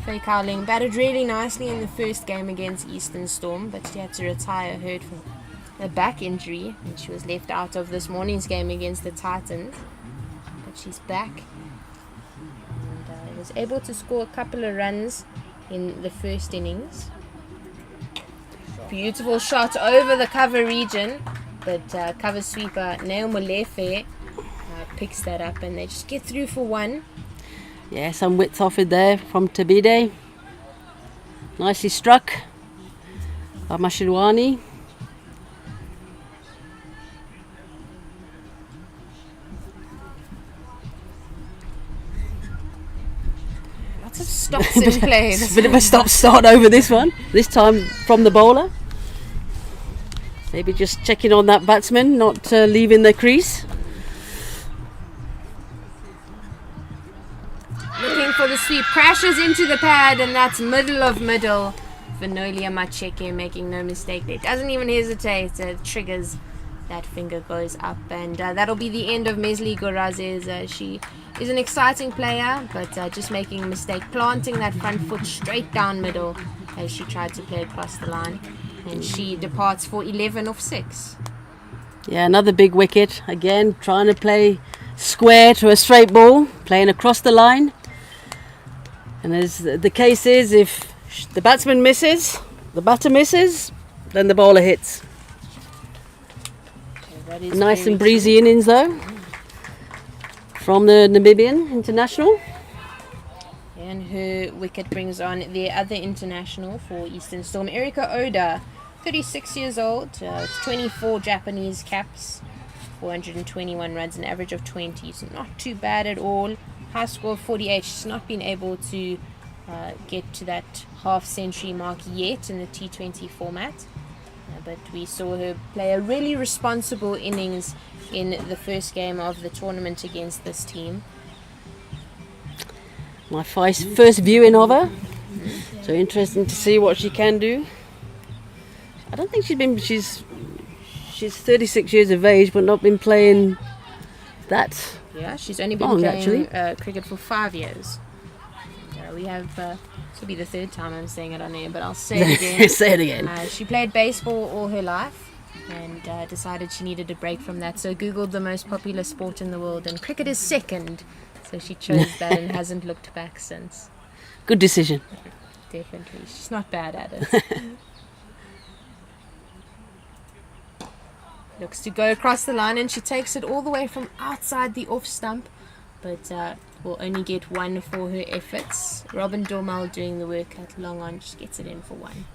S1: Faye Cowling batted really nicely in the first game against Eastern Storm, but she had to retire hurt from a back injury, and she was left out of this morning's game against the Titans. But she's back, and was able to score a couple of runs in the first innings. Beautiful shot over the cover region, but cover sweeper Neo Molefe picks that up, and they just get through for one.
S5: Yeah, some width off it there from Tabide. Nicely struck by Mashilwani.
S1: Lots of stops in play.
S5: It's a bit of a stop-start over this one. This time from the bowler. Maybe just checking on that batsman, not leaving the crease.
S1: Looking for the sweep, crashes into the pad, and that's middle of middle. Vinolia Macheke making no mistake there. Doesn't even hesitate. Triggers, that finger goes up, and that'll be the end of Mesli Gorazes. She is an exciting player, but just making a mistake, planting that front foot straight down middle as she tried to play across the line, and she departs for 11 off 6.
S5: Yeah, another big wicket. Again, trying to play square to a straight ball, playing across the line. And as the case is, if the batsman misses, the batter misses, then the bowler hits.
S1: Okay,
S5: Nice and breezy innings though, from the Namibian international.
S1: And her wicket brings on the other international for Eastern Storm, Erika Oda, 36 years old, 24 Japanese caps, 421 runs, an average of 20, so not too bad at all. High score of 48. She's not been able to get to that half-century mark yet in the T20 format, but we saw her play a really responsible innings in the first game of the tournament against this team.
S5: My first viewing of her, so interesting to see what she can do. I don't think she's 36 years of age, but not been playing that.
S1: Yeah, she's only been
S5: long,
S1: playing cricket for 5 years. We have, this will be the third time I'm saying it on air, but I'll say it again.
S5: Say it again.
S1: She played baseball all her life and decided she needed a break from that, so Googled the most popular sport in the world, and cricket is second. So she chose that and hasn't looked back since.
S5: Good decision.
S1: Definitely. She's not bad at it. Looks to go across the line, and she takes it all the way from outside the off stump, but will only get one for her efforts. Robin Dormal doing the work at long on, just gets it in for one.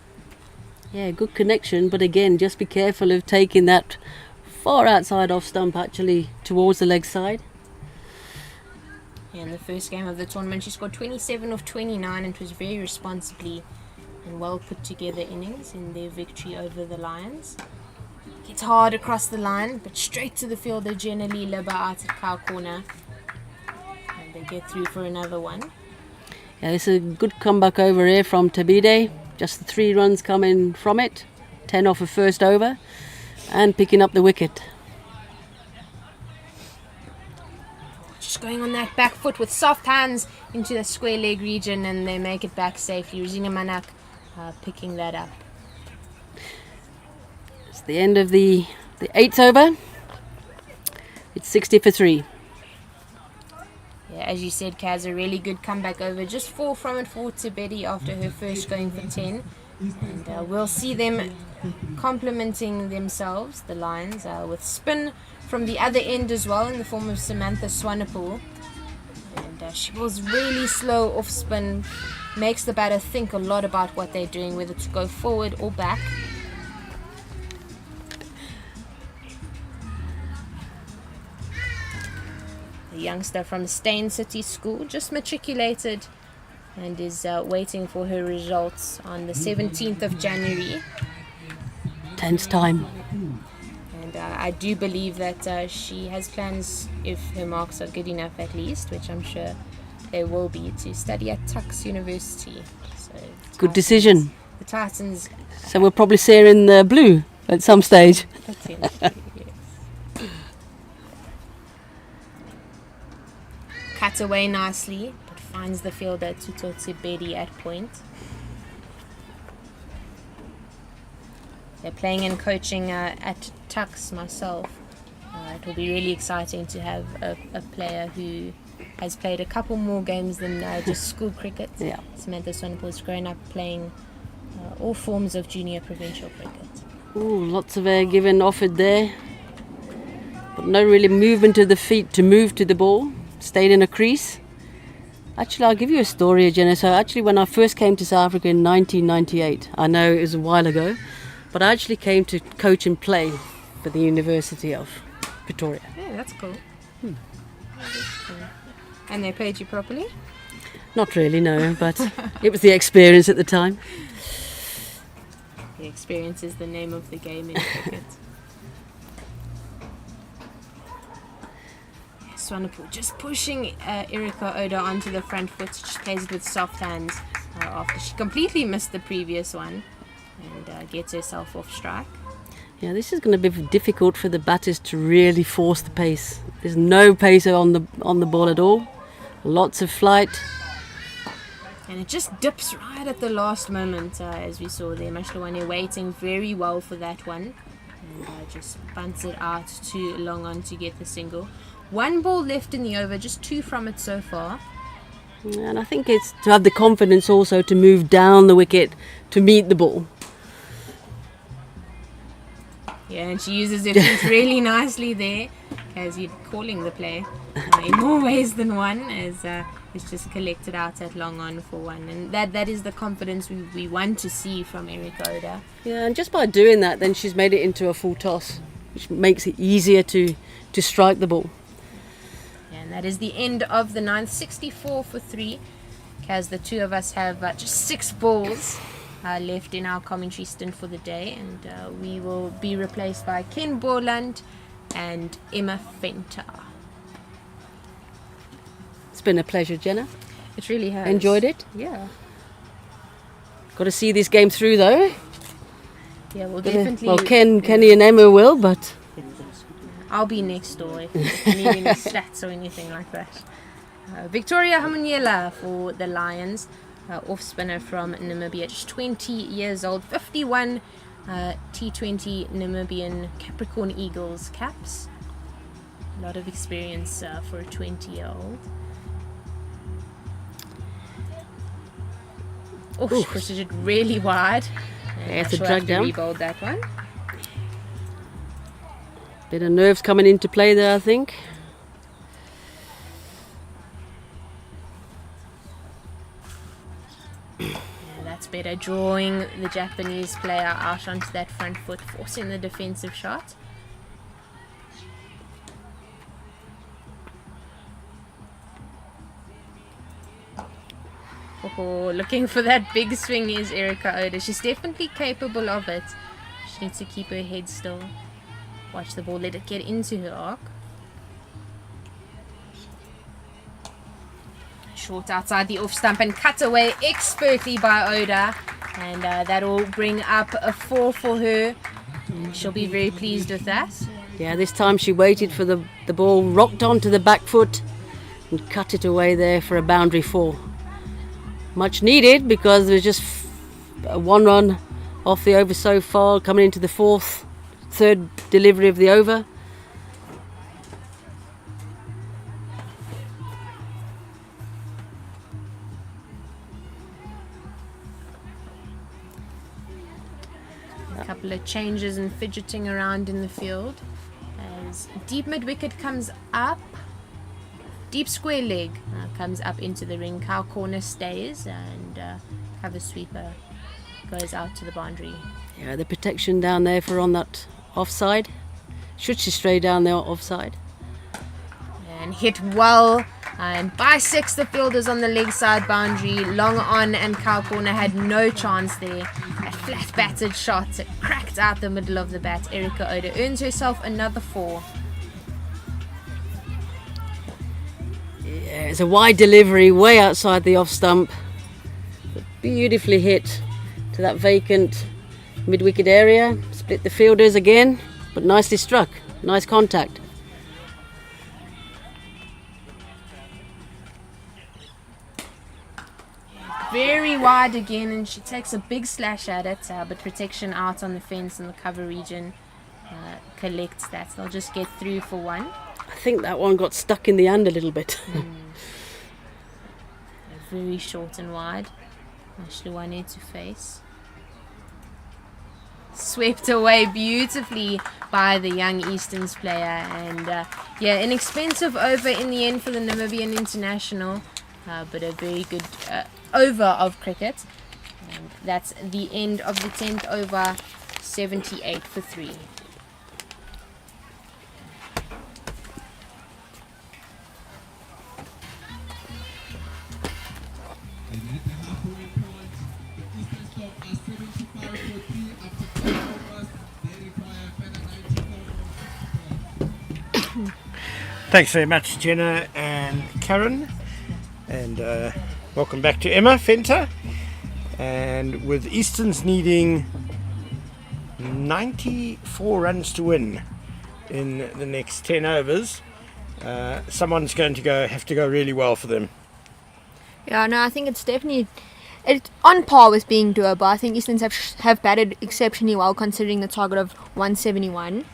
S5: Yeah, good connection, but again, just be careful of taking that far outside off stump actually towards the leg side.
S1: In the first game of the tournament, she scored 27 of 29, and it was very responsibly and well put together innings in their victory over the Lions. Gets hard across the line, but straight to the fielder, generally Liba out at cow corner. And they get through for another one.
S5: Yeah, it's a good comeback over here from Tabide. Just the 3 runs coming from it. 10 off a first over. And picking up the wicket.
S1: Just going on that back foot with soft hands into the square leg region, and they make it back safely. Rosina Manak picking that up.
S5: It's the end of the 8th over. It's 60 for 3.
S1: Yeah, as you said, Kaz, a really good comeback over. Just 4 from it for Tibeti after her first going for 10. And we'll see them complementing themselves, the Lions, with spin from the other end as well in the form of Samantha Swanepoel. And she was really slow off spin, makes the batter think a lot about what they're doing, whether to go forward or back. The youngster from Steyn City School just matriculated and is waiting for her results on the 17th of January.
S5: Tense time.
S1: And I do believe that she has plans, if her marks are good enough at least, which I'm sure they will be, to study at Tufts University. So
S5: Good decision.
S1: The Titans.
S5: So we'll probably see her in the blue at some stage.
S1: Potentially, yes. Cut away nicely, but finds the fielder Tutotsi Bedi at point. They're playing and coaching at Tufts myself. It will be really exciting to have a player who has played a couple more games than just school cricket.
S5: Yeah.
S1: Samantha Swanepoel has grown up playing all forms of junior provincial cricket.
S5: Ooh, lots of air given, offered there. But no really movement of the feet to move to the ball. Stayed in a crease. Actually, I'll give you a story, Jenna. So actually, when I first came to South Africa in 1998, I know it was a while ago, but I actually came to coach and play for the University of Pretoria.
S1: Yeah, that's cool. And they paid you properly?
S5: Not really, no, but it was the experience at the time.
S1: The experience is the name of the game in cricket. Swanepoel just pushing Erika Oda onto the front foot. She plays it with soft hands after she completely missed the previous one and gets herself off strike.
S5: Yeah, this is going to be difficult for the batters to really force the pace. There's no pace on the ball at all. Lots of flight.
S1: And it just dips right at the last moment, as we saw there. Mashlawane waiting very well for that one. And just bunts it out too long on to get the single. One ball left in the over, just 2 from it so far.
S5: And I think it's to have the confidence also to move down the wicket to meet the ball.
S1: Yeah, and she uses her feet really nicely there, as you're calling the play in more ways than one, as it's just collected out at long on for one. And that is the confidence we want to see from Erika Oda.
S5: Yeah, and just by doing that, then she's made it into a full toss, which makes it easier to strike the ball.
S1: And that is the end of the 9th, 64 for 3. As the two of us have just 6 balls left in our commentary stint for the day, and we will be replaced by Ken Borland and Emma Fenter.
S5: It's been a pleasure, Jenna.
S1: It really has.
S5: Enjoyed it?
S1: Yeah.
S5: Got to see this game through, though.
S1: Yeah, we'll definitely.
S5: Well, Kenny and Emma will, but
S1: I'll be next door if you need any stats or anything like that. Victoria Hamunyela for the Lions, off spinner from Namibia, just 20 years old, 51 T20 Namibian Capricorn Eagles caps. A lot of experience for a 20-year-old. Oh, she pushed it really wide.
S5: Yeah, it's a
S1: she'll
S5: drag
S1: have to
S5: down.
S1: rebuild that one.
S5: bit of nerves coming into play there, I think.
S1: That's better, drawing the Japanese player out onto that front foot, forcing the defensive shot. Oh, looking for that big swing is Erika Oda. She's definitely capable of it. She needs to keep her head still. Watch the ball, let it get into her arc. Short outside the off stump and cut away expertly by Oda, and that will bring up a 4 for her. She'll be very pleased with that.
S5: Yeah, this time she waited for the ball, rocked onto the back foot and cut it away there for a boundary 4. Much needed, because there's just one run off the over so far, coming into the third delivery of the over.
S1: couple of changes and fidgeting around in the field. As deep mid wicket comes up, deep square leg comes up into the ring. Cow corner stays, and cover sweeper goes out to the boundary.
S5: Yeah, the protection down there for on that offside. Should she stray down there offside?
S1: And hit well, and by 6 the fielders on the leg side boundary. Long on and cow corner had no chance there. A flat batted shot cracked out the middle of the bat. Erica Oda earns herself another 4.
S5: Yeah, it's a wide delivery way outside the off stump. Beautifully hit to that vacant mid-wicket area. Split the fielders again, but nicely struck. Nice contact.
S1: Very wide again, and she takes a big slash at it, but protection out on the fence in the cover region collects that. They'll just get through for 1.
S5: I think that one got stuck in the hand a little bit.
S1: Very short and wide. Ashluwane to face. Swept away beautifully by the young Easterns player, and an expensive over in the end for the Namibian international, but a very good over of cricket. And that's the end of the 10th over, 78 for 3.
S4: Thanks very much, Jenna and Karen, and welcome back to Emma Fenter. And with Easterns needing 94 runs to win in the next 10 overs, someone's going to have to go really well for them.
S2: Yeah, no, I think it's definitely on par with being doable. I think Easterns have batted exceptionally well considering the target of 171.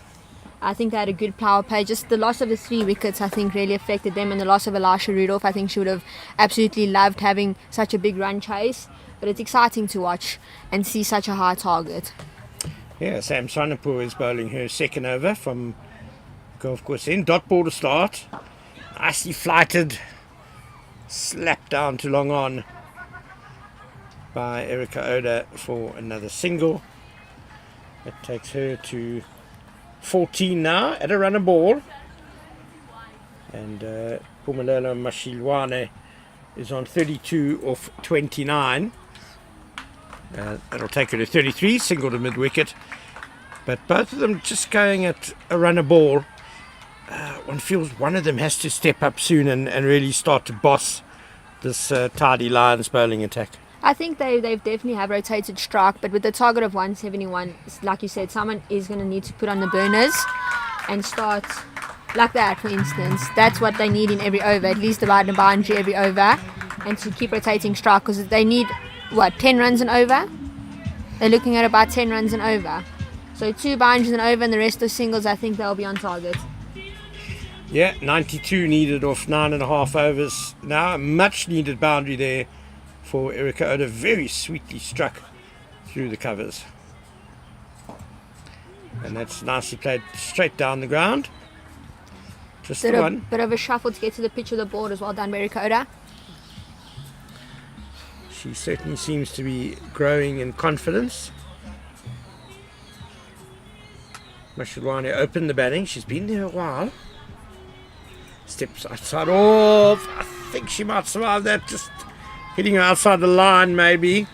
S2: I think they had a good power play. Just the loss of the 3 wickets, I think, really affected them, and the loss of Elisha Rudolph. I think she would have absolutely loved having such a big run chase. But it's exciting to watch and see such a high target.
S4: Yeah, Sam Swanepoel is bowling her second over from golf course end. Dot ball to start. Nicely flighted. Slapped down to long on by Erica Oda for another single. That takes her to 14 now at a run a ball, and Pumelelo Mashilwane is on 32 off 29. That'll take her to 33, single to mid wicket, but both of them just going at a run a ball. One feels one of them has to step up soon and really start to boss this tidy Lions bowling attack.
S2: I think they definitely have rotated strike, but with the target of 171, like you said, someone is going to need to put on the burners and start like that, for instance. That's what they need in every over, at least about a boundary every over, and to keep rotating strike, because they need, 10 runs and over? They're looking at about 10 runs and over. So 2 boundaries and over, and the rest are singles. I think they'll be on target.
S4: Yeah, 92 needed off 9.5 overs now. A much needed boundary there for Erica Oda, very sweetly struck through the covers. And that's nicely played straight down the ground. Just the one.
S2: Bit of a shuffle to get to the pitch of the board as well done by Erica Oda.
S4: She certainly seems to be growing in confidence. Mashilwane opened the batting. She's been there a while. Steps outside off. I think she might survive that. Just hitting her outside the line, maybe.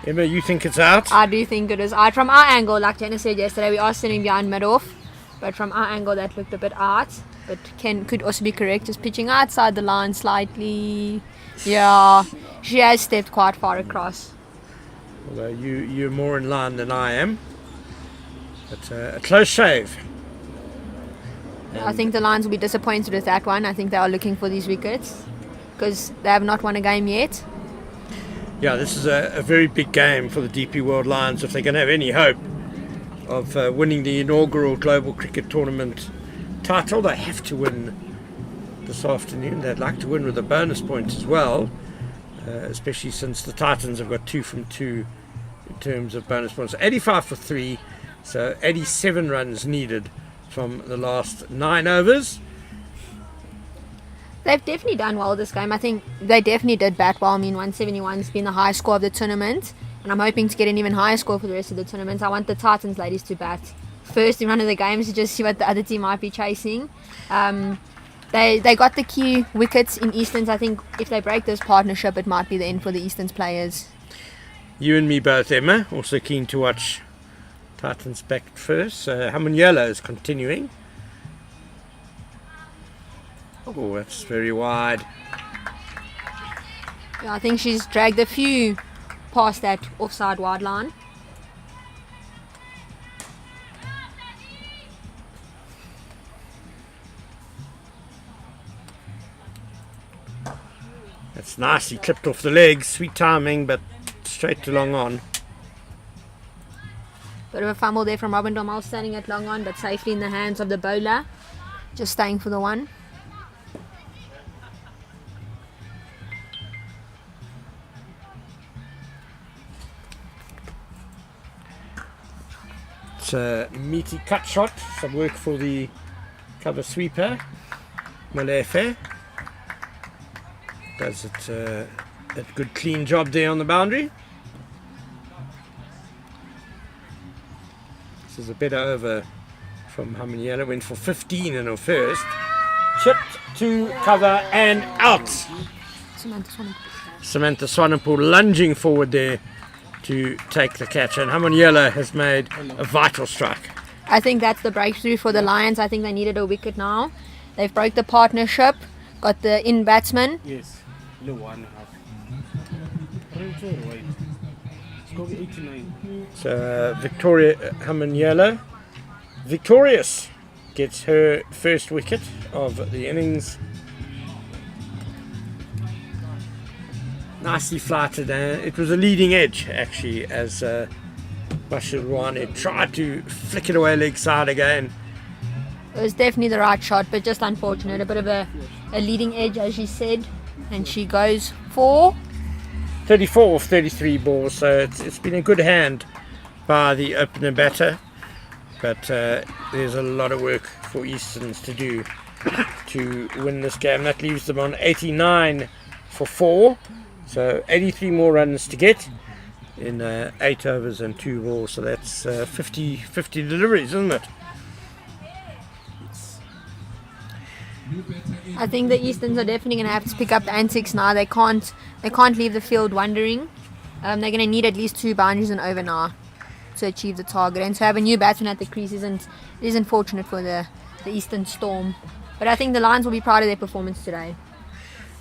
S4: Emma, you think it's out?
S2: I do think it is out. From our angle, like Jenna said yesterday, we are sitting behind mid-off. But from our angle, that looked a bit out. But could also be correct. Just pitching outside the line slightly. Yeah, she has stepped quite far across.
S4: Although you're more in line than I am. But a close shave.
S2: I think the Lions will be disappointed with that one. I think they are looking for these wickets because they have not won a game yet.
S4: Yeah, this is a very big game for the DP World Lions if they're going to have any hope of winning the inaugural Global Cricket Tournament title. They have to win this afternoon. They'd like to win with a bonus point as well, especially since the Titans have got 2 from 2 in terms of bonus points. 85 for 3, so 87 runs needed from the last 9 overs.
S2: They've definitely done well this game. I think they definitely did bat well. I mean, 171's been the high score of the tournament, and I'm hoping to get an even higher score for the rest of the tournament. I want the Titans ladies to bat first in one of the games to just see what the other team might be chasing. They got the key wickets in Eastons. I think if they break this partnership, it might be the end for the Eastons players.
S4: You and me both, Emma. Also keen to watch Titans back first. Hamunyela is continuing. Oh, that's very wide.
S2: Yeah, I think she's dragged a few past that offside wide line.
S4: That's nicely clipped off the legs. Sweet timing, but straight to long on.
S2: Bit of a fumble there from Robin Dormal standing at long on, but safely in the hands of the bowler. Just staying for the one.
S4: It's a meaty cut shot. Some work for the cover sweeper, Malefe. Does it a good clean job there on the boundary. This is a better over from Hamunyela. Went for 15 in her first. Chipped to cover and out. Samantha Swanepoel lunging forward there to take the catch, and Hamunyela has made a vital strike.
S2: I think that's the breakthrough for the Lions. I think they needed a wicket now. They've broke the partnership, got the in batsman.
S6: Yes, the 1.5. It's got 89.
S4: So Victoria Hamunyela, victorious, gets her first wicket of the innings. Nicely flighted. It was a leading edge actually, as Bashir Rouane tried to flick it away leg side again.
S2: It was definitely the right shot, but just unfortunate. A bit of a leading edge, as she said, and she goes for
S4: 34 of 33 balls, so it's been a good hand by the opener batter, but there's a lot of work for Easterns to do to win this game. That leaves them on 89 for 4, so 83 more runs to get in 8 overs and 2 balls, so that's 50 deliveries, isn't it?
S2: I think the Easterns are definitely going to have to pick up the antics now. They can't leave the field wondering. They're going to need at least 2 boundaries and over now to achieve the target. And to have a new batsman at the crease isn't fortunate for the Eastern Storm. But I think the Lions will be proud of their performance today.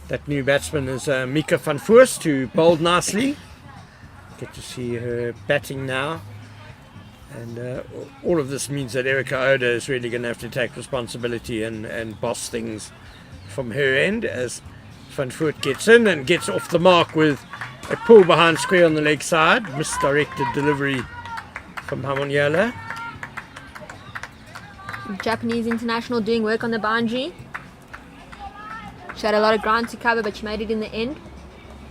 S4: That new batsman is Mika van Voorst, who bowled nicely. Get to see her batting now. And all of this means that Erica Oda is really going to have to take responsibility and boss things from her end, as Van Voort gets in and gets off the mark with a pull behind square on the leg side. Misdirected delivery from Hamunyela.
S2: Japanese international doing work on the boundary. She had a lot of ground to cover, but she made it in the end.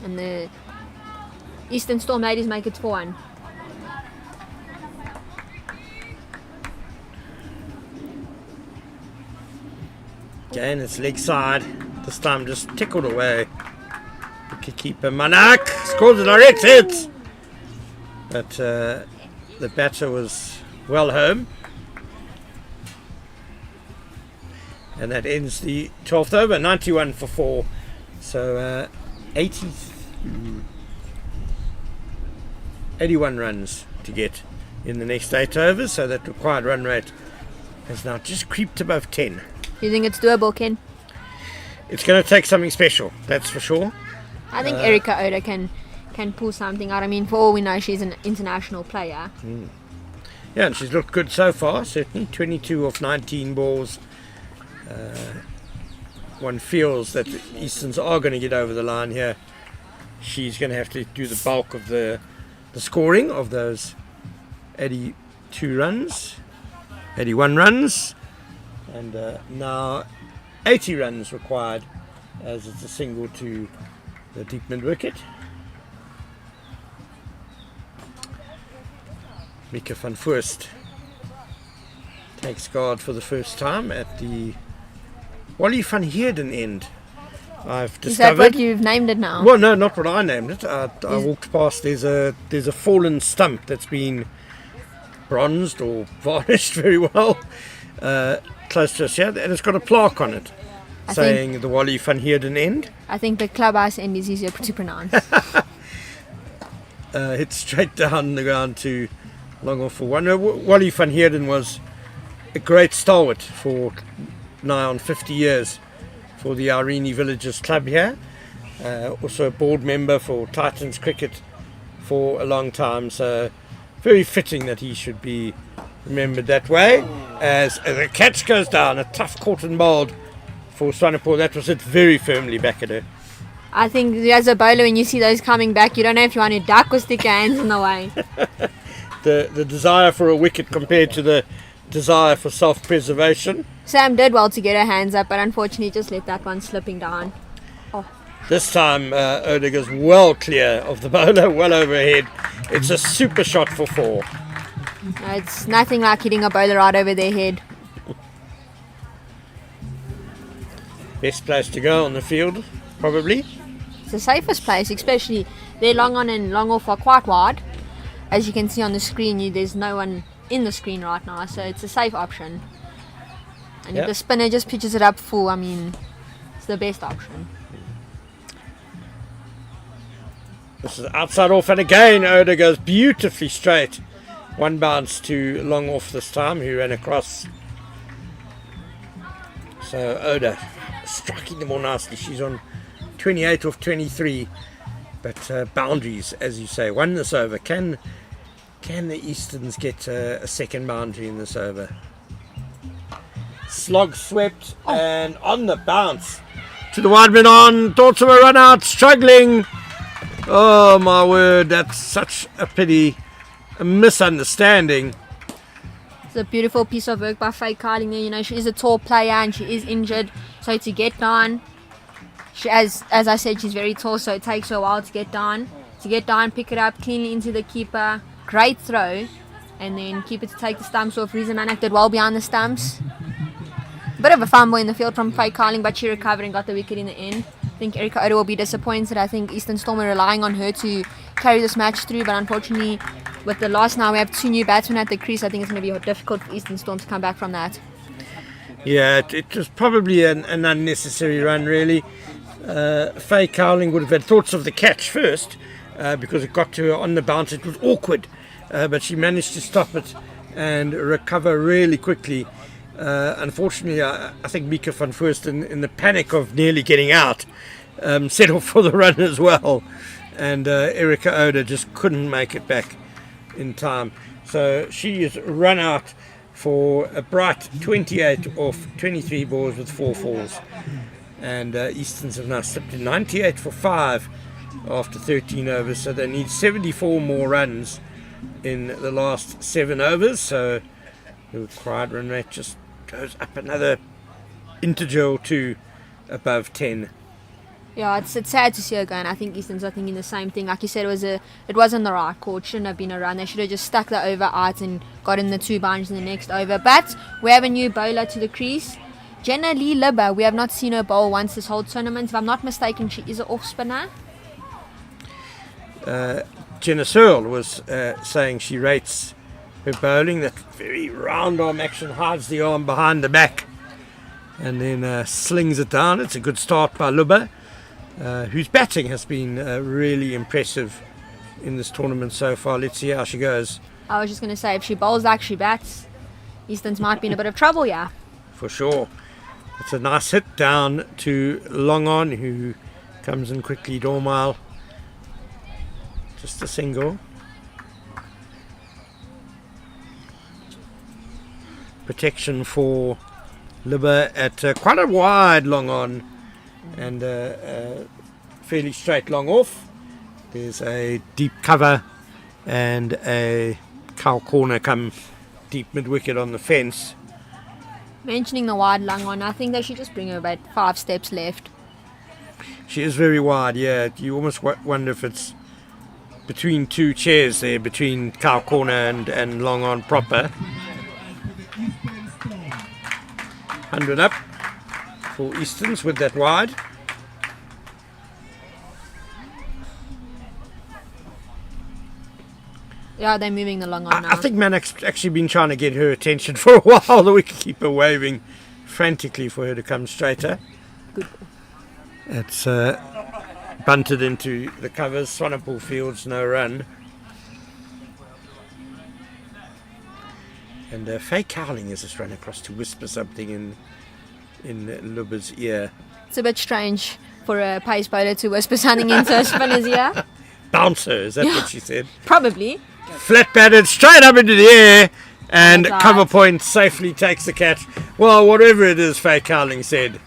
S2: And the Eastern Storm ladies make it 4-1.
S4: Again, it's leg side. This time just tickled away. Wicketkeeper Manak scores a direct hit. But the batter was well home. And that ends the 12th over, 91 for 4. So 81 runs to get in the next 8 overs. So that required run rate has now just creeped above 10.
S2: Do you think it's doable, Ken?
S4: It's going to take something special, that's for sure.
S2: I think Erica Oda can pull something out. I mean, for all we know, she's an international player.
S4: Yeah, and she's looked good so far, certainly. 22 off 19 balls. One feels that the Easterns are going to get over the line here. She's going to have to do the bulk of the scoring of those 82 runs, 81 runs. And now 80 runs required, as it's a single to the deep mid wicket. Mika van Voorst takes guard for the first time at the Wally van Heerden end. I've
S2: Is that
S4: discovered.
S2: what you've named it now?
S4: Well, no, not what I named it. I walked past. There's a fallen stump that's been bronzed or varnished very well close to us here, and it's got a plaque on it saying the Wally van Heerden end.
S2: I think the clubhouse end is easier to pronounce.
S4: Hit straight down the ground to long off for one. No, Wally van Heerden was a great stalwart for nigh on 50 years for the Irene Villagers Club here. Also a board member for Titans Cricket for a long time. So very fitting that he should be remembered that way. As the catch goes down, a tough caught and bowled for Swanepoel. That was it very firmly back at her.
S2: I think as a bowler, when you see those coming back, you don't know if you want to duck or stick your hands in the way.
S4: The desire for a wicket compared to the desire for self-preservation.
S2: Sam did well to get her hands up, but unfortunately just let that one slipping down.
S4: This time Oda goes well clear of the bowler, well overhead. It's a super shot for 4.
S2: No, it's nothing like hitting a bowler right over their head.
S4: Best place to go on the field, probably.
S2: It's the safest place, especially their long on and long off are quite wide. As you can see on the screen, there's no one in the screen right now, so it's a safe option. And if the spinner just pitches it up full, I mean, it's the best option.
S4: This is outside off, and again Oda goes beautifully straight. One bounce to long off this time, who ran across. So Oda striking them all nicely. She's on 28 off 23, but boundaries, as you say. Won this over. Can the Easterns get a second boundary in this over? Slog swept and on the bounce to the wide man on. Thoughts of a run out, struggling. Oh my word, that's such a pity. A misunderstanding.
S2: It's a beautiful piece of work by Faye Carling there. You know, she is a tall player and she is injured, so to get down, she, as I said, she's very tall, so it takes her a while to get down. Pick it up cleanly into the keeper, great throw, and then keep it to take the stumps off. Riza Manak did well behind the stumps. Bit of a fumble in the field from Faye Carling, but she recovered and got the wicket in the end. I think Erica Oda will be disappointed. I think Eastern Storm are relying on her to carry this match through, but unfortunately with the loss now we have 2 new batsmen at the crease. I think it's going to be difficult for Eastern Storm to come back from that.
S4: Yeah, it was probably an unnecessary run really. Faye Cowling would have had thoughts of the catch first because it got to her on the bounce. It was awkward, but she managed to stop it and recover really quickly. Unfortunately, I think Mika van Voorst, in the panic of nearly getting out, set off for the run as well, and Erica Oda just couldn't make it back in time. So she is run out for a bright 28 off 23 balls with 4 falls, and Easterns have now slipped to 98 for 5 after 13 overs, so they need 74 more runs in the last 7 overs, so the required run rate just goes up another integer or 2 above 10.
S2: Yeah, it's sad to see her go, and I think Easton's are thinking the same thing. Like you said, it wasn't the right call. It shouldn't have been a run. They should have just stuck the over out and got in the 2 boundaries in the next over. But we have a new bowler to the crease, Jenna Lee Libba. We have not seen her bowl once this whole tournament. If I'm not mistaken, she is an off spinner.
S4: Jenna Searle was saying she rates her bowling, that very round arm action, hides the arm behind the back and then slings it down. It's a good start by Lubba, whose batting has been really impressive in this tournament so far. Let's see how she goes.
S2: I was just going to say, if she bowls like she bats, Easton's might be in a bit of trouble, yeah.
S4: For sure. It's a nice hit down to Long On, who comes in quickly. Dormile, just a single. Protection for Libba at quite a wide long on and fairly straight long off. There's a deep cover and a cow corner come deep mid wicket on the fence.
S2: Mentioning the wide long on, I think they should just bring her about 5 steps left.
S4: She is very wide, yeah. You almost wonder if it's between two chairs there, between Cow Corner and Long On proper. 100 up for Easterns with that wide.
S2: Yeah, they're moving the long on now.
S4: I think Manak's actually been trying to get her attention for a while. The wicketkeeper waving frantically for her to come straighter.
S2: Good.
S4: It's bunted into the covers. Swanepoel Fields, no run. And Faye Cowling has just run across to whisper something in Lubba's ear.
S2: It's a bit strange for a pace bowler to whisper something into a spinner's ear.
S4: Bouncer, is that what she said?
S2: Probably.
S4: Flat batted straight up into the air, and
S2: That's
S4: cover
S2: right.
S4: point safely takes the catch. Well, whatever it is, Faye Cowling said,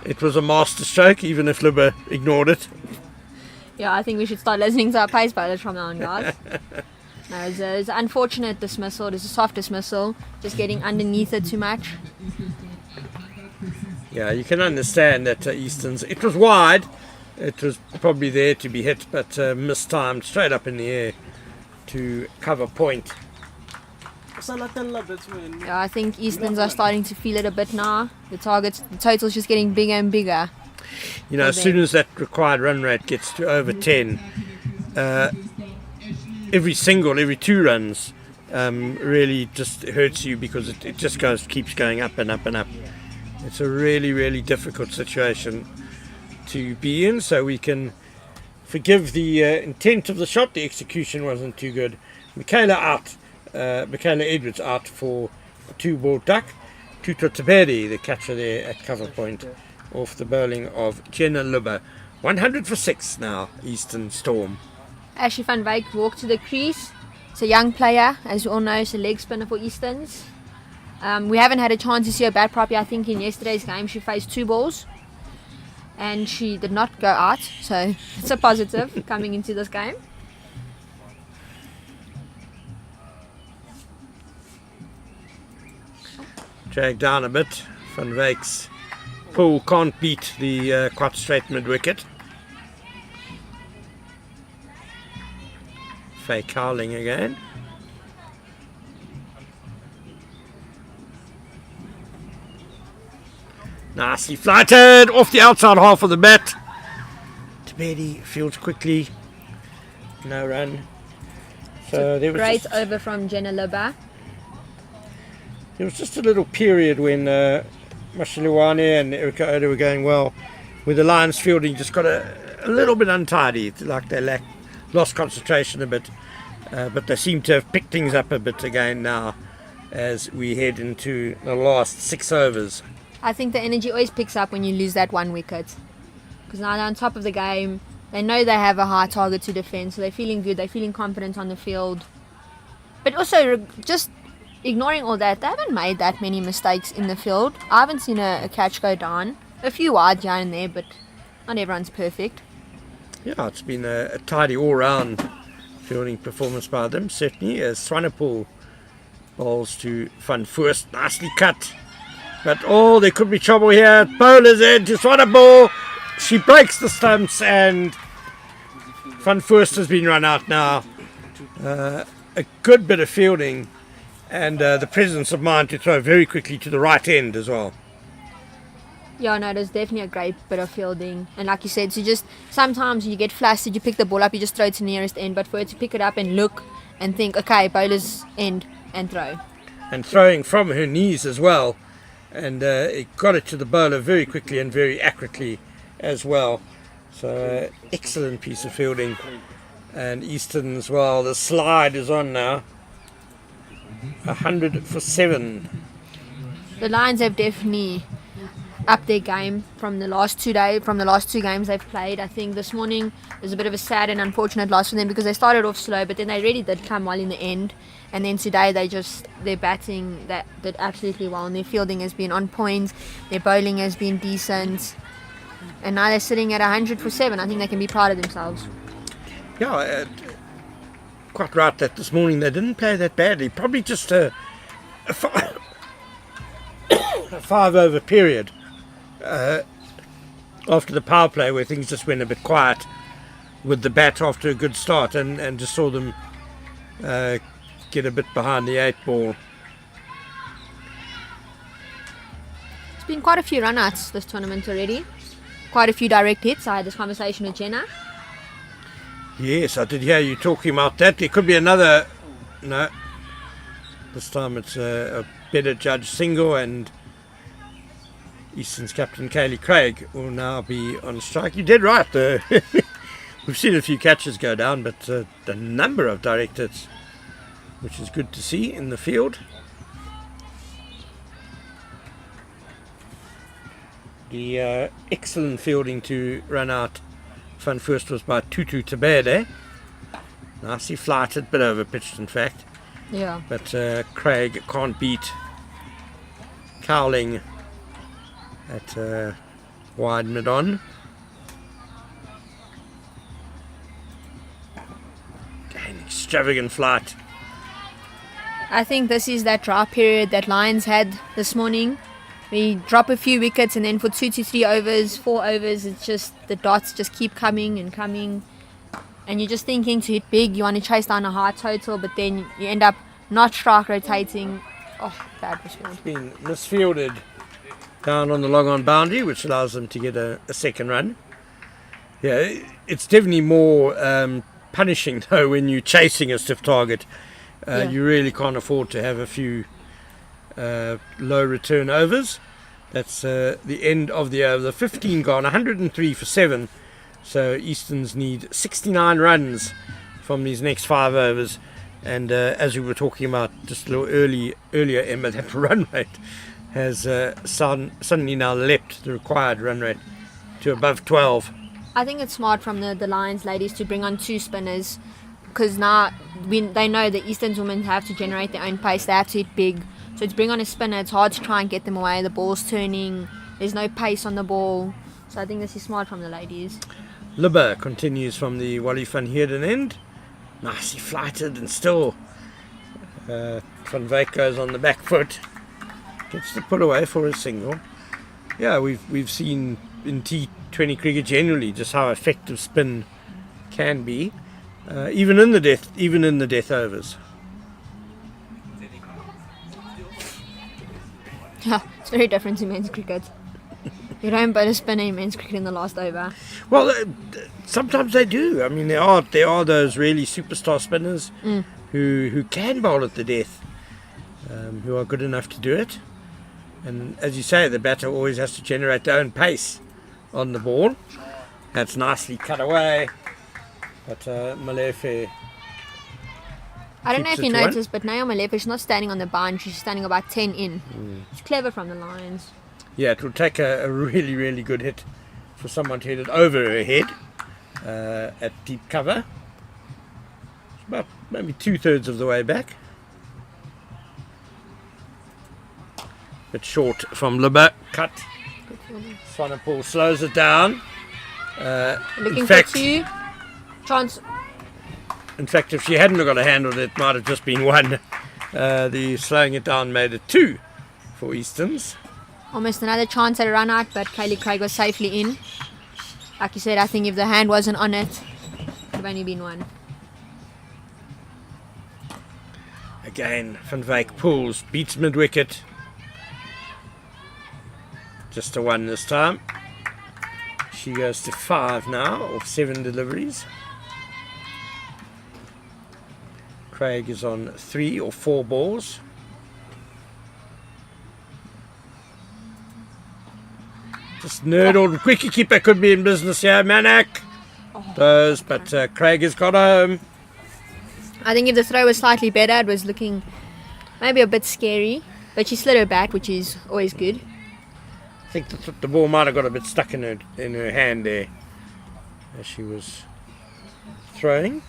S4: it was a master stroke, even if Lubba ignored it.
S2: Yeah, I think we should start listening to our pace bowlers from now on, guys. No, it's an unfortunate dismissal. It's a soft dismissal. Just getting underneath it too much.
S4: Yeah, you can understand that Easton's. It was wide. It was probably there to be hit, but mistimed straight up in the air to cover point.
S2: Yeah, I think Easterns are starting to feel it a bit now. The total's just getting bigger and bigger.
S4: You know, as soon as that required run rate gets to over 10, every 2 runs really just hurts you, because it just keeps going up and up and up. It's a really, really difficult situation to be in, so we can forgive the intent of the shot. The execution wasn't too good. Michaela Edwards out for a 2-ball duck. Tuto Taberi, the catcher there at cover point, off the bowling of Jenna Lubba. 100 for 6 now, Eastern Storm.
S2: Ashley van Wyk walked to the crease. It's a young player, as you all know, it's a leg spinner for Easterns. We haven't had a chance to see her bat properly. I think in yesterday's game she faced 2 balls and she did not go out, so it's a positive coming into this game.
S4: Dragged down a bit. Van Wyk's pull can't beat the quite straight mid-wicket. Faye Cowling again. Nicely flighted off the outside half of the bat. Tabedi fields quickly. No run. So there was
S2: Great over from Jenna Lubba.
S4: There was just a little period when Mashiluwane and Erika Oda were going well, where the Lions fielding just got a little bit untidy. It's like they lost concentration a bit, but they seem to have picked things up a bit again now as we head into the last 6 overs.
S2: I think the energy always picks up when you lose that 1 wicket, because now they're on top of the game. They know they have a high target to defend, so they're feeling good, they're feeling confident on the field. But also, just ignoring all that, they haven't made that many mistakes in the field. I haven't seen a catch go down. A few wide here and there, but not everyone's perfect.
S4: Yeah, it's been a tidy all-round fielding performance by them, certainly, as Swanepoel bowls to Van Voorst, nicely cut. But there could be trouble here. Bowler's end to Swanepoel. She breaks the stumps, and Van Voorst has been run out now. A good bit of fielding, and the presence of mind to throw very quickly to the right end as well.
S2: Yeah, no, there's definitely a great bit of fielding. And like you said, so just sometimes you get flustered, you pick the ball up, you just throw it to nearest end. But for her to pick it up and look and think, okay, bowler's end, and throw.
S4: And throwing from her knees as well. And it got it to the bowler very quickly and very accurately as well. So excellent piece of fielding. And Easton as well. The slide is on now. 100 for 7.
S2: The Lions have definitely upped their game from the last 2 games they've played. I think this morning was a bit of a sad and unfortunate loss for them, because they started off slow, but then they really did come well in the end. And then today their batting that did absolutely well, and their fielding has been on point, their bowling has been decent, and now they're sitting at 100 for 7. I think they can be proud of themselves.
S4: Yeah, quite right that this morning they didn't play that badly. Probably just a 5-over period after the power play, where things just went a bit quiet. with the bat after a good start, and just saw them get a bit behind the 8 ball.
S2: It's been quite a few run-outs this tournament already. Quite a few direct hits. I had this conversation with Jenna.
S4: Yes, I did hear you talking about that. There could be another. No, this time it's a better judge single, and Eastern's captain Kaylee Craig will now be on strike. You did right. We've seen a few catches go down, but the number of direct hits, which is good to see in the field. The excellent fielding to run out Van First was by Tutu Tabede. Nicely flighted, bit over pitched in fact.
S2: Yeah.
S4: But Craig can't beat Cowling at wide mid-on. An extravagant flight.
S2: I think this is that dry period that Lions had this morning. We drop a few wickets, and then for 2 to 3 overs, 4 overs, it's just the dots just keep coming and coming. And you're just thinking to hit big, you want to chase down a high total, but then you end up not strike rotating. Oh, bad misfield.
S4: It's been misfielded down on the long on boundary, which allows them to get a second run. Yeah, it's definitely more punishing though when you're chasing a stiff target.
S2: Yeah.
S4: You really can't afford to have a few low return overs. That's the end of the over. The 15 gone, 103 for 7. So Easterns need 69 runs from these next 5 overs. And as we were talking about just a little earlier, Emma, that run rate has suddenly now leapt the required run rate to above 12.
S2: I think it's smart from the Lions ladies to bring on 2 spinners, because now they know the Eastern's women have to generate their own pace. They have to hit big. So to bring on a spinner, it's hard to try and get them away. The ball's turning. There's no pace on the ball. So I think this is smart from the ladies.
S4: Libba continues from the Wally van Heerden end. Nicely flighted, and still Van Wyk goes on the back foot. Gets the put away for a single. Yeah, we've seen in T20 cricket generally just how effective spin can be, even in the death overs.
S2: Yeah, it's very different to men's cricket. You don't bowl a spinner in men's cricket in the last over.
S4: Well, sometimes they do. I mean, there are those really superstar spinners who can bowl at the death, who are good enough to do it. And as you say, the batter always has to generate their own pace on the ball. That's nicely cut away, but Malefe.
S2: I don't know if
S4: keeps
S2: you
S4: it to
S2: noticed, but Naomi Malefe is not standing on the boundary. She's standing about 10 in. It's clever from the Lions.
S4: Yeah, it will take a really, really good hit for someone to hit it over her head at deep cover. It's about maybe 2/3 of the way back. Bit short from Libba. Cut. Swanepoel slows it down.
S2: Looking
S4: in
S2: for
S4: fact,
S2: 2. Chance.
S4: In fact, if she hadn't got a handle, it might have just been 1. The slowing it down made it 2 for Easterns.
S2: Almost another chance at a run out, but Kaylee Craig was safely in. Like you said, I think if the hand wasn't on it, it would have only been 1.
S4: Again, Van Wyk pulls, beats mid-wicket. Just a 1 this time. She goes to 5 now, of 7 deliveries. Craig is on 3 or 4 balls. Just nerdled. Quickie keeper could be in business here. Manak does, but Craig has got home.
S2: I think if the throw was slightly better, it was looking maybe a bit scary. But she slid her bat, which is always good.
S4: I think the ball might have got a bit stuck in her hand there as she was throwing.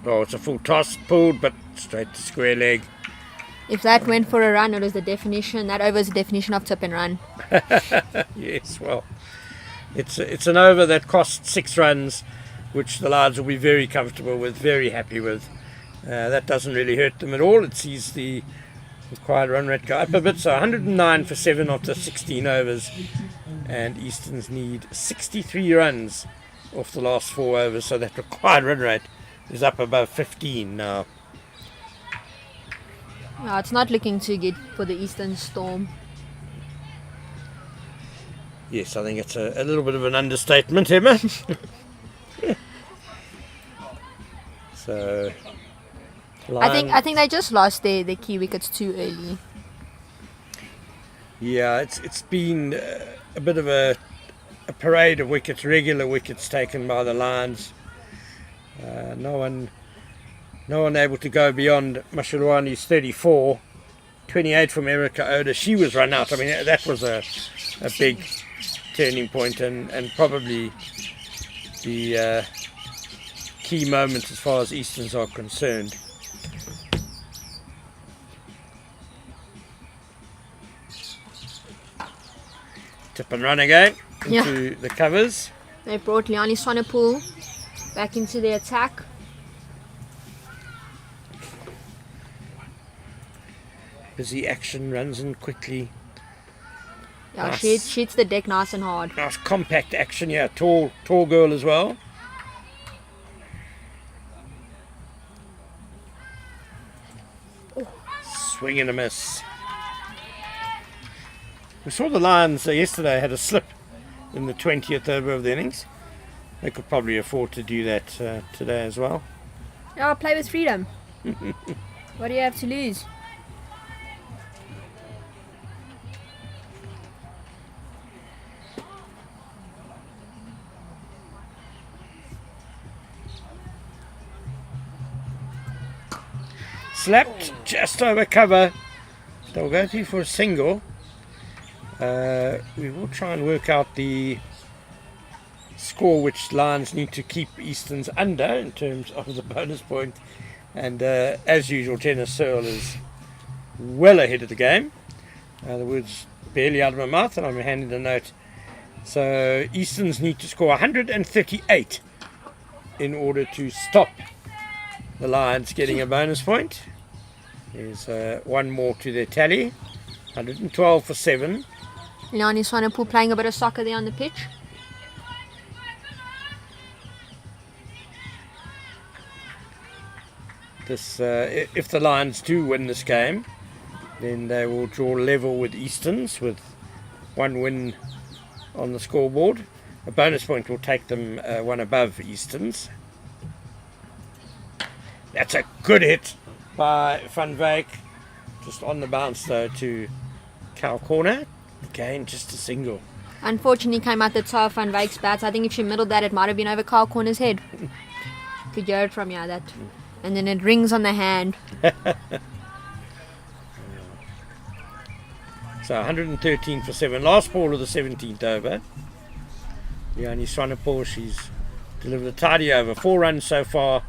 S4: Oh, it's a full toss, pulled, but straight to square leg.
S2: If that went for a run, it was the definition. That over is the definition of tip and run.
S4: Yes, well, it's an over that costs 6 runs, which the Lions will be very comfortable with, very happy with. That doesn't really hurt them at all. It sees the required run rate go up a bit. So 109 for 7 after 16 overs. and Easterns need 63 runs off the last 4 overs, so that required run rate is up above 15 now.
S2: No, it's not looking too good for the Eastern Storm.
S4: Yes, I think it's a little bit of an understatement, Emma. So,
S2: I think they just lost their key wickets too early.
S4: yeah, it's been a bit of a parade of wickets, regular wickets taken by the Lions. No one able to go beyond Mashalwani's 34, 28 from Erica Oda. She was run out. I mean, that was a big turning point and probably the key moment as far as Easterns are concerned. Tip and run again into the covers.
S2: They brought Liani Swanepoel back into the attack.
S4: Busy action, runs in quickly.
S2: Yeah,
S4: Nice.
S2: she hits the deck nice and hard.
S4: Nice compact action, yeah. Tall girl as well. Swing and a miss. We saw the Lions yesterday had a slip in the 20th over of the innings. They could probably afford to do that today as well.
S2: Yeah, play with freedom. What do you have to lose?
S4: Slapped just over cover. They'll go through for a single. We will try and work out the score which Lions need to keep Easterns under in terms of the bonus point. And as usual, Tennis Searle is well ahead of the game. The words barely out of my mouth, and I'm handing a note. So Easterns need to score 138 in order to stop the Lions getting a bonus point. There's one more to their tally. 112 for 7.
S2: Liani Swanepoel playing a bit of soccer there on the pitch.
S4: This, if the Lions do win this game, then they will draw level with Easterns with one win on the scoreboard. A bonus point will take them one above Easterns. That's a good hit by Van Wyk. Just on the bounce though to Cal corner. Again, just a single.
S2: Unfortunately came out the top Van Wyk's bat. I think if she middled that, it might have been over Carl Corner's head. Could hear it from here, that. And then it rings on the hand.
S4: So 113 for 7. Last ball of the 17th over. Liani Swanepoel, she's delivered a tidy over. 4 runs so far.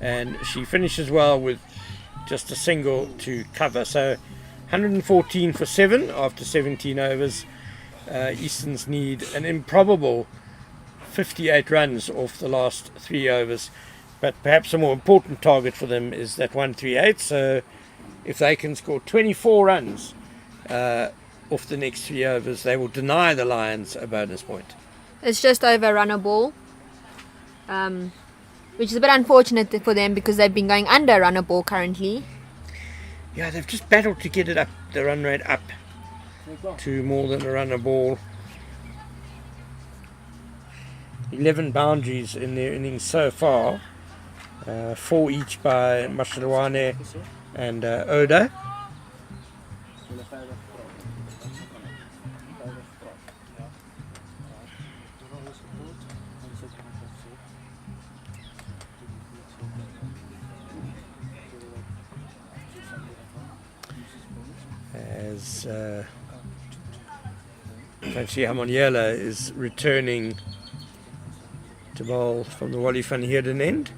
S4: And she finishes well with just a single to cover. So 114 for 7 after 17 overs. Easterns need an improbable 58 runs off the last 3 overs. But perhaps a more important target for them is that 138. So if they can score 24 runs off the next 3 overs, they will deny the Lions a bonus point.
S2: It's just over a runner ball. Which is a bit unfortunate for them because they've been going under a runner ball currently.
S4: Yeah, they've just battled to get it up, the run rate up to more than a runner ball. 11 boundaries in their innings so far. 4 each by Mashalwane and Oda. As Fancy Hamoniela is returning to bowl from the Wally van Heerden end.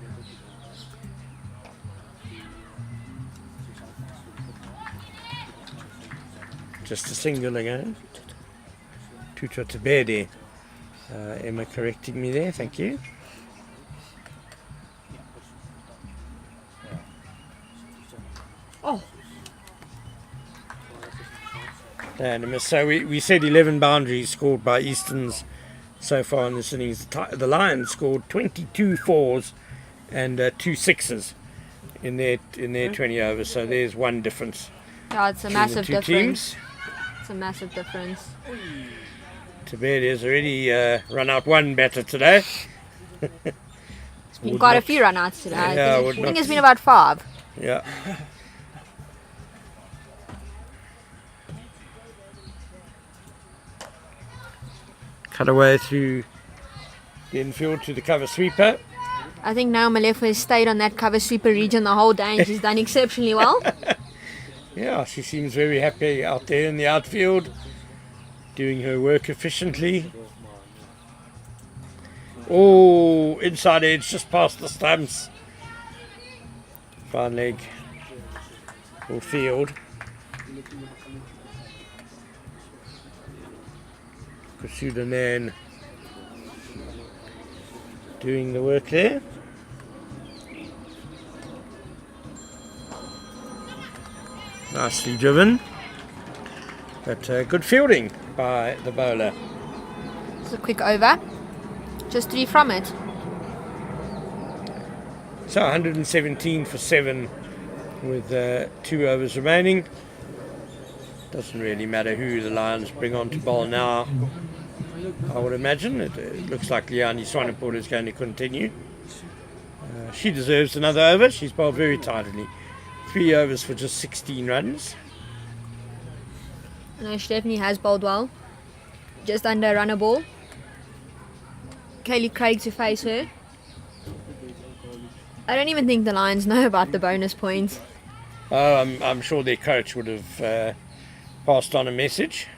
S4: Just a single again. Tutu Tabede. Emma correcting me there, thank you.
S2: Oh.
S4: And a miss. So we said 11 boundaries scored by Easterns so far in this innings. The Lions scored 22 fours and 2 sixes in their 20 overs. So there's one difference.
S2: Yeah, it's a
S4: between the
S2: massive
S4: two
S2: difference.
S4: teams.
S2: It's a massive difference.
S4: Tibet has already run out one batter today.
S2: It's been quite a few run-outs today.
S4: Yeah,
S2: I
S4: would
S2: think
S4: not-
S2: it's been about 5.
S4: Yeah. Cut away through the infield to the cover sweeper.
S2: I think now Malefa has stayed on that cover sweeper region the whole day and she's done exceptionally well.
S4: Yeah, she seems very happy out there in the outfield, doing her work efficiently. Oh, inside edge, just past the stumps. Fine leg for field. Kusudanan doing the work there. Nicely driven, but good fielding by the bowler.
S2: It's a quick over. Just 3 from it.
S4: So 117 for 7 with 2 overs remaining. Doesn't really matter who the Lions bring on to bowl now, I would imagine. It looks like Liani Swanepoel is going to continue. She deserves another over. She's bowled very tidily. 3 overs for just 16 runs.
S2: No, she definitely has bowled well. Just under a runner ball. Kaylee Craig to face her. I don't even think the Lions know about the bonus points.
S4: Oh, I'm sure their coach would have passed on a message.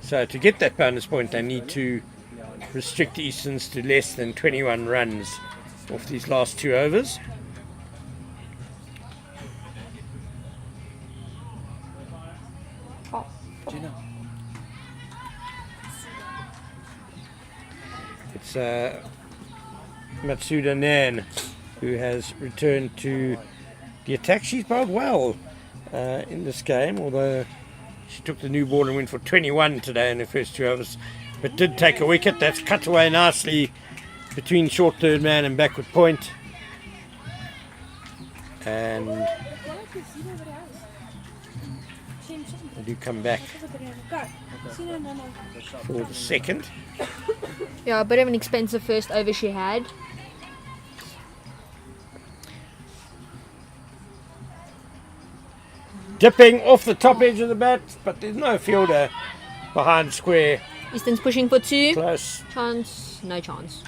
S4: So to get that bonus point, they need to restrict Easterns to less than 21 runs off these last 2 overs. It's Matsuda Nan who has returned to the attack. She's bowled well in this game, although she took the new ball and went for 21 today in the first 2 overs, but did take a wicket. That's cut away nicely between short third man and backward point. And they do come back for the second.
S2: Yeah, a bit of an expensive first over she had.
S4: Dipping off the top edge of the bat, but there's no fielder behind square.
S2: Easton's pushing for 2.
S4: Close.
S2: Chance, no chance.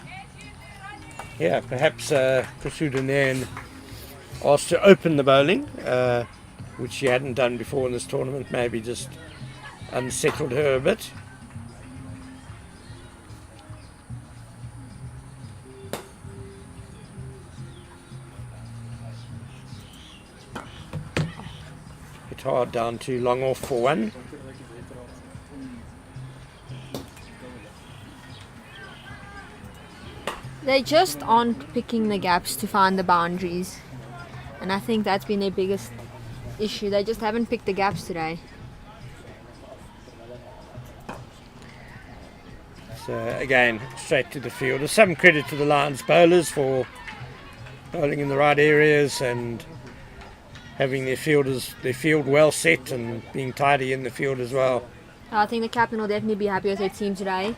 S4: Yeah, perhaps Kusuda Nan asked to open the bowling, which she hadn't done before in this tournament. Maybe just unsettled her a bit. Hit hard down to long off for 1.
S2: They just aren't picking the gaps to find the boundaries. And I think that's been their biggest issue. They just haven't picked the gaps today.
S4: So again, straight to the field. There's some credit to the Lions bowlers for bowling in the right areas and having their field well set and being tidy in the field as well.
S2: I think the captain will definitely be happy with their team today.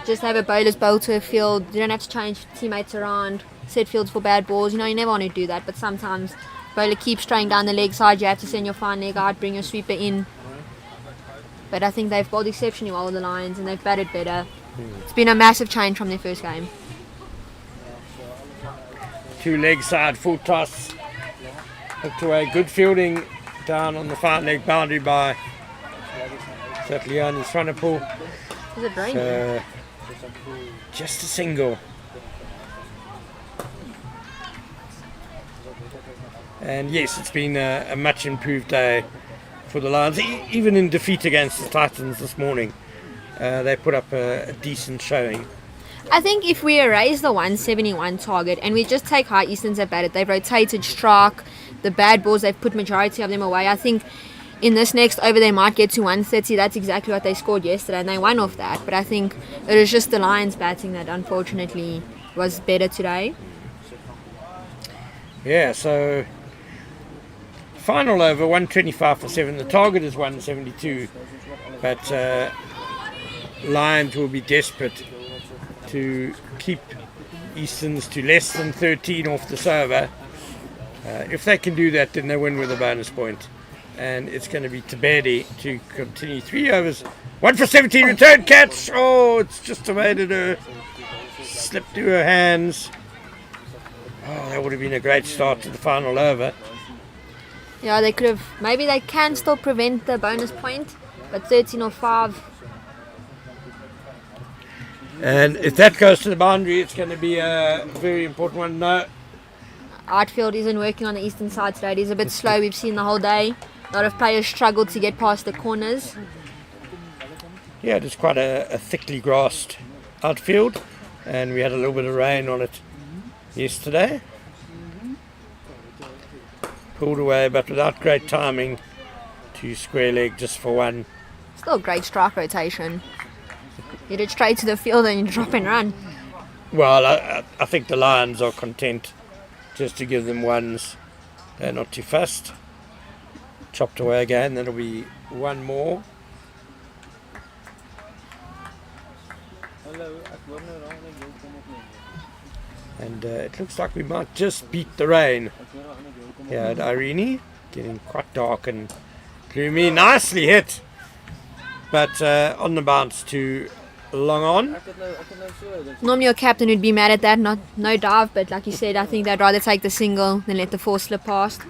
S2: Just have a bowler's bowl to a field. You don't have to change teammates around, set fields for bad balls. You never want to do that, but sometimes bowler keeps straying down the leg side. You have to send your fine leg out, bring your sweeper in. But I think they've bowled exceptionally well with the Lions and they've batted better. It's been a massive change from their first game.
S4: 2 leg side full toss. Hooked away. Good fielding down on the fine leg boundary by Liani Swanepoel.
S2: Is it raining?
S4: Just a single. And yes, it's been a much improved day for the Lions. Even in defeat against the Titans this morning, they put up a decent showing.
S2: I think if we erase the 171 target and we just take how Easterns have batted, they've rotated Strike, the bad balls, they've put majority of them away. I think in this next over they might get to 130. That's exactly what they scored yesterday, and they won off that. But I think it was just the Lions batting that unfortunately was better today.
S4: Yeah, so final over 125 for 7. The target is 172, but Lions will be desperate to keep Easterns to less than 13 off this over. If they can do that, then they win with a bonus point. And it's going to be Tabedi to continue 3 overs. 1 for 17, return catch. Oh, it's just evaded her. Slipped through her hands. Oh, that would have been a great start to the final over.
S2: Yeah, they could have. Maybe they can still prevent the bonus point, but 13 or 5.
S4: And if that goes to the boundary, it's going to be a very important one. No.
S2: Outfield isn't working on the eastern side today. It is a bit slow. We've seen the whole day. A lot of players struggle to get past the corners.
S4: Yeah, it is quite a thickly grassed outfield, and we had a little bit of rain on it yesterday. Pulled away, but without great timing to square leg just for 1.
S2: Still a great strike rotation. Hit it straight to the field and you drop and run.
S4: Well, I think the Lions are content just to give them 1s. They're not too fussed. Chopped away again, that'll be 1 more. And it looks like we might just beat the rain here at Irene. Getting quite dark and gloomy. Nicely hit, but on the bounce to long on.
S2: Normally your captain would be mad at that, no dive, but like you said, I think they'd rather take the single than let the 4 slip past.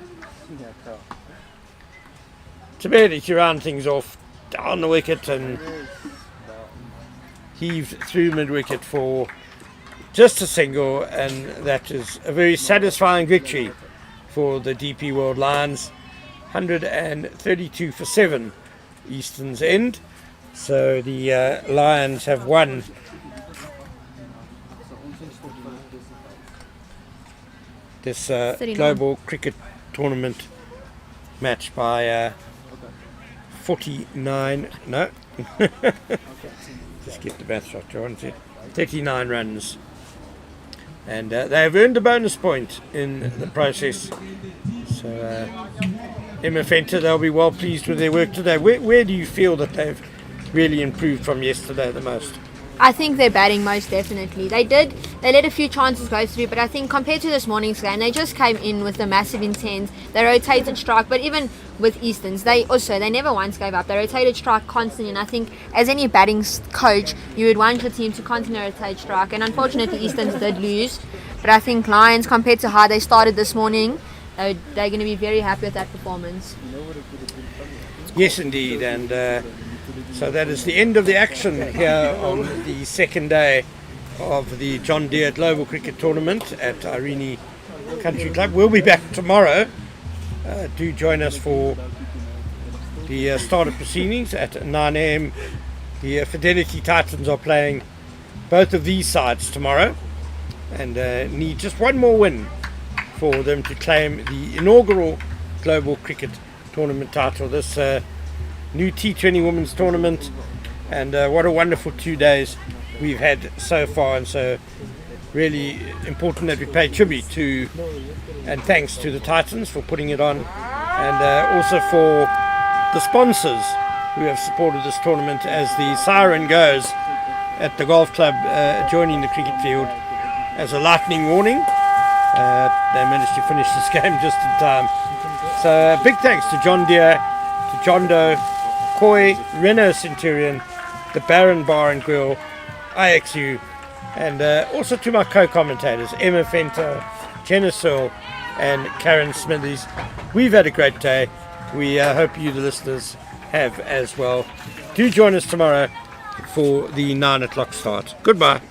S4: Tabedi to round things off down the wicket and heaved through mid-wicket for just a single, and that is a very satisfying victory for the DP World Lions. 132 for 7 Eastern's end. So the Lions have won this global cricket tournament match by 49. No, just get the math right, John. 39 runs, and they have earned a bonus point in the process. So Emma Fenter, they'll be well pleased with their work today. Where do you feel that they've really improved from yesterday the most?
S2: I think their batting most definitely. They let a few chances go through, but I think compared to this morning's game, they just came in with a massive intent. They rotated strike, but even with Easterns, they never once gave up. They rotated strike constantly, and I think as any batting coach, you would want your team to continue to rotate strike, and unfortunately Easterns did lose. But I think Lions, compared to how they started this morning, they're going to be very happy with that performance.
S4: Yes, indeed, and so that is the end of the action here on the second day of the John Deere Global Cricket Tournament at Irene Country Club. We'll be back tomorrow. Do join us for the start of proceedings at 9 a.m. The Fidelity Titans are playing both of these sides tomorrow and need just one more win for them to claim the inaugural Global Cricket Tournament title. This new T20 Women's Tournament, and what a wonderful 2 days we've had so far, and so really important that we pay tribute to and thanks to the Titans for putting it on, and also for the sponsors who have supported this tournament as the siren goes at the golf club adjoining the cricket field as a lightning warning. They managed to finish this game just in time. So big thanks to John Deere, to John Doe, Koi, Renault Centurion, the Baron Bar and Grill, IXU, and also to my co-commentators, Emma Fenter, Jenna Searle, and Karen Smithies. We've had a great day. We hope you, the listeners, have as well. Do join us tomorrow for the 9 o'clock start. Goodbye.